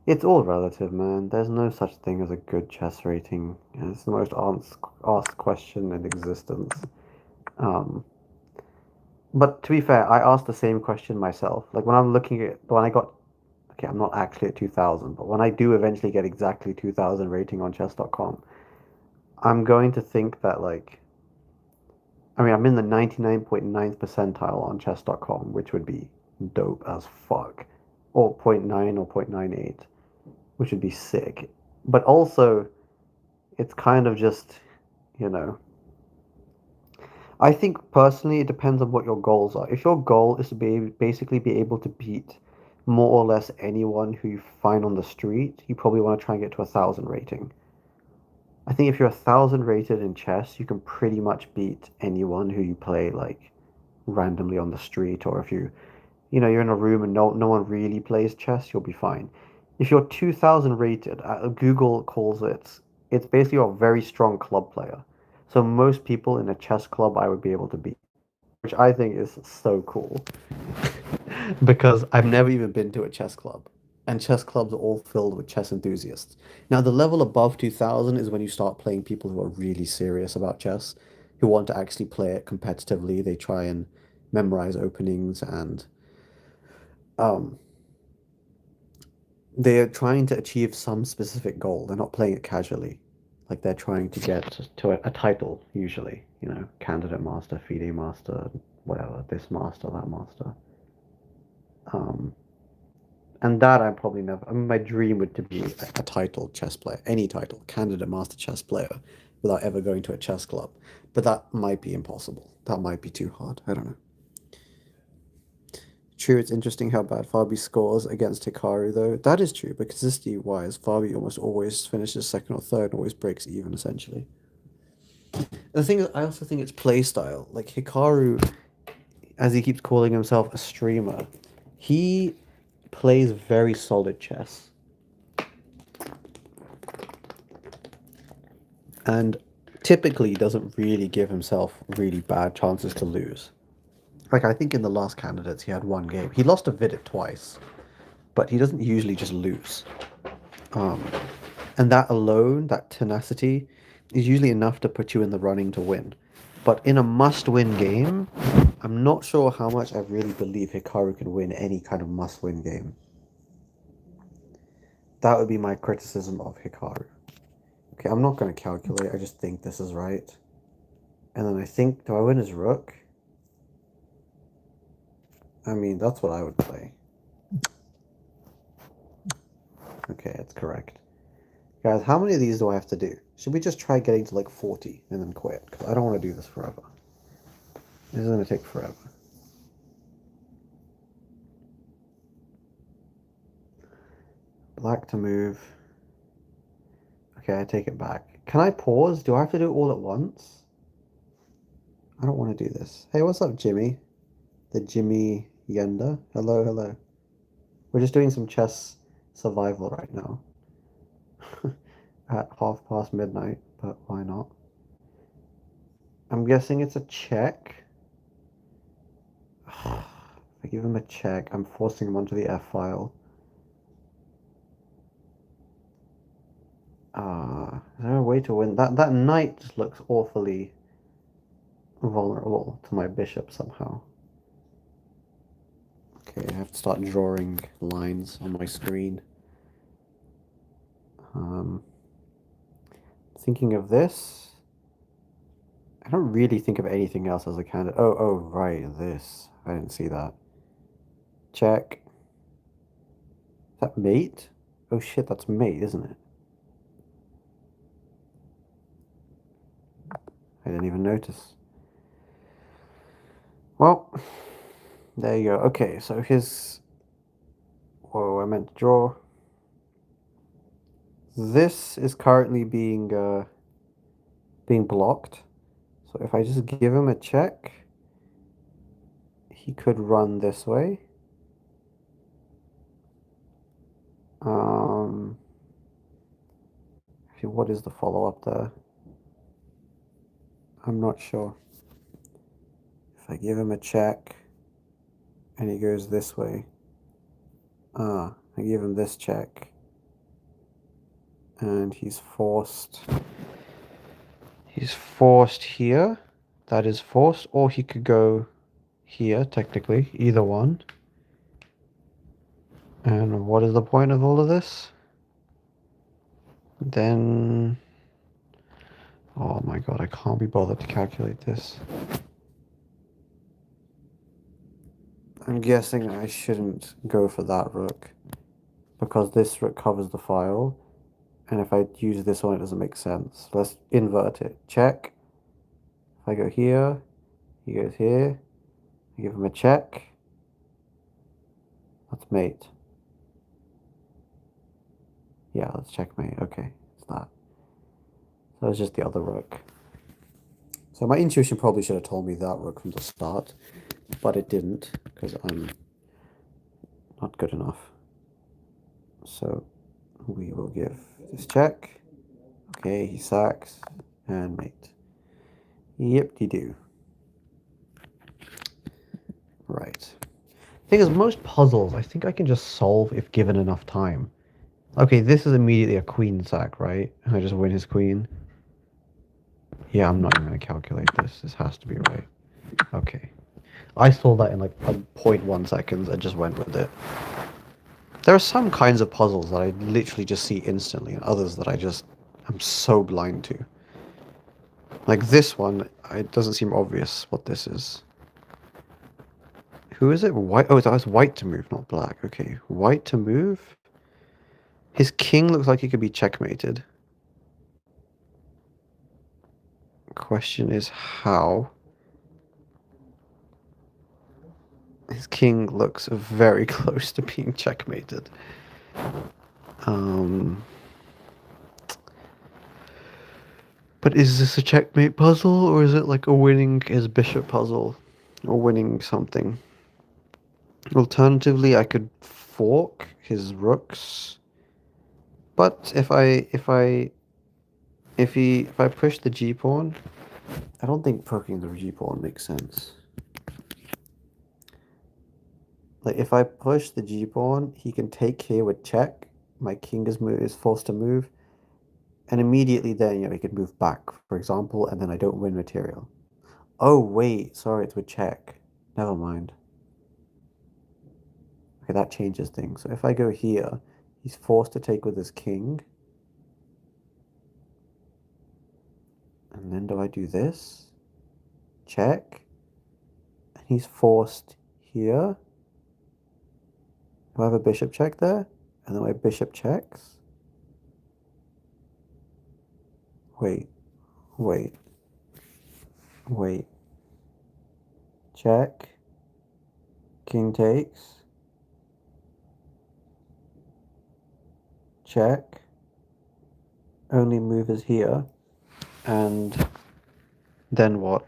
It's all relative, man. There's no such thing as a good chess rating. It's the most asked question in existence. Um, but to be fair, I asked the same question myself. Like when I'm looking at when I got okay, I'm not actually at 2,000, but when I do eventually get exactly 2,000 rating on chess.com, I'm going to think that like I mean, I'm in the 99.9th percentile on chess.com, which would be dope as fuck. Or zero point 0.9 or 0.98, which would be sick. But also, it's kind of just, you know, I think personally it depends on what your goals are. If your goal is to basically be able to beat more or less anyone who you find on the street, you probably want to try and get to 1,000 rating. I think if you're 1,000 rated in chess, you can pretty much beat anyone who you play like randomly on the street, or if you're in a room and no one really plays chess, you'll be fine. If you're 2,000 rated, Google calls it's basically a very strong club player. So most people in a chess club I would be able to beat, which I think is so cool because I've never even been to a chess club. And chess clubs are all filled with chess enthusiasts. Now, the level above 2,000 is when you start playing people who are really serious about chess, who want to actually play it competitively. They try and memorize openings and um, they're trying to achieve some specific goal. They're not playing it casually. Like they're trying to get to a title, usually, candidate master, FIDE master, whatever, this master, that master. Um, And that I'm probably never. I mean, my dream would to be a title chess player, any title, candidate master chess player, without ever going to a chess club. But that might be impossible. That might be too hard. I don't know. True, it's interesting how bad Fabi scores against Hikaru, though. That is true, but consistency-wise, Fabi almost always finishes second or third, and always breaks even, essentially. The thing is, I also think it's play style. Like, Hikaru, as he keeps calling himself a streamer, he plays very solid chess. And typically doesn't really give himself really bad chances to lose. Like, I think in the last candidates, he had one game. He lost to Vidit twice, but he doesn't usually just lose. And that alone, that tenacity, is usually enough to put you in the running to win. But in a must-win game, I'm not sure how much I really believe Hikaru can win any kind of must-win game. That would be my criticism of Hikaru. Okay, I'm not going to calculate, I just think this is right. And then I think, do I win his rook? I mean, that's what I would play. Okay, it's correct. Guys, how many of these do I have to do? Should we just try getting to like 40 and then quit? Because I don't want to do this forever. This is going to take forever. Black to move. Okay, I take it back. Can I pause? Do I have to do it all at once? I don't want to do this. Hey, what's up, Jimmy? The Jimmy Yenda. Hello, hello. We're just doing some chess survival right now. At midnight, but why not? I'm guessing it's a check. If I give him a check, I'm forcing him onto the F file. Is there a way to win? That knight just looks awfully vulnerable to my bishop somehow. Okay, I have to start drawing lines on my screen. Thinking of this. I don't really think of anything else as a candidate. Oh, right, this. I didn't see that. Check. Is that mate? Oh shit, that's mate, isn't it? I didn't even notice. Well, there you go. Okay, so his... Whoa, I meant to draw. This is currently being blocked. So if I just give him a check, he could run this way. Actually, what is the follow-up there? I'm not sure. If I give him a check and he goes this way, I give him this check and he's forced here. That is forced, or he could go here, technically, either one. And what is the point of all of this? Then, oh my god, I can't be bothered to calculate this. I'm guessing I shouldn't go for that rook, because this rook covers the file, and if I use this one, it doesn't make sense. Let's invert it. Check. If I go here, he goes here. I give him a check. That's mate. Yeah, let's checkmate. Okay, it's that. So it's just the other rook. So my intuition probably should have told me that rook from the start, but it didn't, because I'm not good enough. So we will give this check. Okay, he sacks, and mate. Yip-de-doo. Right. Thing is, most puzzles, I think I can just solve if given enough time. Okay, this is immediately a queen sack, right? And I just win his queen. Yeah, I'm not even going to calculate this. This has to be right. Okay. I saw that in like 0.1 seconds and just went with it. There are some kinds of puzzles that I literally just see instantly, and others that I'm so blind to. Like this one, it doesn't seem obvious what this is. Who is it? White. Oh, it's white to move, not black. Okay, white to move. His king looks like he could be checkmated. Question is how? His king looks very close to being checkmated. Um, but is this a checkmate puzzle or is it like a winning his bishop puzzle or winning something? Alternatively, I could fork his rooks, but if I push the G pawn, I don't think poking the G pawn makes sense. Like if I push the G pawn, he can take here with check. My king is forced to move, and immediately then he can move back, for example, and then I don't win material. Oh wait, sorry, it's with check. Never mind. Okay, that changes things. So if I go here, he's forced to take with his king. And then do I do this? Check. And he's forced here. Do I have a bishop check there? And then my bishop checks. Wait, wait, wait. Check. King takes. Check. Only move is here. And then what?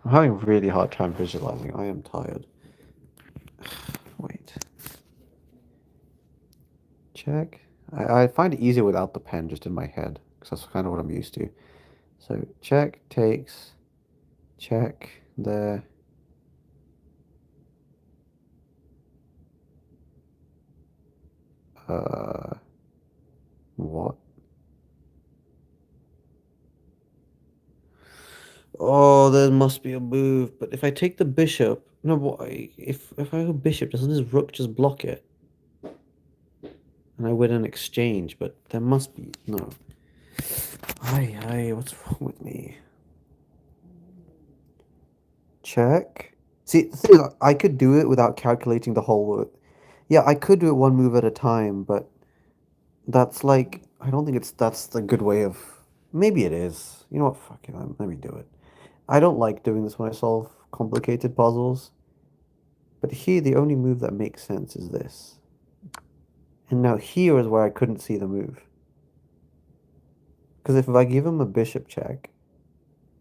I'm having a really hard time visualizing. I am tired. Wait. Check. I find it easier without the pen, just in my head, because that's kind of what I'm used to. So check, takes, check, there. What? Oh, there must be a move. But if I take the bishop, no, why? If I go bishop, doesn't his rook just block it? And I win an exchange, but there must be no. Aye, what's wrong with me? Check. See, the thing is, I could do it without calculating the whole. Yeah, I could do it one move at a time, but that's like I don't think that's the good way of. Maybe it is. You know what? Fuck it. Let me do it. I don't like doing this when I solve complicated puzzles. But here, the only move that makes sense is this. And now here is where I couldn't see the move. Because if I give him a bishop check,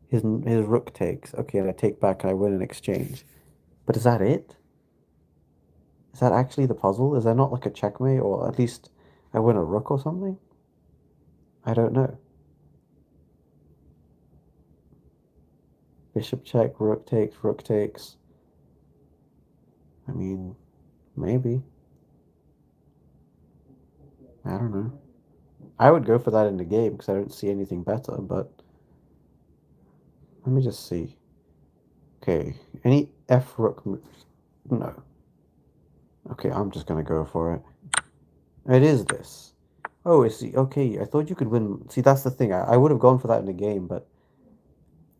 his rook takes. Okay, and I take back and I win an exchange. But is that it? Is that actually the puzzle? Is there not like a checkmate, or at least I win a rook or something? I don't know. Bishop check, rook takes, rook takes. I mean, maybe. I don't know. I would go for that in the game because I don't see anything better, but let me just see. Okay, any F rook moves? No. Okay, I'm just gonna go for it. It is this. Oh, I see. Okay, I thought you could win. See, that's the thing. I would have gone for that in the game, but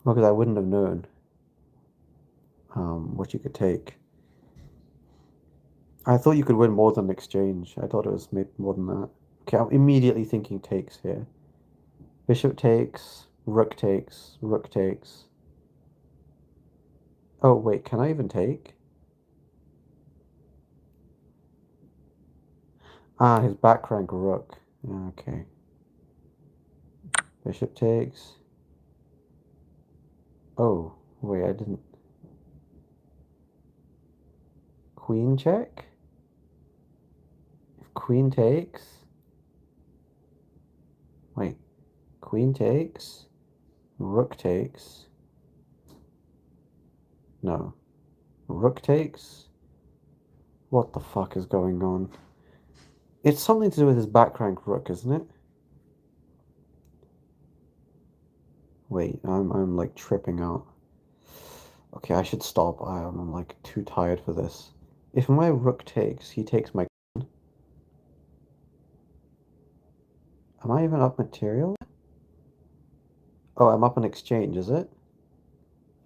because I wouldn't have known what you could take. I thought you could win more than exchange. I thought it was maybe more than that. Okay, I'm immediately thinking takes here. Bishop takes, rook takes, rook takes. Oh, wait, can I even take? Ah, his back rank rook. Okay. Bishop takes. Oh, wait, I didn't. Queen check? If queen takes. Wait, queen takes. Rook takes. No. Rook takes. What the fuck is going on? It's something to do with his back rank rook, isn't it? Wait, I'm like tripping out. Okay, I should stop. I'm like too tired for this. If my rook takes, he takes my. Am I even up material? Oh, I'm up an exchange, is it?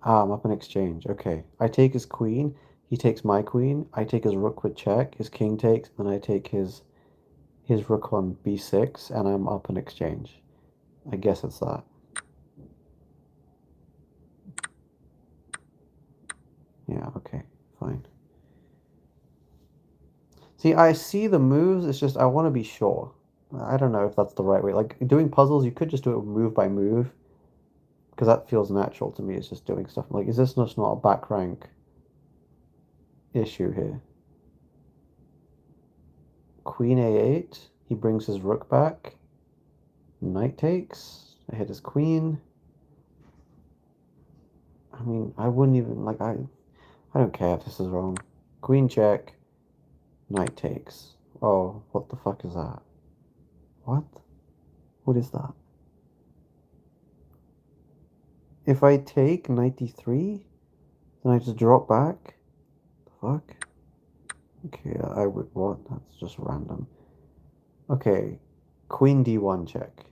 Ah, I'm up in exchange. Okay. I take his queen. He takes my queen. I take his rook with check. His king takes, and I take his rook on b6, and I'm up in exchange. I guess it's that. Yeah, okay, fine. See, I see the moves, it's just I want to be sure. I don't know if that's the right way. Like doing puzzles, you could just do it move by move, because that feels natural to me. It's just doing stuff. Like, is this just not a back rank issue here? Queen a8, he brings his rook back. Knight takes. I hit his queen. I mean, I wouldn't even like I don't care if this is wrong. Queen check, knight takes. Oh, what the fuck is that? What? What is that? If I take knight d3, then I just drop back? The fuck? Okay, I would what? That's just random. Okay, queen d1 check.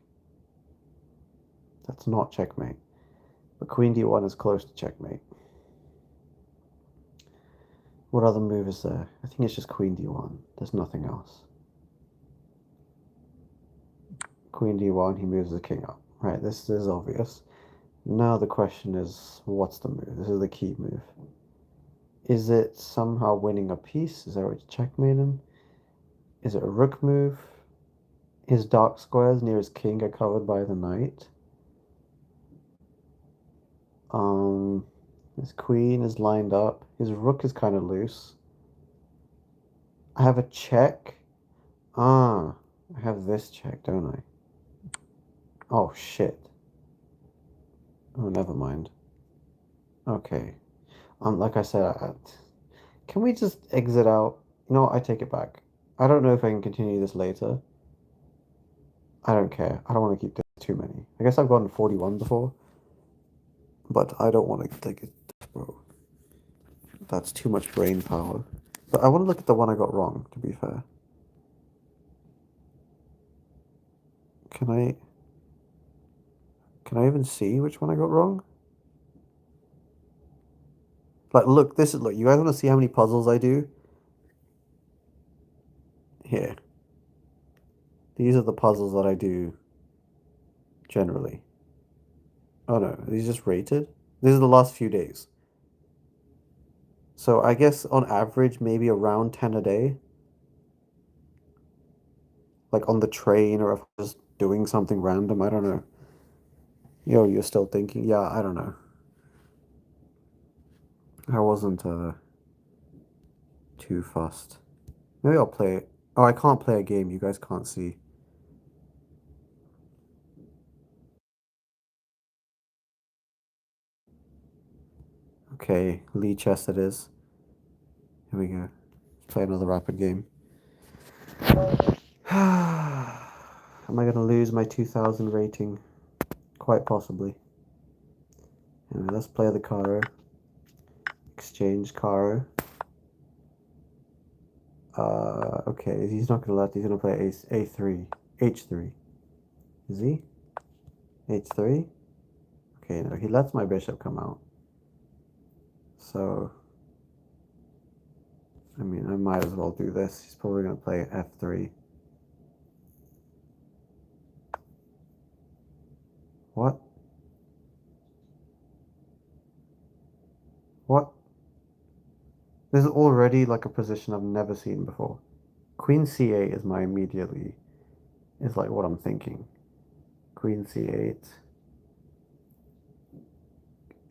That's not checkmate. But queen d1 is close to checkmate. What other move is there? I think it's just queen d1. There's nothing else. Queen d1, he moves the king up. Right, this is obvious. Now the question is, what's the move? This is the key move. Is it somehow winning a piece? Is that what checkmate him? Is it a rook move? His dark squares near his king are covered by the knight. Um, his queen is lined up. His rook is kind of loose. I have a check. Ah, I have this check, don't I? Oh, shit. Oh, never mind. Okay. Like I said, can we just exit out? You know what? I take it back. I don't know if I can continue this later. I don't care. I don't want to keep doing too many. I guess I've gotten 41 before, but I don't want to take it. Bro, that's too much brain power. But I want to look at the one I got wrong, to be fair. Can I can I even see which one I got wrong? Like, look, you guys want to see how many puzzles I do? Here. These are the puzzles that I do generally. Oh no, are these just rated? These are the last few days. So I guess on average, maybe around 10 a day. Like on the train or if I'm just doing something random. I don't know. Yo, you're still thinking? Yeah, I don't know. I wasn't too fussed. Maybe I'll play it. Oh, I can't play a game. You guys can't see. Okay, Lee chess it is. Here we go. Let's play another rapid game. Am I gonna lose my 2000 rating? Quite possibly. Anyway, let's play the caro. Exchange caro. Okay, he's not gonna let. He's gonna play ace a3, h3. Is he? h3. Okay, no, he lets my bishop come out. So, I mean, I might as well do this. He's probably gonna play f3. What? What? This is already like a position I've never seen before. Queen c8 is my immediately is like what I'm thinking. Queen c8.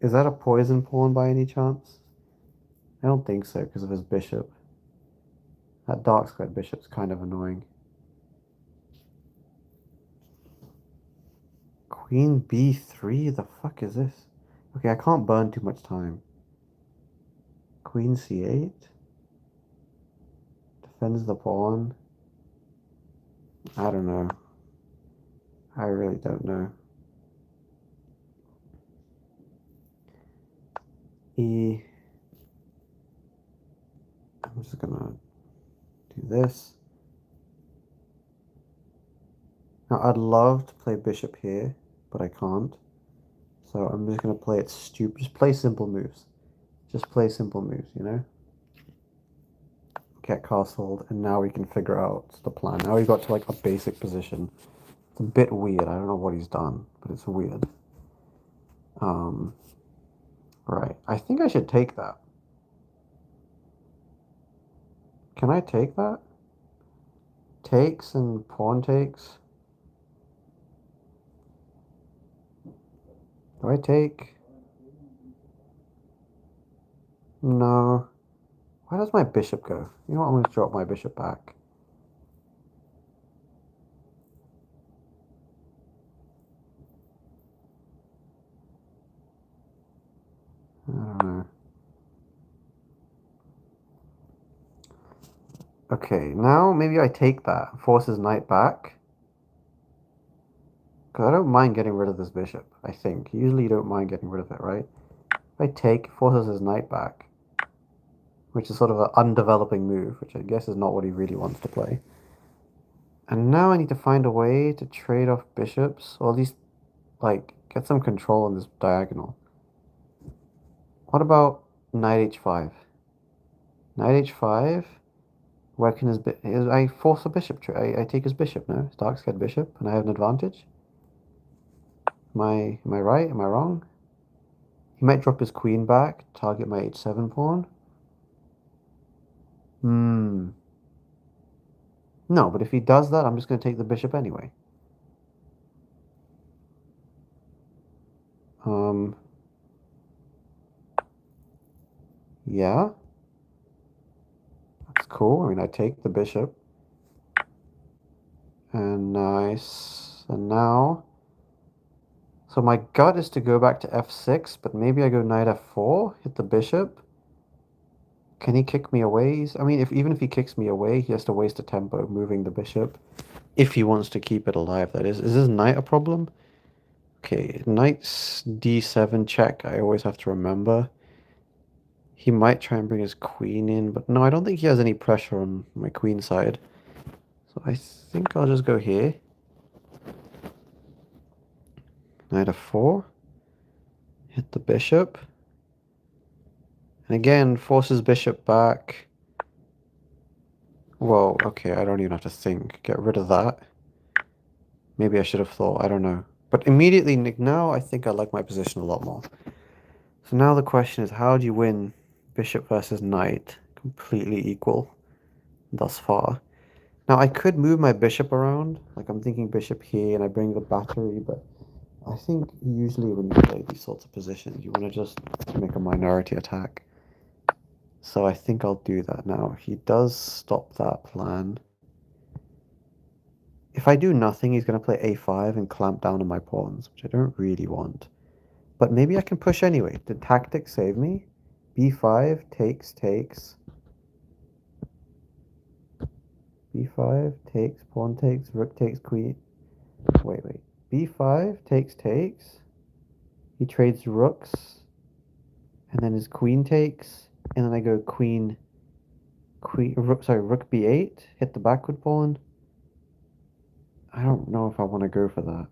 Is that a poison pawn by any chance? I don't think so because of his bishop. That dark squared bishop's kind of annoying. Queen b3? The fuck is this? Okay, I can't burn too much time. Queen c8? Defends the pawn. I don't know. I really don't know. E. I'm just gonna do this. Now, I'd love to play bishop here, but I can't. So I'm just gonna play it stupid. Just play simple moves. Just play simple moves, you know? Get castled, and now we can figure out the plan. Now we got to like a basic position. It's a bit weird. I don't know what he's done, but it's weird. Um, right. I think I should take that. Can I take that? Takes and pawn takes. Do I take? No. Why does my bishop go? You know what? I'm going to drop my bishop back. I don't know. Okay, now maybe I take that. Force his knight back. Because I don't mind getting rid of this bishop, I think. Usually you don't mind getting rid of it, right? If I take, forces his knight back. Which is sort of an undeveloping move, which I guess is not what he really wants to play. And now I need to find a way to trade off bishops, or at least, like, get some control on this diagonal. What about knight h5? Knight h5? Where can I force a bishop trade? I take his bishop, no? His dark scared bishop, and I have an advantage? Am I right? Am I wrong? He might drop his queen back, target my h7 pawn. Hmm. No, but if he does that, I'm just going to take the bishop anyway. Yeah, that's cool. I mean, I take the bishop. And nice. And now... So my gut is to go back to f6, but maybe I go knight f4, hit the bishop. Can he kick me away? I mean, even if he kicks me away, he has to waste a tempo moving the bishop. If he wants to keep it alive, that is. Is this knight a problem? Okay, knight's d7 check, I always have to remember. He might try and bring his queen in, but no, I don't think he has any pressure on my queen side. So I think I'll just go here. Knight f4. Hit the bishop. And again, forces bishop back. Whoa, okay, I don't even have to think. Get rid of that. Maybe I should have thought, I don't know. But immediately, now I think I like my position a lot more. So now the question is, how do you win bishop versus knight? Completely equal thus far. Now I could move my bishop around. Like I'm thinking bishop here and I bring the battery, but I think usually when you play these sorts of positions, you want to just make a minority attack. So I think I'll do that now. He does stop that plan. If I do nothing, he's going to play a5 and clamp down on my pawns, which I don't really want. But maybe I can push anyway. Did tactics save me? b5, takes, takes. b5, takes, pawn takes, rook takes, queen. Wait. b5, takes, takes. He trades rooks. And then his queen takes. And then I go rook b8. Hit the backward pawn. I don't know if I want to go for that.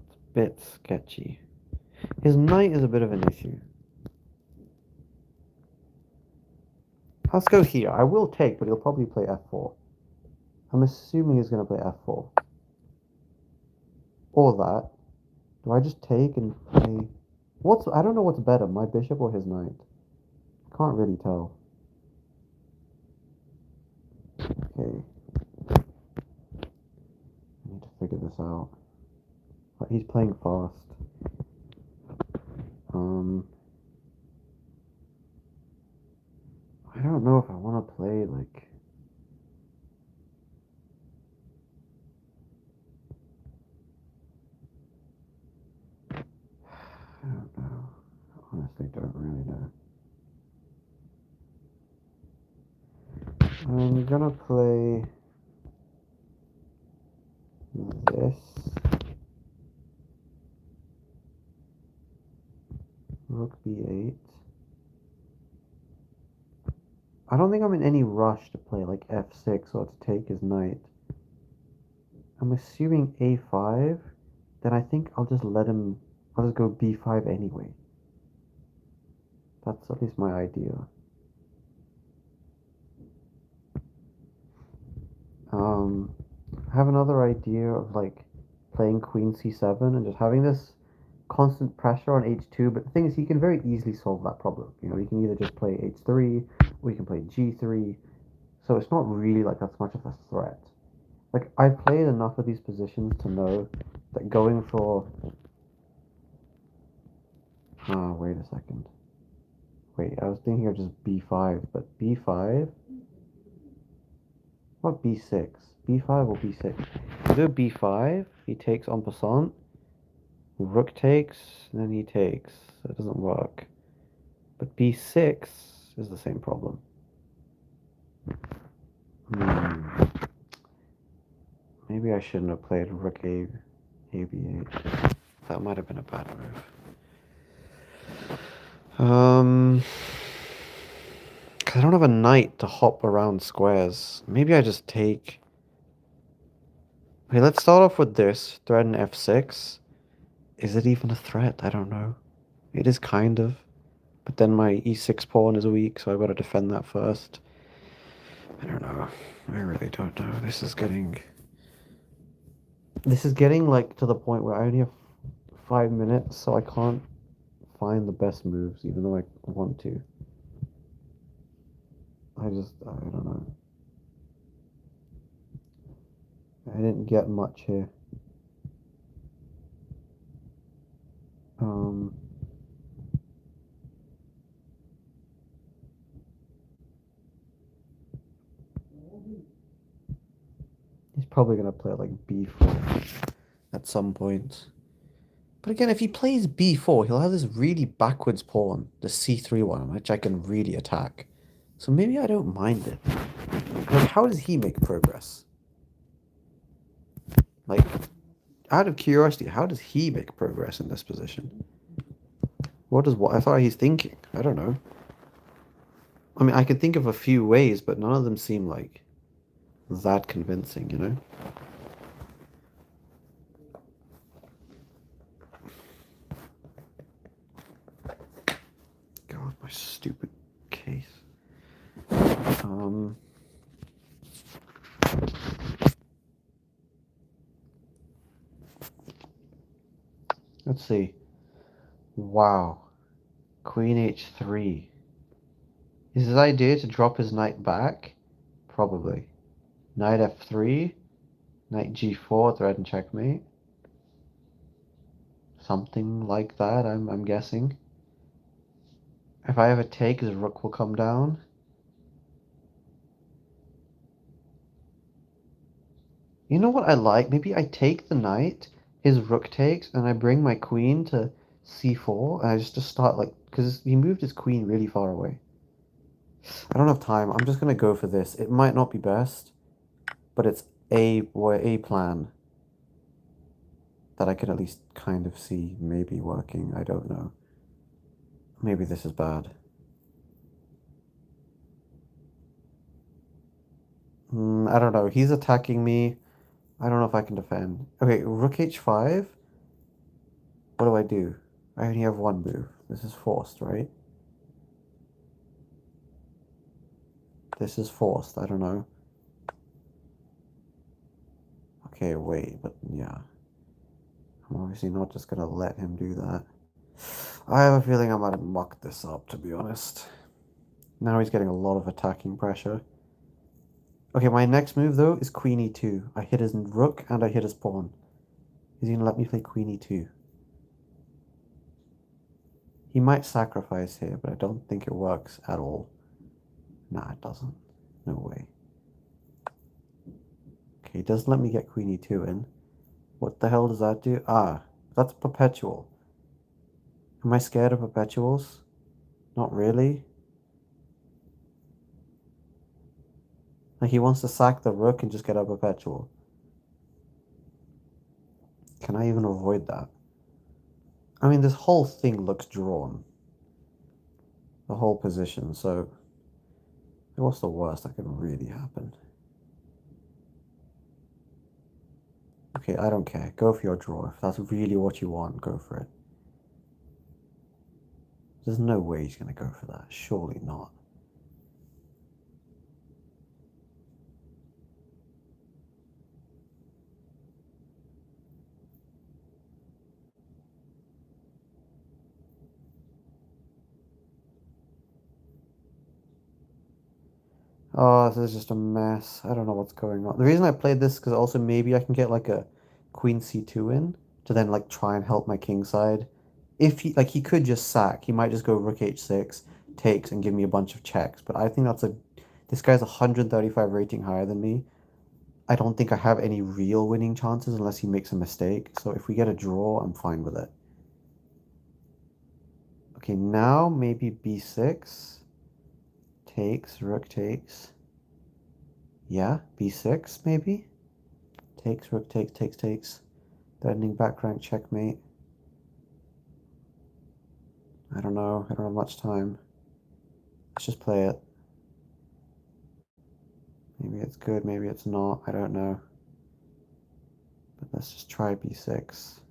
It's a bit sketchy. His knight is a bit of an issue. Let's go here. I will take, but he'll probably play f4. I'm assuming he's going to play f4. Or that. Do I just take and play... I don't know what's better, my bishop or his knight. I can't really tell. Okay. I need to figure this out. But he's playing fast. I don't know if I want to play, like... I don't know. I honestly don't really know. I'm gonna play... this. Rook b8. I don't think I'm in any rush to play like f6 or to take his knight. I'm assuming a5, then I think I'll just let him. I'll just go b5 anyway. That's at least my idea. I have another idea of like playing queen c7 and just having this constant pressure on h2. But the thing is, he can very easily solve that problem. You know, he can either just play h3 or he can play g3. So it's not really like that's much of a threat. Like I've played enough of these positions to know that going for. Ah, wait a second. Wait, I was thinking of just b5, but b5. What b6? b5 or b6? You do b5, he takes en passant, rook takes, and then he takes. That doesn't work. But b6 is the same problem. Hmm. Maybe I shouldn't have played rook a b8. That might have been a bad move. Because I don't have a knight to hop around squares. Maybe I just take. Okay, let's start off with this. Threat in f6. Is it even a threat? I don't know. It is kind of. But then my e6 pawn is weak, so I've got to defend that first. I don't know. I really don't know. This is getting. This is getting like to the point where I only have 5 minutes, so I can't find the best moves, even though I want to. I don't know. I didn't get much here. Um, he's probably gonna play like b4 at some point. But again, if he plays b4, he'll have this really backwards pawn, the c3 one, which I can really attack. So maybe I don't mind it. Like, how does he make progress? Like, out of curiosity, how does he make progress in this position? What I thought he's thinking? I don't know. I mean, I could think of a few ways, but none of them seem like that convincing, you know? God, my stupid case. Let's see. Wow. Queen h3. Is his idea to drop his knight back? Probably. Knight f3. Knight g4, threat and checkmate. Something like that, I'm guessing. If I ever take, his rook will come down. You know what I like? Maybe I take the knight, his rook takes, and I bring my queen to c4, and I just start like, because he moved his queen really far away. I don't have time. I'm just gonna go for this. It might not be best, but it's a plan that I can at least kind of see maybe working. I don't know. Maybe this is bad. I don't know. He's attacking me. I don't know if I can defend. Okay, rook h5. What do I do? I only have one move. This is forced, right? This is forced. I don't know. Okay, wait, but yeah. I'm obviously not just gonna let him do that. I have a feeling I might have mucked this up, to be honest. Now he's getting a lot of attacking pressure. Okay, my next move, though, is queen e2. I hit his rook and I hit his pawn. Is he gonna let me play queen e2? He might sacrifice here, but I don't think it works at all. Nah, it doesn't. No way. Okay, he doesn't let me get queen e2 in. What the hell does that do? Ah, that's perpetual. Am I scared of perpetuals? Not really. Like, he wants to sack the rook and just get a perpetual. Can I even avoid that? I mean, this whole thing looks drawn. The whole position, so what's the worst that could really happen? Okay, I don't care. Go for your draw. If that's really what you want, go for it. There's no way he's gonna go for that. Surely not. Oh, this is just a mess. I don't know what's going on. The reason I played this is because also maybe I can get like a Queen C2 in to then like try and help my king side. If he could just sack, he might just go Rook H6, takes and give me a bunch of checks. But I think this guy's 135 rating higher than me. I don't think I have any real winning chances unless he makes a mistake. So if we get a draw, I'm fine with it. Okay, now maybe B6 takes, Rook takes. Yeah, B6 maybe. Takes, Rook takes, takes. Threatening back rank, checkmate. I don't know. I don't have much time. Let's just play it. Maybe it's good, maybe it's not. I don't know. But let's just try B6.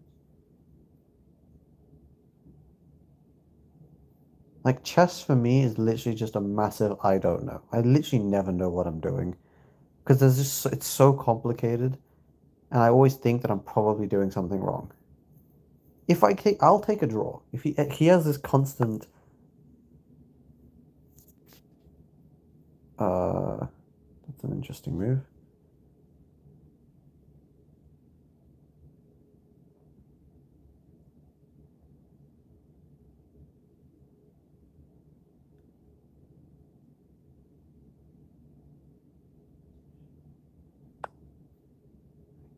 Like, chess for me is literally just a massive I don't know. I literally never know what I'm doing. Because it's so complicated. And I always think that I'm probably doing something wrong. If I take, I'll take a draw. If he has this constant, that's an interesting move.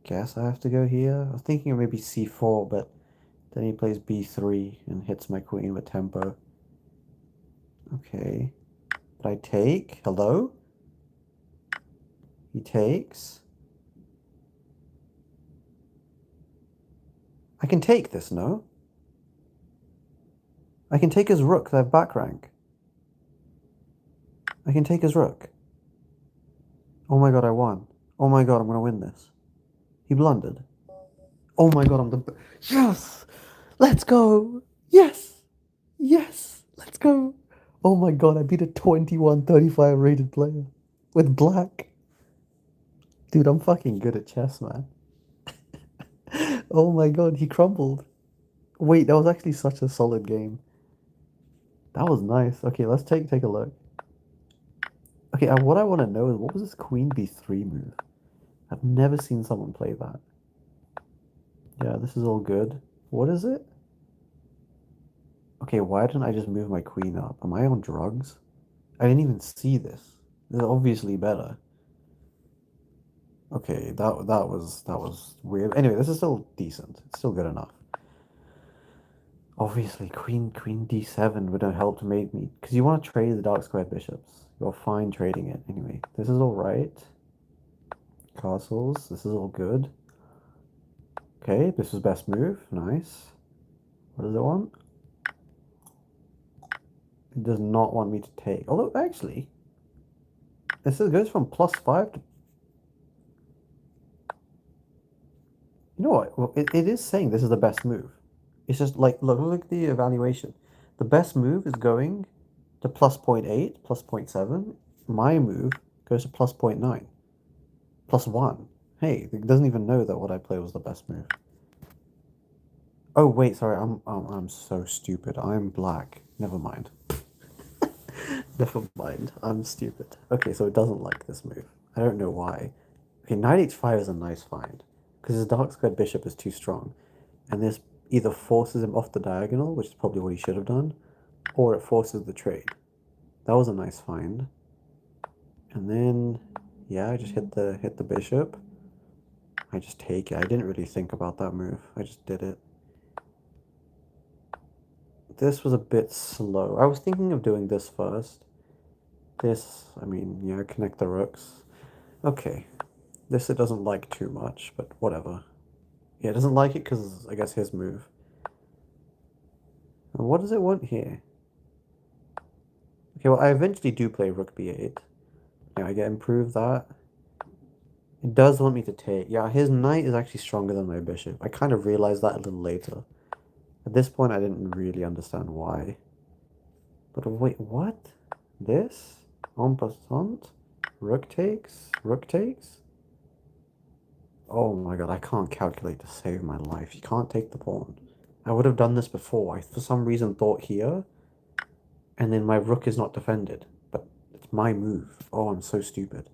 Guess I have to go here. I was thinking of maybe C4, but then he plays B3 and hits my queen with tempo. Okay. But I take. Hello? He takes. I can take this, no? I can take his rook. They have back rank. I can take his rook. Oh my god, I won. Oh my god, I'm gonna win this. He blundered. Oh my god, I'm the... Yes! Let's go! Yes! Yes! Let's go! Oh my god, I beat a 2135 rated player. With black. Dude, I'm fucking good at chess, man. Oh my god, he crumbled. Wait, that was actually such a solid game. That was nice. Okay, let's take a look. Okay, what I want to know is what was this Queen B3 move? I've never seen someone play that. Yeah, this is all good. What is it? Okay, why didn't I just move my queen up? Am I on drugs? I didn't even see this. This is obviously better. Okay, that was weird. Anyway, this is still decent. It's still good enough. Obviously, queen d7 would have helped make me because you want to trade the dark square bishops. You're fine trading it. Anyway, this is all right. Castles. This is all good. Okay, this is best move. Nice. What does it want? It does not want me to take. Although, actually, this goes from +5 to... You know what? Well, it is saying this is the best move. It's just like, look at the evaluation. The best move is going to +0.8, +0.7. My move goes to +0.9, +1. Hey, it doesn't even know that what I played was the best move. Oh, wait, sorry, I'm so stupid. I'm black. Never mind. Never mind. I'm stupid. Okay, so it doesn't like this move. I don't know why. Okay, knight h5 is a nice find. Because his dark squared bishop is too strong. And this either forces him off the diagonal, which is probably what he should have done, or it forces the trade. That was a nice find. And then, yeah, I just hit the bishop. I just take it. I didn't really think about that move. I just did it. This was a bit slow. I was thinking of doing this first. This, I mean, yeah, connect the rooks. Okay. This it doesn't like too much, but whatever. Yeah, it doesn't like it because I guess his move. And what does it want here? Okay, well, I eventually do play rook b8. Yeah, I get improved that. It does want me to take. Yeah, his knight is actually stronger than my bishop. I kind of realized that a little later. At this point, I didn't really understand why. But wait, what? This? En passant? Rook takes? Rook takes? Oh my god, I can't calculate to save my life. You can't take the pawn. I would have done this before. I, for some reason, thought here, and then my rook is not defended. But it's my move. Oh, I'm so stupid.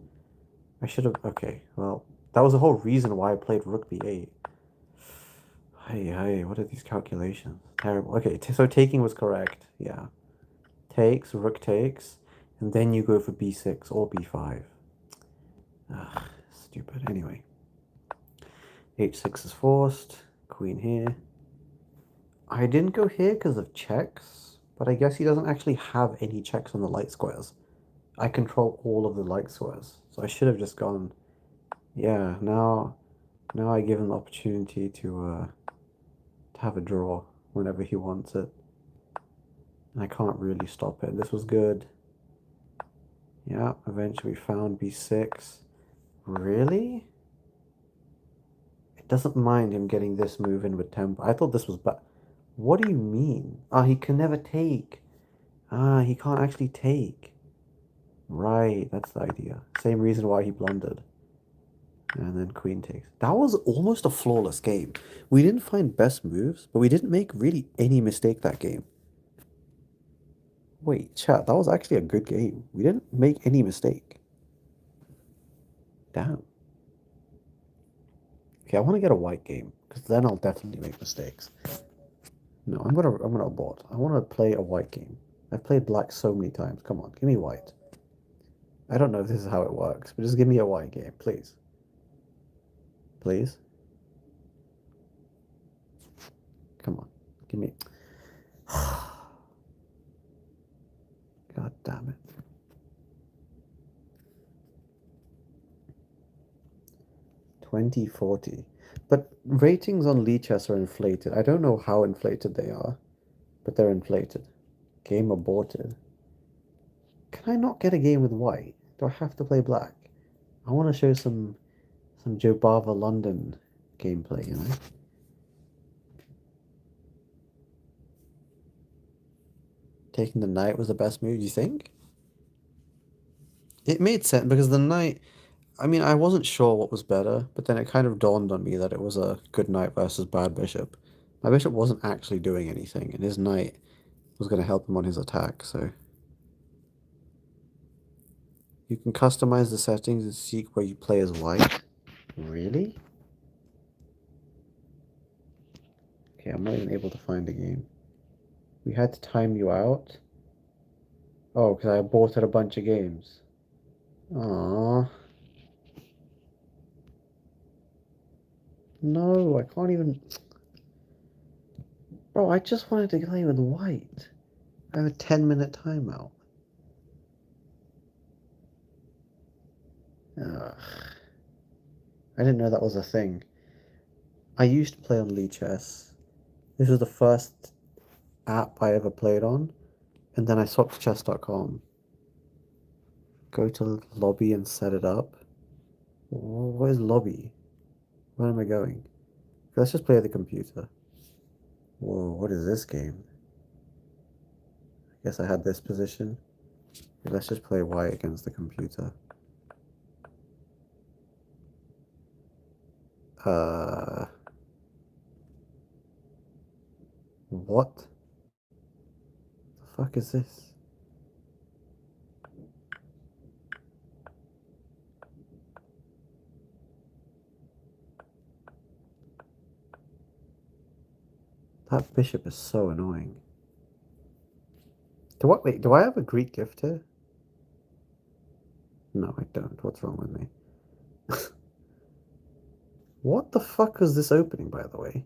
I should have... Okay, well, that was the whole reason why I played rook b8. Hey, what are these calculations? Terrible. Okay, so taking was correct. Yeah. Takes, rook takes, and then you go for b6 or b5. Ugh, stupid. Anyway. h6 is forced. Queen here. I didn't go here because of checks, but I guess he doesn't actually have any checks on the light squares. I control all of the light squares, so I should have just gone... Yeah, now I give him the opportunity to have a draw whenever he wants it. And I can't really stop it. This was good. Yeah, eventually found b6. Really? It doesn't mind him getting this move in with tempo. I thought this was bad. What do you mean? Ah, he can never take. Ah, he can't actually take. Right, that's the idea. Same reason why he blundered. And then queen takes. That was almost a flawless game. We didn't find best moves, but we didn't make really any mistake that game. Wait, chat, that was actually a good game. We didn't make any mistake. Damn. Okay, I want to get a white game, because then I'll definitely make mistakes. No, I'm gonna abort. I want to play a white game. I've played black so many times. Come on, give me white. I don't know if this is how it works, but just give me a white game, please. Please. Come on, give me. God damn it. 2040. But ratings on Lichess are inflated. I don't know how inflated they are, but they're inflated. Game aborted. Can I not get a game with white? Do I have to play black? I want to show some Joe Bava London gameplay, you know? Taking the knight was the best move, you think? It made sense because the knight, I mean, I wasn't sure what was better, but then it kind of dawned on me that it was a good knight versus bad bishop. My bishop wasn't actually doing anything, and his knight was going to help him on his attack, so... You can customize the settings and seek where you play as white. Really? Okay, I'm not even able to find the game. We had to time you out? Oh, because I aborted a bunch of games. Aww. No, I can't even... Bro, I just wanted to play with white. I have a 10-minute timeout. Ugh. I didn't know that was a thing. I used to play on Lichess. This was the first app I ever played on. And then I swapped to chess.com. Go to lobby and set it up. What is lobby? Where am I going? Let's just play the computer. Whoa, what is this game? I guess I had this position. Let's just play white against the computer. What the fuck is this? That bishop is so annoying. Wait, do I have a Greek gift here? No, I don't. What's wrong with me? What the fuck is this opening, by the way?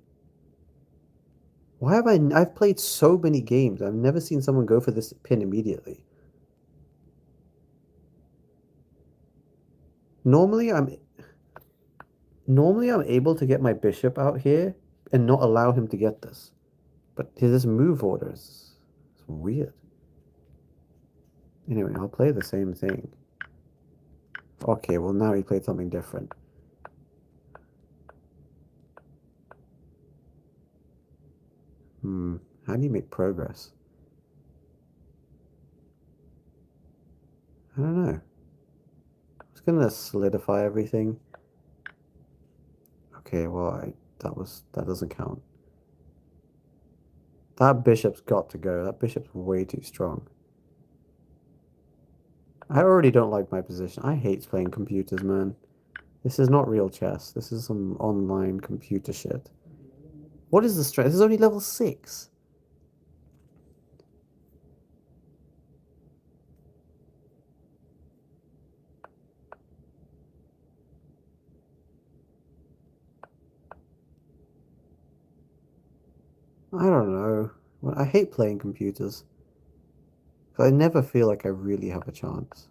Why have I've played so many games. I've never seen someone go for this pin immediately. Normally I'm able to get my bishop out here and not allow him to get this. But his move orders, it's weird. Anyway, I'll play the same thing. Okay, well now he played something different. How do you make progress? I don't know. It's gonna solidify everything. Okay, well, that doesn't count. That bishop's got to go. That bishop's way too strong. I already don't like my position. I hate playing computers, man. This is not real chess. This is some online computer shit. What is the strength? This is only level 6. I don't know. Well, I hate playing computers. I never feel like I really have a chance.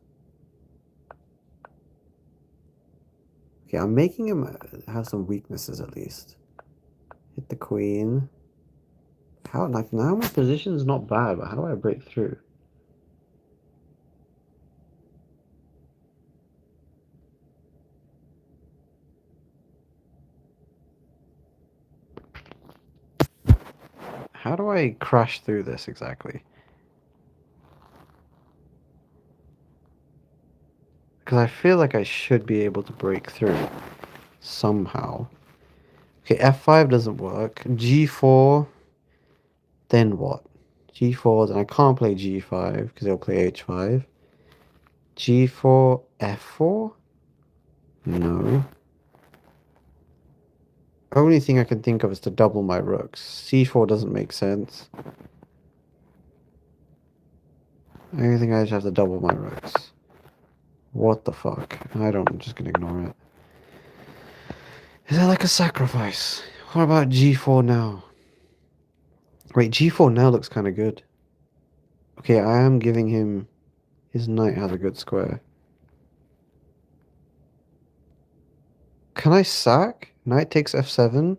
Okay, I'm making him have some weaknesses at least. Hit the queen. How, like, now my position is not bad, but how do I break through? How do I crash through this exactly? Because I feel like I should be able to break through somehow. Okay, f5 doesn't work. g4, then what? g4, then I can't play g5 because it'll play h5. g4, f4? No. Only thing I can think of is to double my rooks. c4 doesn't make sense. I think I just have to double my rooks. What the fuck? I'm just gonna ignore it. Is that like a sacrifice? What about g4 now? Wait, g4 now looks kind of good. Okay, I am giving him... His knight has a good square. Can I sack? Knight takes f7?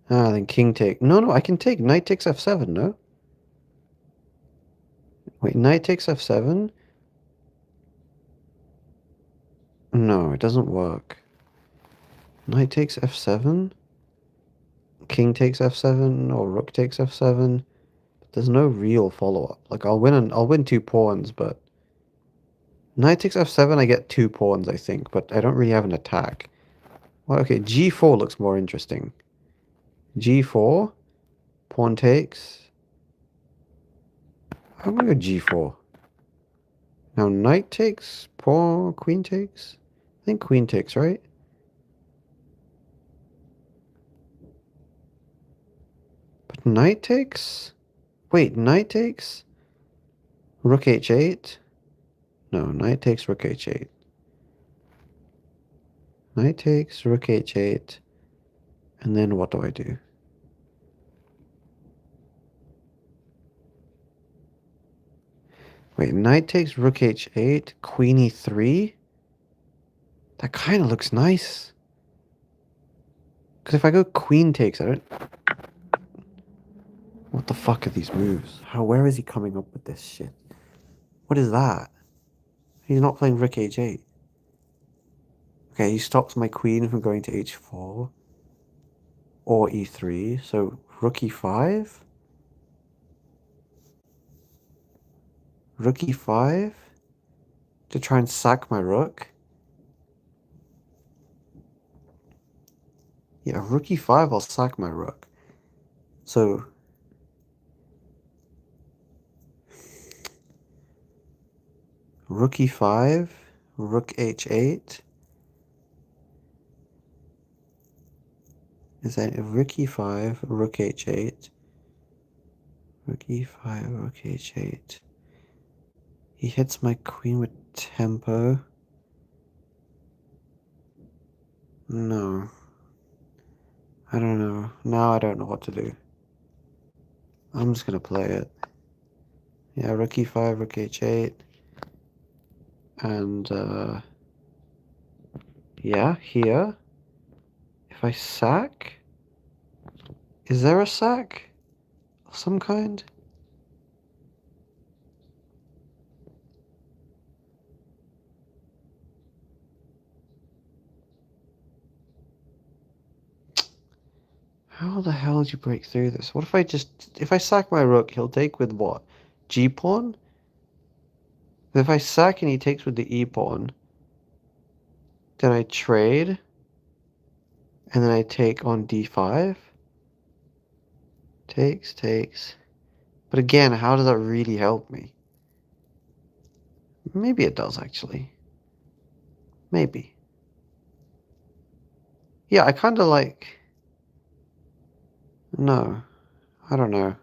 Ah, then king take... No, I can take. Knight takes f7, no? Wait, knight takes f7? No, it doesn't work. Knight takes f7? King takes f7 or rook takes f7. There's no real follow-up. Like I'll win 2 pawns, but knight takes f7 I get 2 pawns I think, but I don't really have an attack. Well, okay, g4 looks more interesting. g4, pawn takes. I'm gonna go g4. Now knight takes, pawn, queen takes. I think queen takes, right? But knight takes? Wait, knight takes? Rook h8? No, knight takes rook h8. Knight takes rook h8. And then what do I do? Wait, knight takes rook h8, queen e3? That kind of looks nice. Because if I go queen takes, I don't... What the fuck are these moves? Where is he coming up with this shit? What is that? He's not playing rook h8. Okay, he stops my queen from going to h4 or e3. So rook e5? Rook e5? To try and sack my rook? Yeah, rook e5, I'll sack my rook. So... Rook e5, rook h8. Is that rook e5, rook h8? Rook e5, rook h8. He hits my queen with tempo. No. I don't know. Now I don't know what to do. I'm just gonna play it. Yeah, rook e5, rook h8. And, yeah, here. If I sack? Is there a sack of some kind? How the hell did you break through this? What if I sack my rook, he'll take with what? G pawn? If I sack and he takes with the E pawn, then I trade, and then I take on D5. Takes. But again, how does that really help me? Maybe it does, actually. Maybe. Yeah, I kind of like... No, I don't know.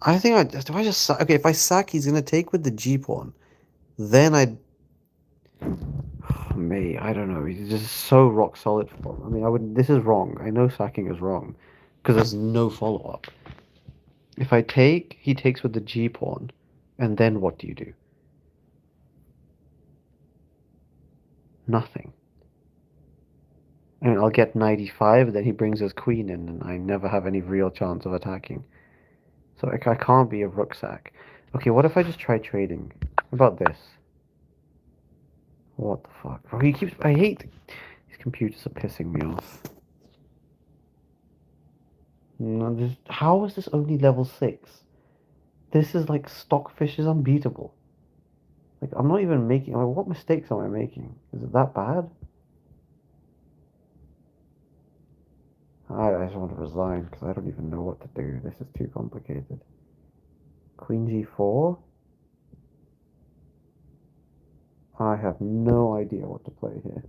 I think do I just sack? Okay, if I sack, he's gonna take with the G pawn. Then Mate, I don't know. He's just so rock solid for him. I mean, this is wrong. I know sacking is wrong. Because there's no follow-up. If I take, he takes with the G pawn. And then what do you do? Nothing. And I'll get knight e5, then he brings his queen in, and I never have any real chance of attacking. So I can't be a rook sack. Okay, what if I just try trading? What about this? What the fuck? Oh, I hate... These computers are pissing me off. No, how is this only level 6? This is like Stockfish is unbeatable. Like, I'm not even making... Like, what mistakes am I making? Is it that bad? I just want to resign because I don't even know what to do. This is too complicated. Queen g4? I have no idea what to play here.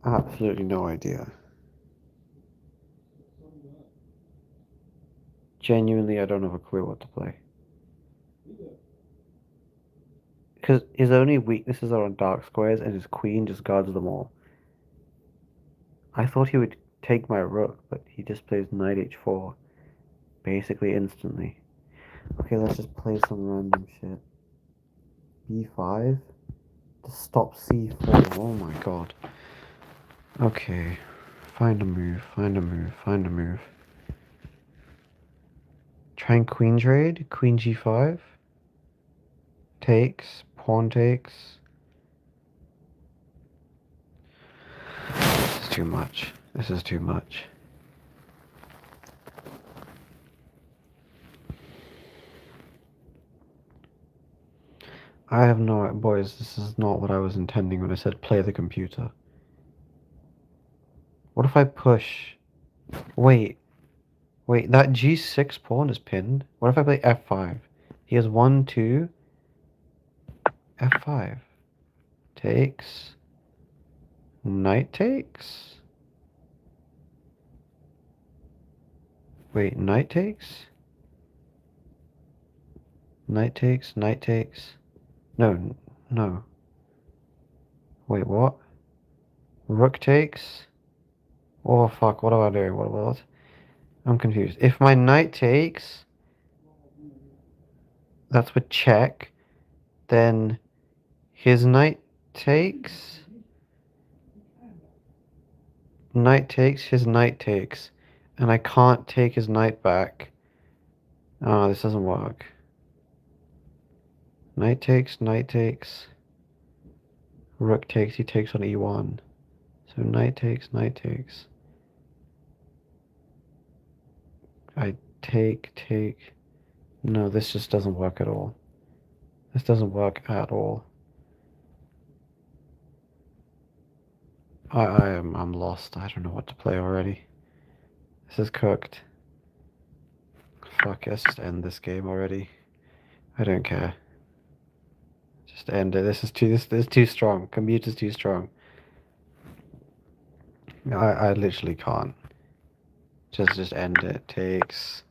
Absolutely no idea. Genuinely, I don't have a clue what to play. Because his only weaknesses are on dark squares and his queen just guards them all. I thought he would take my rook, but he just plays knight h4 basically instantly. Okay, let's just play some random shit. b5 to stop c4. Oh my god. Okay, find a move. Trying queen trade, queen g5. Takes, pawn takes. This is too much. I have no... Boys, this is not what I was intending when I said play the computer. What if I push... Wait, that g6 pawn is pinned? What if I play f5? He has 1, 2... f5. Takes... Knight takes? Wait, knight takes? Knight takes. No. Wait, what? Rook takes? Oh, fuck, what am I doing? What? I'm confused. If my knight takes... That's with check. Then his knight takes... his knight takes. And I can't take his knight back. Oh, this doesn't work. Knight takes. Rook takes, he takes on e1. So knight takes. I take. No, this just doesn't work at all. I'm lost. I don't know what to play already. This is cooked. Fuck, let's just end this game already. I don't care. Just end it. This is too strong. Computer's too strong. I literally can't. Just end it. Takes.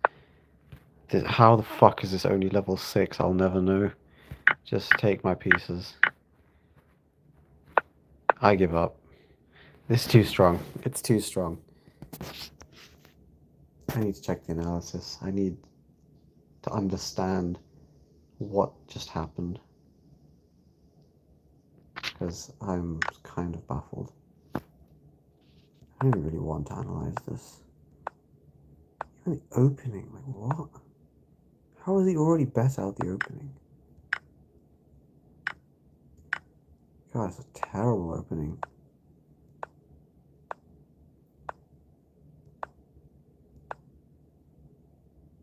How the fuck is this only level 6? I'll never know. Just take my pieces. I give up. This is too strong. It's too strong. I need to check the analysis. I need to understand what just happened. Because I'm kind of baffled. I don't really want to analyze this. Even the opening, like what? How is he already bet out the opening? God, it's a terrible opening.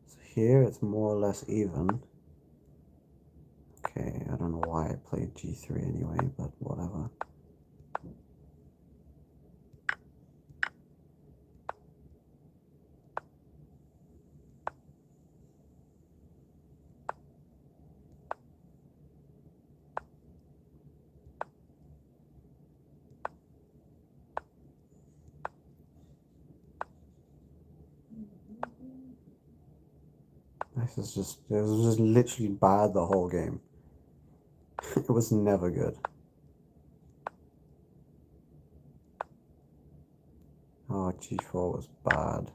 So here it's more or less even. Okay, I don't know why I played g3 anyway, but whatever. It was just literally bad the whole game. It was never good. Oh, g4 was bad.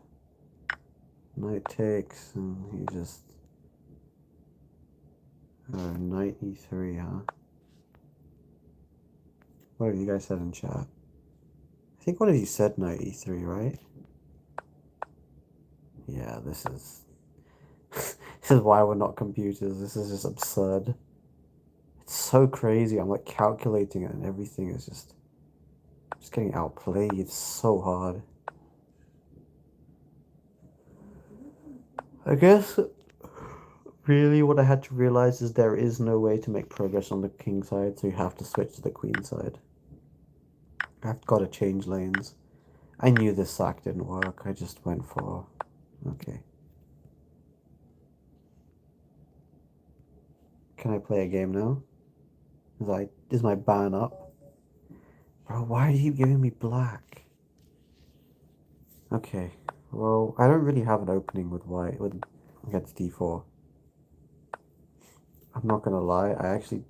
Knight takes, and he just... Oh, knight e3, huh? What have you guys said in chat? I think one of you said knight e3, right? Yeah, this is... this is why we're not computers. This is just absurd. It's so crazy. I'm like calculating it and everything is just getting outplayed. It's so hard. I guess really what I had to realize is there is no way to make progress on the king side, so you have to switch to the queen side. I've got to change lanes. I knew this sack didn't work. I just went for... Okay. Can I play a game now? Is my ban up? Bro, why do you keep giving me black? Okay. Well, I don't really have an opening with white against d4. I'm not gonna lie,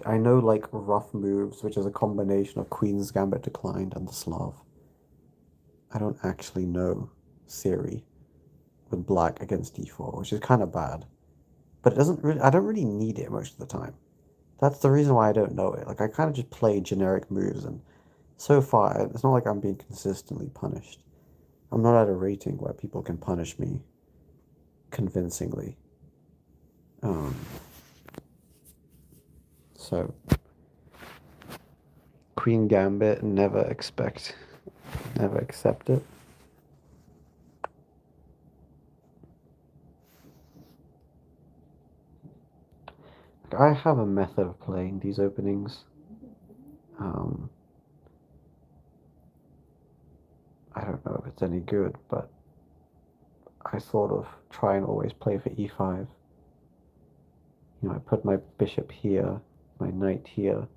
I know like rough moves, which is a combination of Queen's Gambit Declined and the Slav. I don't actually know theory with black against d4, which is kind of bad. But I don't really need it most of the time. That's the reason why I don't know it. Like, I kind of just play generic moves, and so far, it's not like I'm being consistently punished. I'm not at a rating where people can punish me convincingly. So, Queen Gambit, never accept it. I have a method of playing these openings. I don't know if it's any good, but I sort of try and always play for e5. You know, I put my bishop here, my knight here,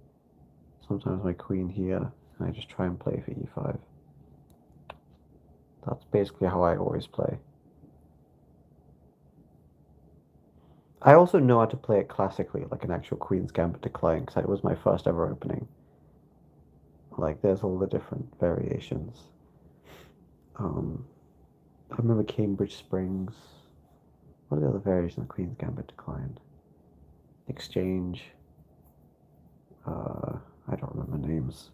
sometimes my queen here, and I just try and play for e5. That's basically how I always play. I also know how to play it classically, like an actual Queen's Gambit Decline, because it was my first ever opening. Like, there's all the different variations. I remember Cambridge Springs. What are the other variations of Queen's Gambit Declined? Exchange. I don't remember names.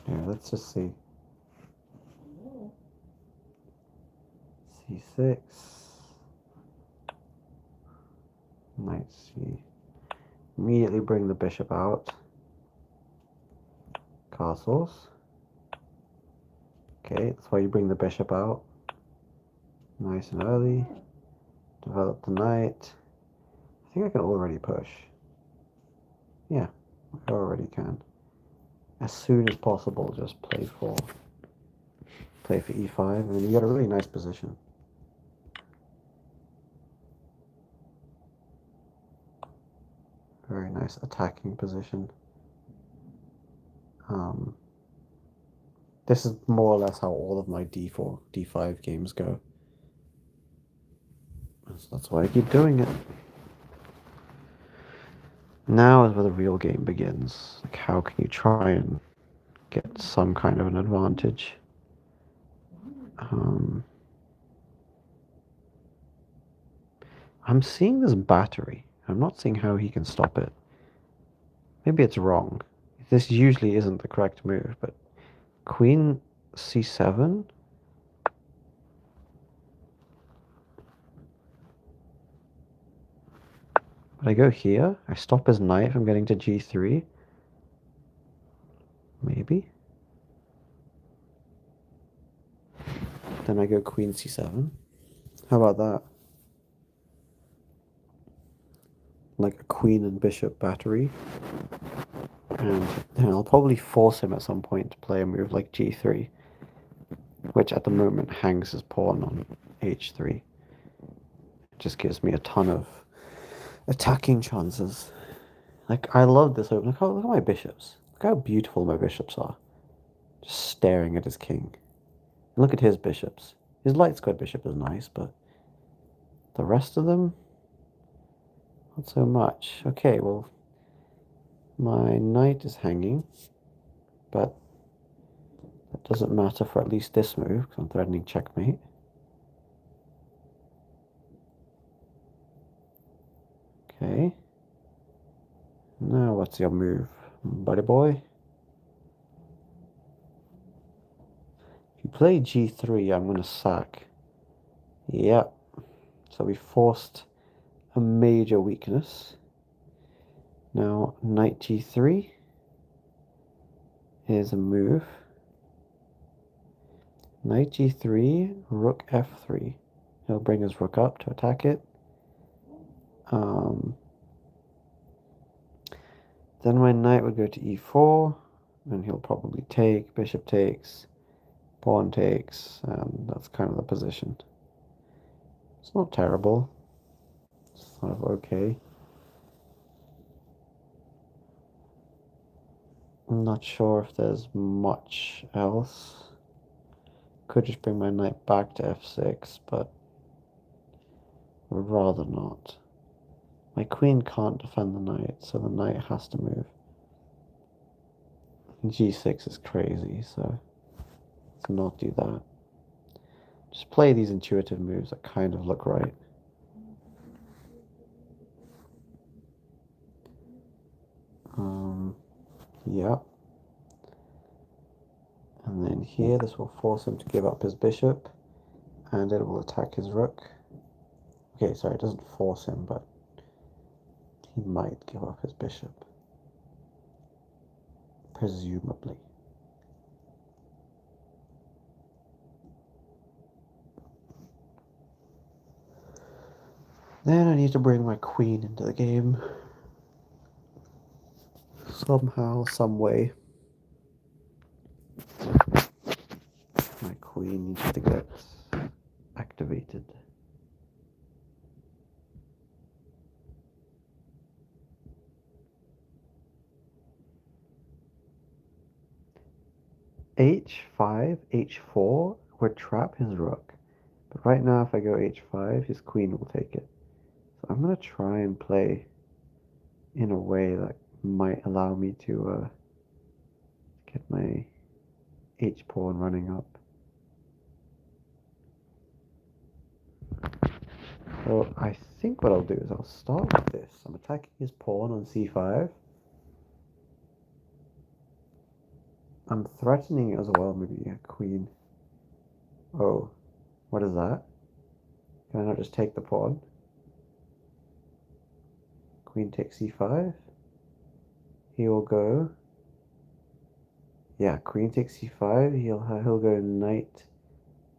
Yeah, let's just see. C6. Knight C. Immediately bring the bishop out. Castles. Okay, that's why you bring the bishop out. Nice and early. Develop the knight. I think I can already push. Yeah, I already can. As soon as possible, just play for e5, and you got a really nice position. Very nice attacking position. This is more or less how all of my d4, d5 games go. So that's why I keep doing it. Now is where the real game begins. Like, how can you try and get some kind of an advantage? I'm seeing this battery. I'm not seeing how he can stop it. Maybe it's wrong. This usually isn't the correct move, but Queen c7? But I go here. I stop his knight from getting to g3. Maybe. Then I go queen c7. How about that? Like a queen and bishop battery. And then I'll probably force him at some point to play a move like g3, which at the moment hangs his pawn on h3. It just gives me a ton of attacking chances. Like, I love this open. Look at my bishops. Look how beautiful my bishops are. Just staring at his king. And look at his bishops. His light squared bishop is nice, but the rest of them, not so much. Okay, well, my knight is hanging, but that doesn't matter for at least this move, because I'm threatening checkmate. Okay. Now what's your move, buddy boy? If you play g3, I'm going to sack. Yep. So we forced a major weakness. Now knight g3 is a move. Knight g3, rook f3. He'll bring his rook up to attack it. Then my knight would go to e4, and he'll probably take, bishop takes, pawn takes, and that's kind of the position. It's not terrible. It's sort of okay. I'm not sure if there's much else. Could just bring my knight back to f6, but would rather not. My queen can't defend the knight, so the knight has to move. g6 is crazy, so let's not do that. Just play these intuitive moves that kind of look right. Yeah. And then here, this will force him to give up his bishop, and it will attack his rook. Okay, sorry, it doesn't force him, but he might give up his bishop. Presumably. Then I need to bring my queen into the game. Somehow, some way. My queen needs to get activated. h5, h4 would trap his rook. But right now, if I go h5, his queen will take it. So I'm going to try and play in a way that might allow me to get my h-pawn running up. So I think what I'll do is I'll start with this. I'm attacking his pawn on c5. I'm threatening as well, maybe a queen. Oh, what is that? Can I not just take the pawn? Queen takes c5. He will go. Yeah, queen takes c5. He'll go knight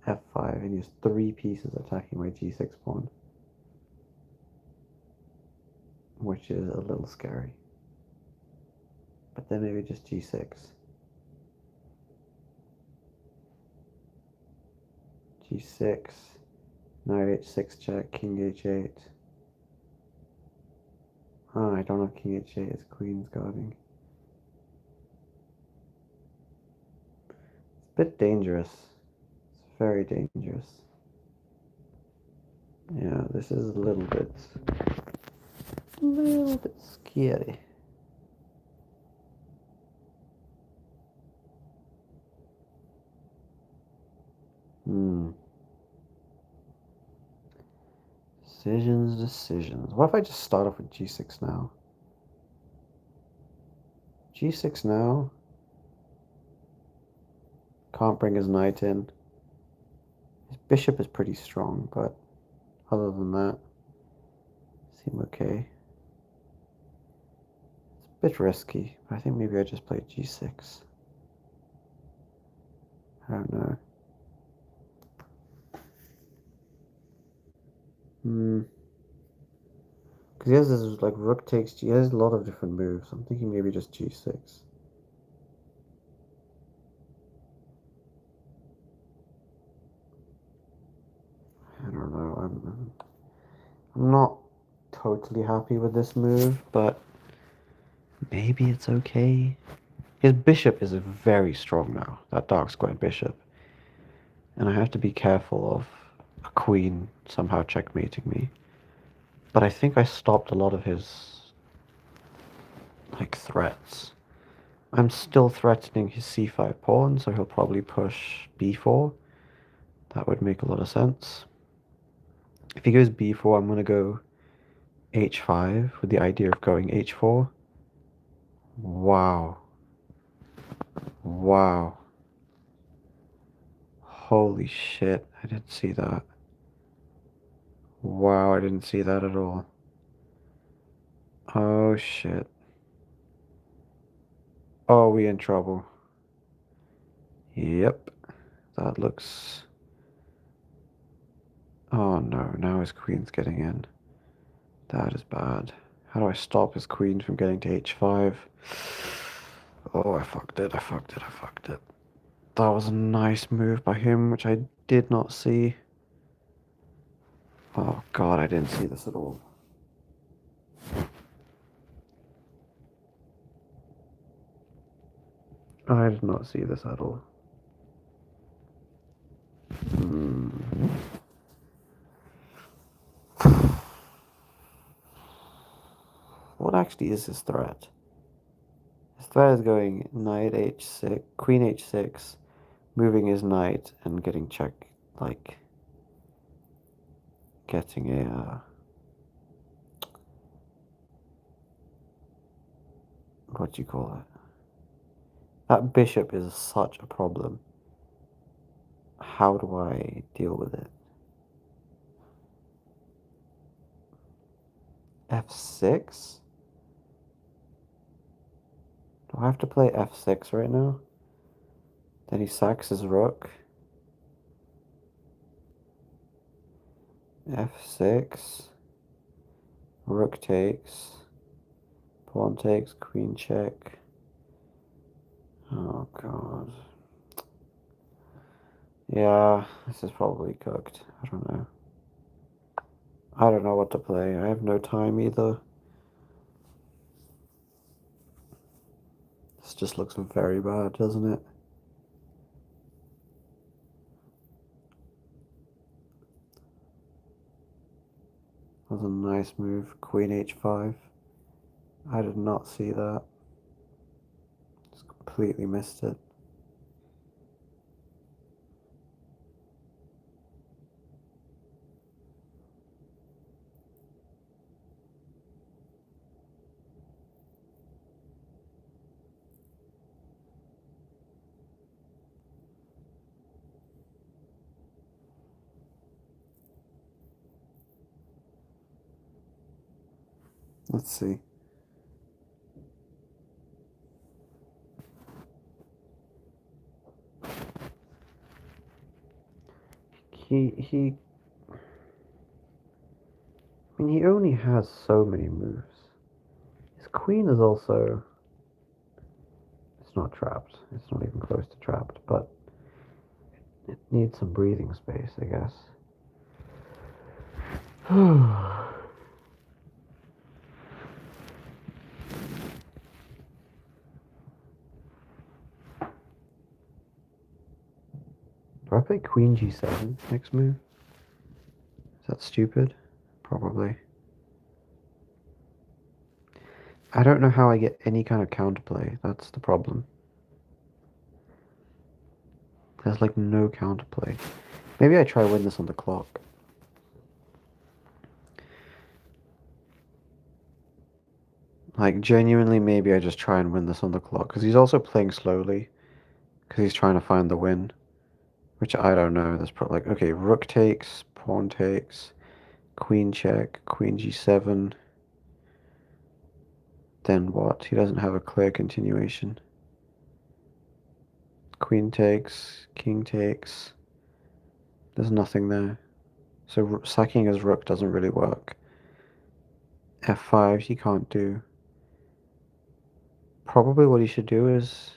f5, and he has 3 pieces attacking my g6 pawn, which is a little scary. But then maybe just g6. g6, knight h6 check, king h8. Oh, I don't have king h8, his queen's guarding. It's a bit dangerous. It's very dangerous. Yeah, this is a little bit scary. Decisions. What if I just start off with g6 now? g6 now. Can't bring his knight in. His bishop is pretty strong, but other than that, seem okay. Bit risky, but I think maybe I just played g6. I don't know. Because he has this like rook takes g. He has a lot of different moves. I'm thinking maybe just g6. I don't know. I'm not totally happy with this move, but maybe it's okay. His bishop is very strong now. That dark squared bishop, and I have to be careful of a queen somehow checkmating me. But I think I stopped a lot of his like threats. I'm still threatening his c5 pawn, so he'll probably push b4. That would make a lot of sense. If he goes b4, I'm going to go h5 with the idea of going h4. Wow. Wow. Holy shit, I didn't see that. Wow, I didn't see that at all. Oh shit. Oh, we in trouble. Yep. That looks... Oh no, now his queen's getting in. That is bad. How do I stop his queen from getting to h5? Oh, I fucked it, I fucked it, I fucked it. That was a nice move by him, which I did not see. Oh god, I didn't see this at all. I did not see this at all. What actually is his threat? His threat is going knight h6, queen h6, moving his knight and getting check, like, getting a, what do you call it? That bishop is such a problem. How do I deal with it? f6? Do I have to play f6 right now? Then he sacks his rook. f6. Rook takes. Pawn takes. Queen check. Oh god. Yeah, this is probably cooked. I don't know. I don't know what to play. I have no time either. This just looks very bad, doesn't it? That was a nice move. Queen h5. I did not see that. Just completely missed it. Let's see. He I mean, he only has so many moves. His queen is also... It's not trapped. It's not even close to trapped, but it needs some breathing space, I guess. Do I play queen g7 next move? Is that stupid? Probably. I don't know how I get any kind of counterplay. That's the problem. There's like no counterplay. Maybe I try win this on the clock. Like, genuinely, maybe I just try and win this on the clock. Because he's also playing slowly. Because he's trying to find the win. Which I don't know. That's probably like, okay, rook takes, pawn takes, queen check, queen g7. Then what? He doesn't have a clear continuation. Queen takes, king takes. There's nothing there. So sacking his rook doesn't really work. F5 he can't do. Probably what he should do is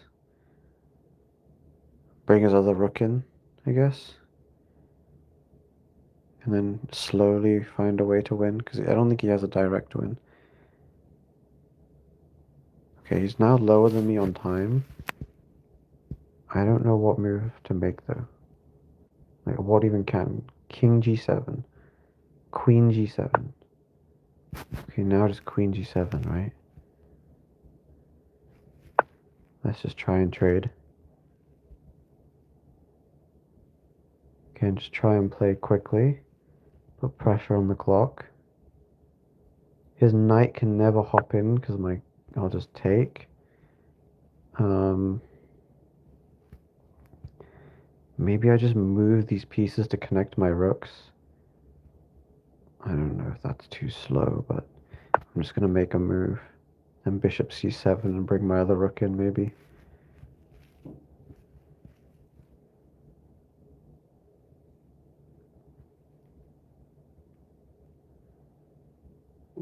bring his other rook in, I guess. And then slowly find a way to win, because I don't think he has a direct win. Okay, he's now lower than me on time. I don't know what move to make though. Like, what even can? King g7. Queen g7. Okay, now just queen g7, right? Let's just try and trade. Okay, and just try and play quickly. Put pressure on the clock. His knight can never hop in because I'll just take. Maybe I just move these pieces to connect my rooks. I don't know if that's too slow, but I'm just gonna make a move. Then bishop c7 and bring my other rook in, maybe.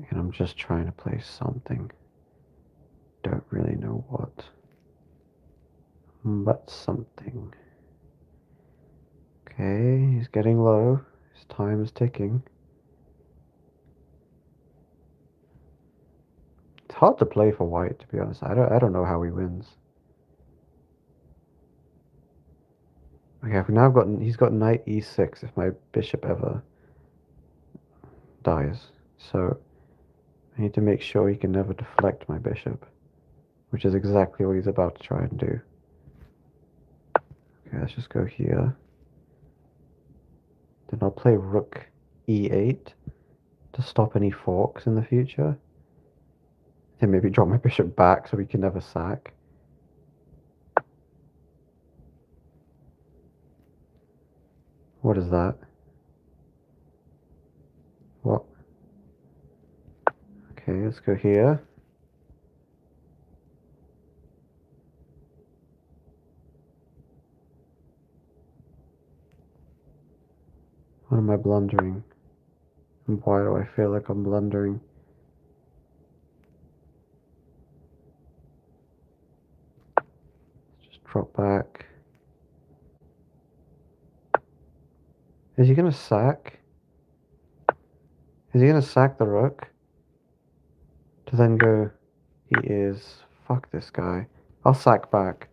And I'm just trying to play something. Don't really know what. But something. Okay, he's getting low. His time is ticking. It's hard to play for white, to be honest. I don't know how he wins. Okay, he's got knight e6 if my bishop ever dies. So I need to make sure he can never deflect my bishop, which is exactly what he's about to try and do. Okay, let's just go here. Then I'll play rook e8 to stop any forks in the future. Then maybe drop my bishop back so we can never sack. What is that? What? Okay, let's go here. What am I blundering? And why do I feel like I'm blundering? Just drop back. Is he gonna sack? Is he gonna sack the rook? To then go, he is. Fuck this guy. I'll sack back.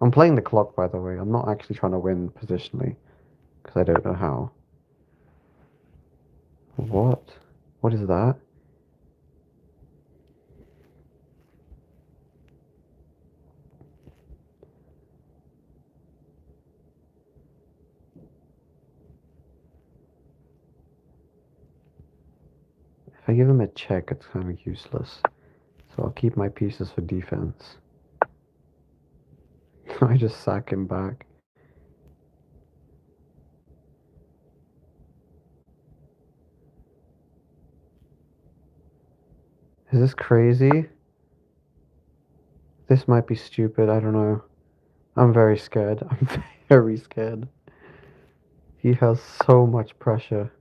I'm playing the clock, by the way. I'm not actually trying to win positionally, because I don't know how. What? What is that? If I give him a check, it's kind of useless. So I'll keep my pieces for defense. I just sack him back. Is this crazy? This might be stupid, I don't know. I'm very scared. I'm very scared. He has so much pressure.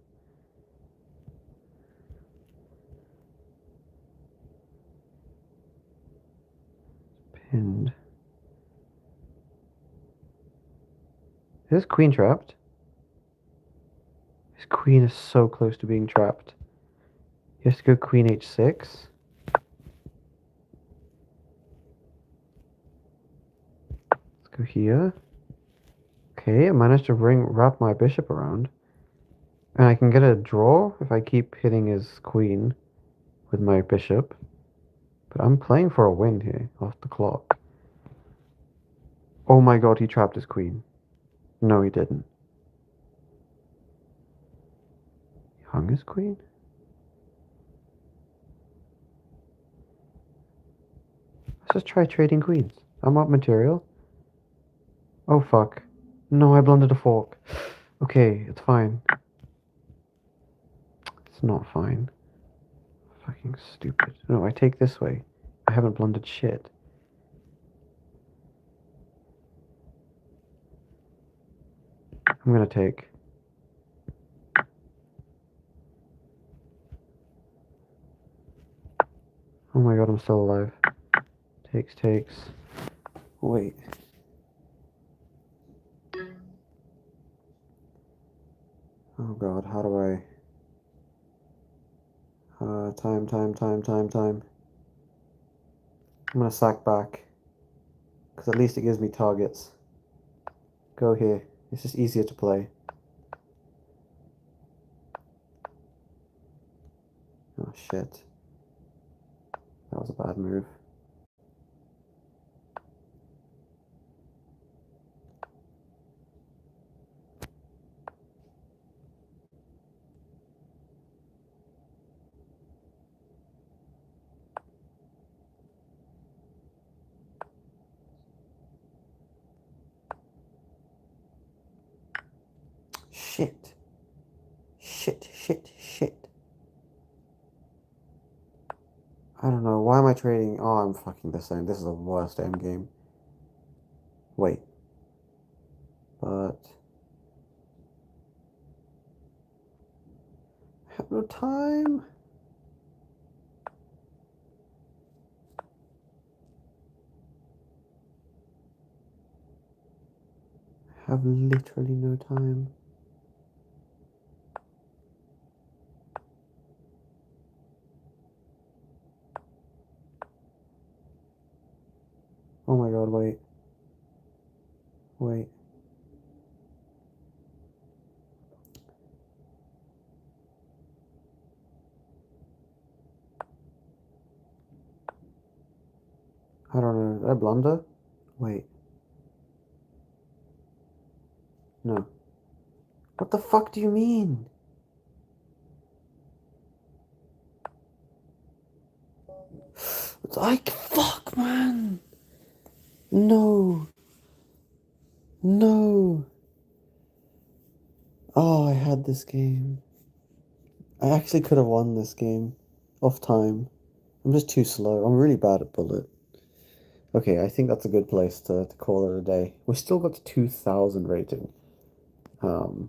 Pinned. Is this queen trapped? His queen is so close to being trapped. He has to go queen h6. Let's go here. Okay, I managed to wrap my bishop around. And I can get a draw if I keep hitting his queen with my bishop. But I'm playing for a win here, off the clock. Oh my god, he trapped his queen. No, he didn't. He hung his queen? Let's just try trading queens. I'm up material. Oh fuck. No, I blundered a fork. Okay, it's fine. It's not fine. Fucking stupid. No, I take this way. I haven't blundered shit. I'm gonna take. Oh my god, I'm still alive. Takes. Wait. Oh god, how do I... time. I'm gonna sack back. Because at least it gives me targets. Go here. It's just easier to play. Oh shit. That was a bad move. Shit. I don't know. Why am I trading? Oh, I'm fucking this thing. This is the worst end game. Wait. But... I have no time. I have literally no time. Oh my god, wait. I don't know. Did I blunder? Wait. No. What the fuck do you mean? It's like, fuck, man. No. Oh, I had this game. I actually could have won this game. Off time. I'm just too slow. I'm really bad at bullet. Okay, I think that's a good place to call it a day. We still got 2,000 rating. Um,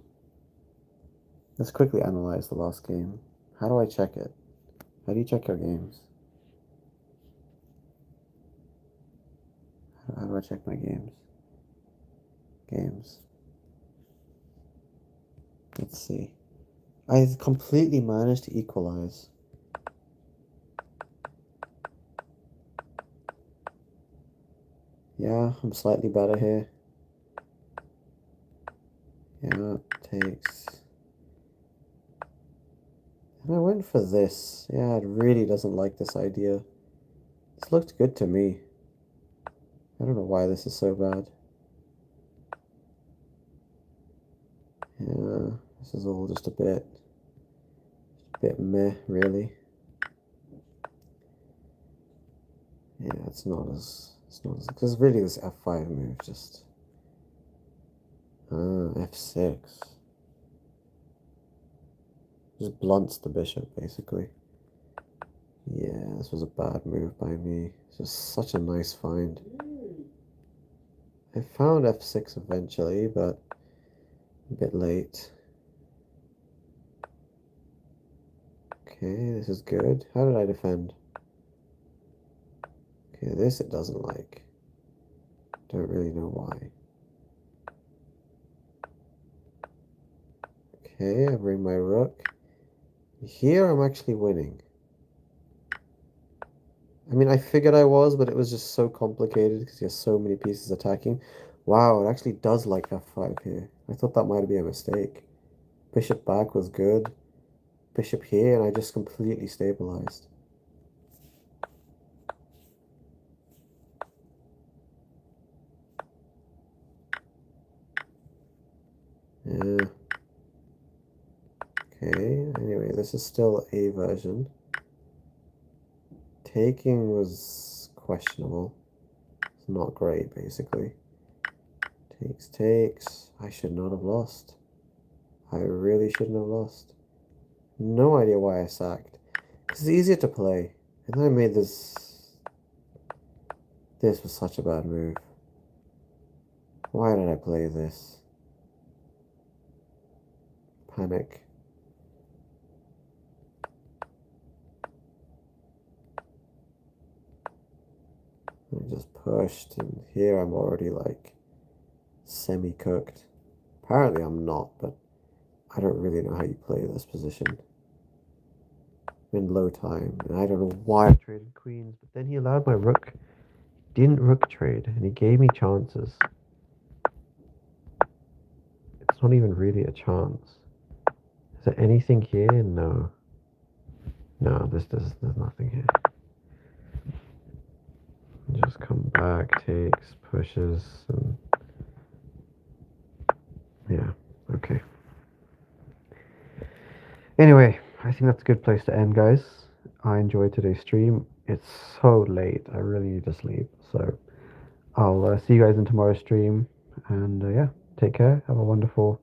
let's quickly analyze the last game. How do I check it? How do you check your games? How do I check my games? Games. Let's see. I completely managed to equalize. Yeah, I'm slightly better here. Yeah, takes. And I went for this. Yeah, it really doesn't like this idea. This looked good to me. I don't know why this is so bad. Yeah, this is all just a bit meh, really. Yeah, it's not as, because really this F5 move just, F6. Just blunts the bishop, basically. Yeah, this was a bad move by me. It's just such a nice find. I found F6 eventually, but a bit late. Okay, this is good. How did I defend? Okay, this it doesn't like. Don't really know why. Okay, I bring my rook. Here I'm actually winning. I mean, I figured I was, but it was just so complicated because he has so many pieces attacking. Wow, it actually does like F5 here. I thought that might be a mistake. Bishop back was good. Bishop here, and I just completely stabilized. Yeah. Okay, anyway, this is still a version. Taking was questionable. It's not great, basically. Takes. I should not have lost. I really shouldn't have lost. No idea why I sacked. Because it's easier to play. And then I made this This was such a bad move. Why did I play this? Panic. I just pushed, and here I'm already like semi-cooked. Apparently I'm not, but I don't really know how you play this position. In low time, and I don't know why I traded queens, but then he allowed my rook. Didn't rook trade, and he gave me chances. It's not even really a chance. Is there anything here? No. No, there's nothing here. Just come back, takes, pushes, and yeah, okay. Anyway, I think that's a good place to end, guys. I enjoyed today's stream. It's so late. I really need to sleep. So I'll see you guys in tomorrow's stream. And yeah, take care. Have a wonderful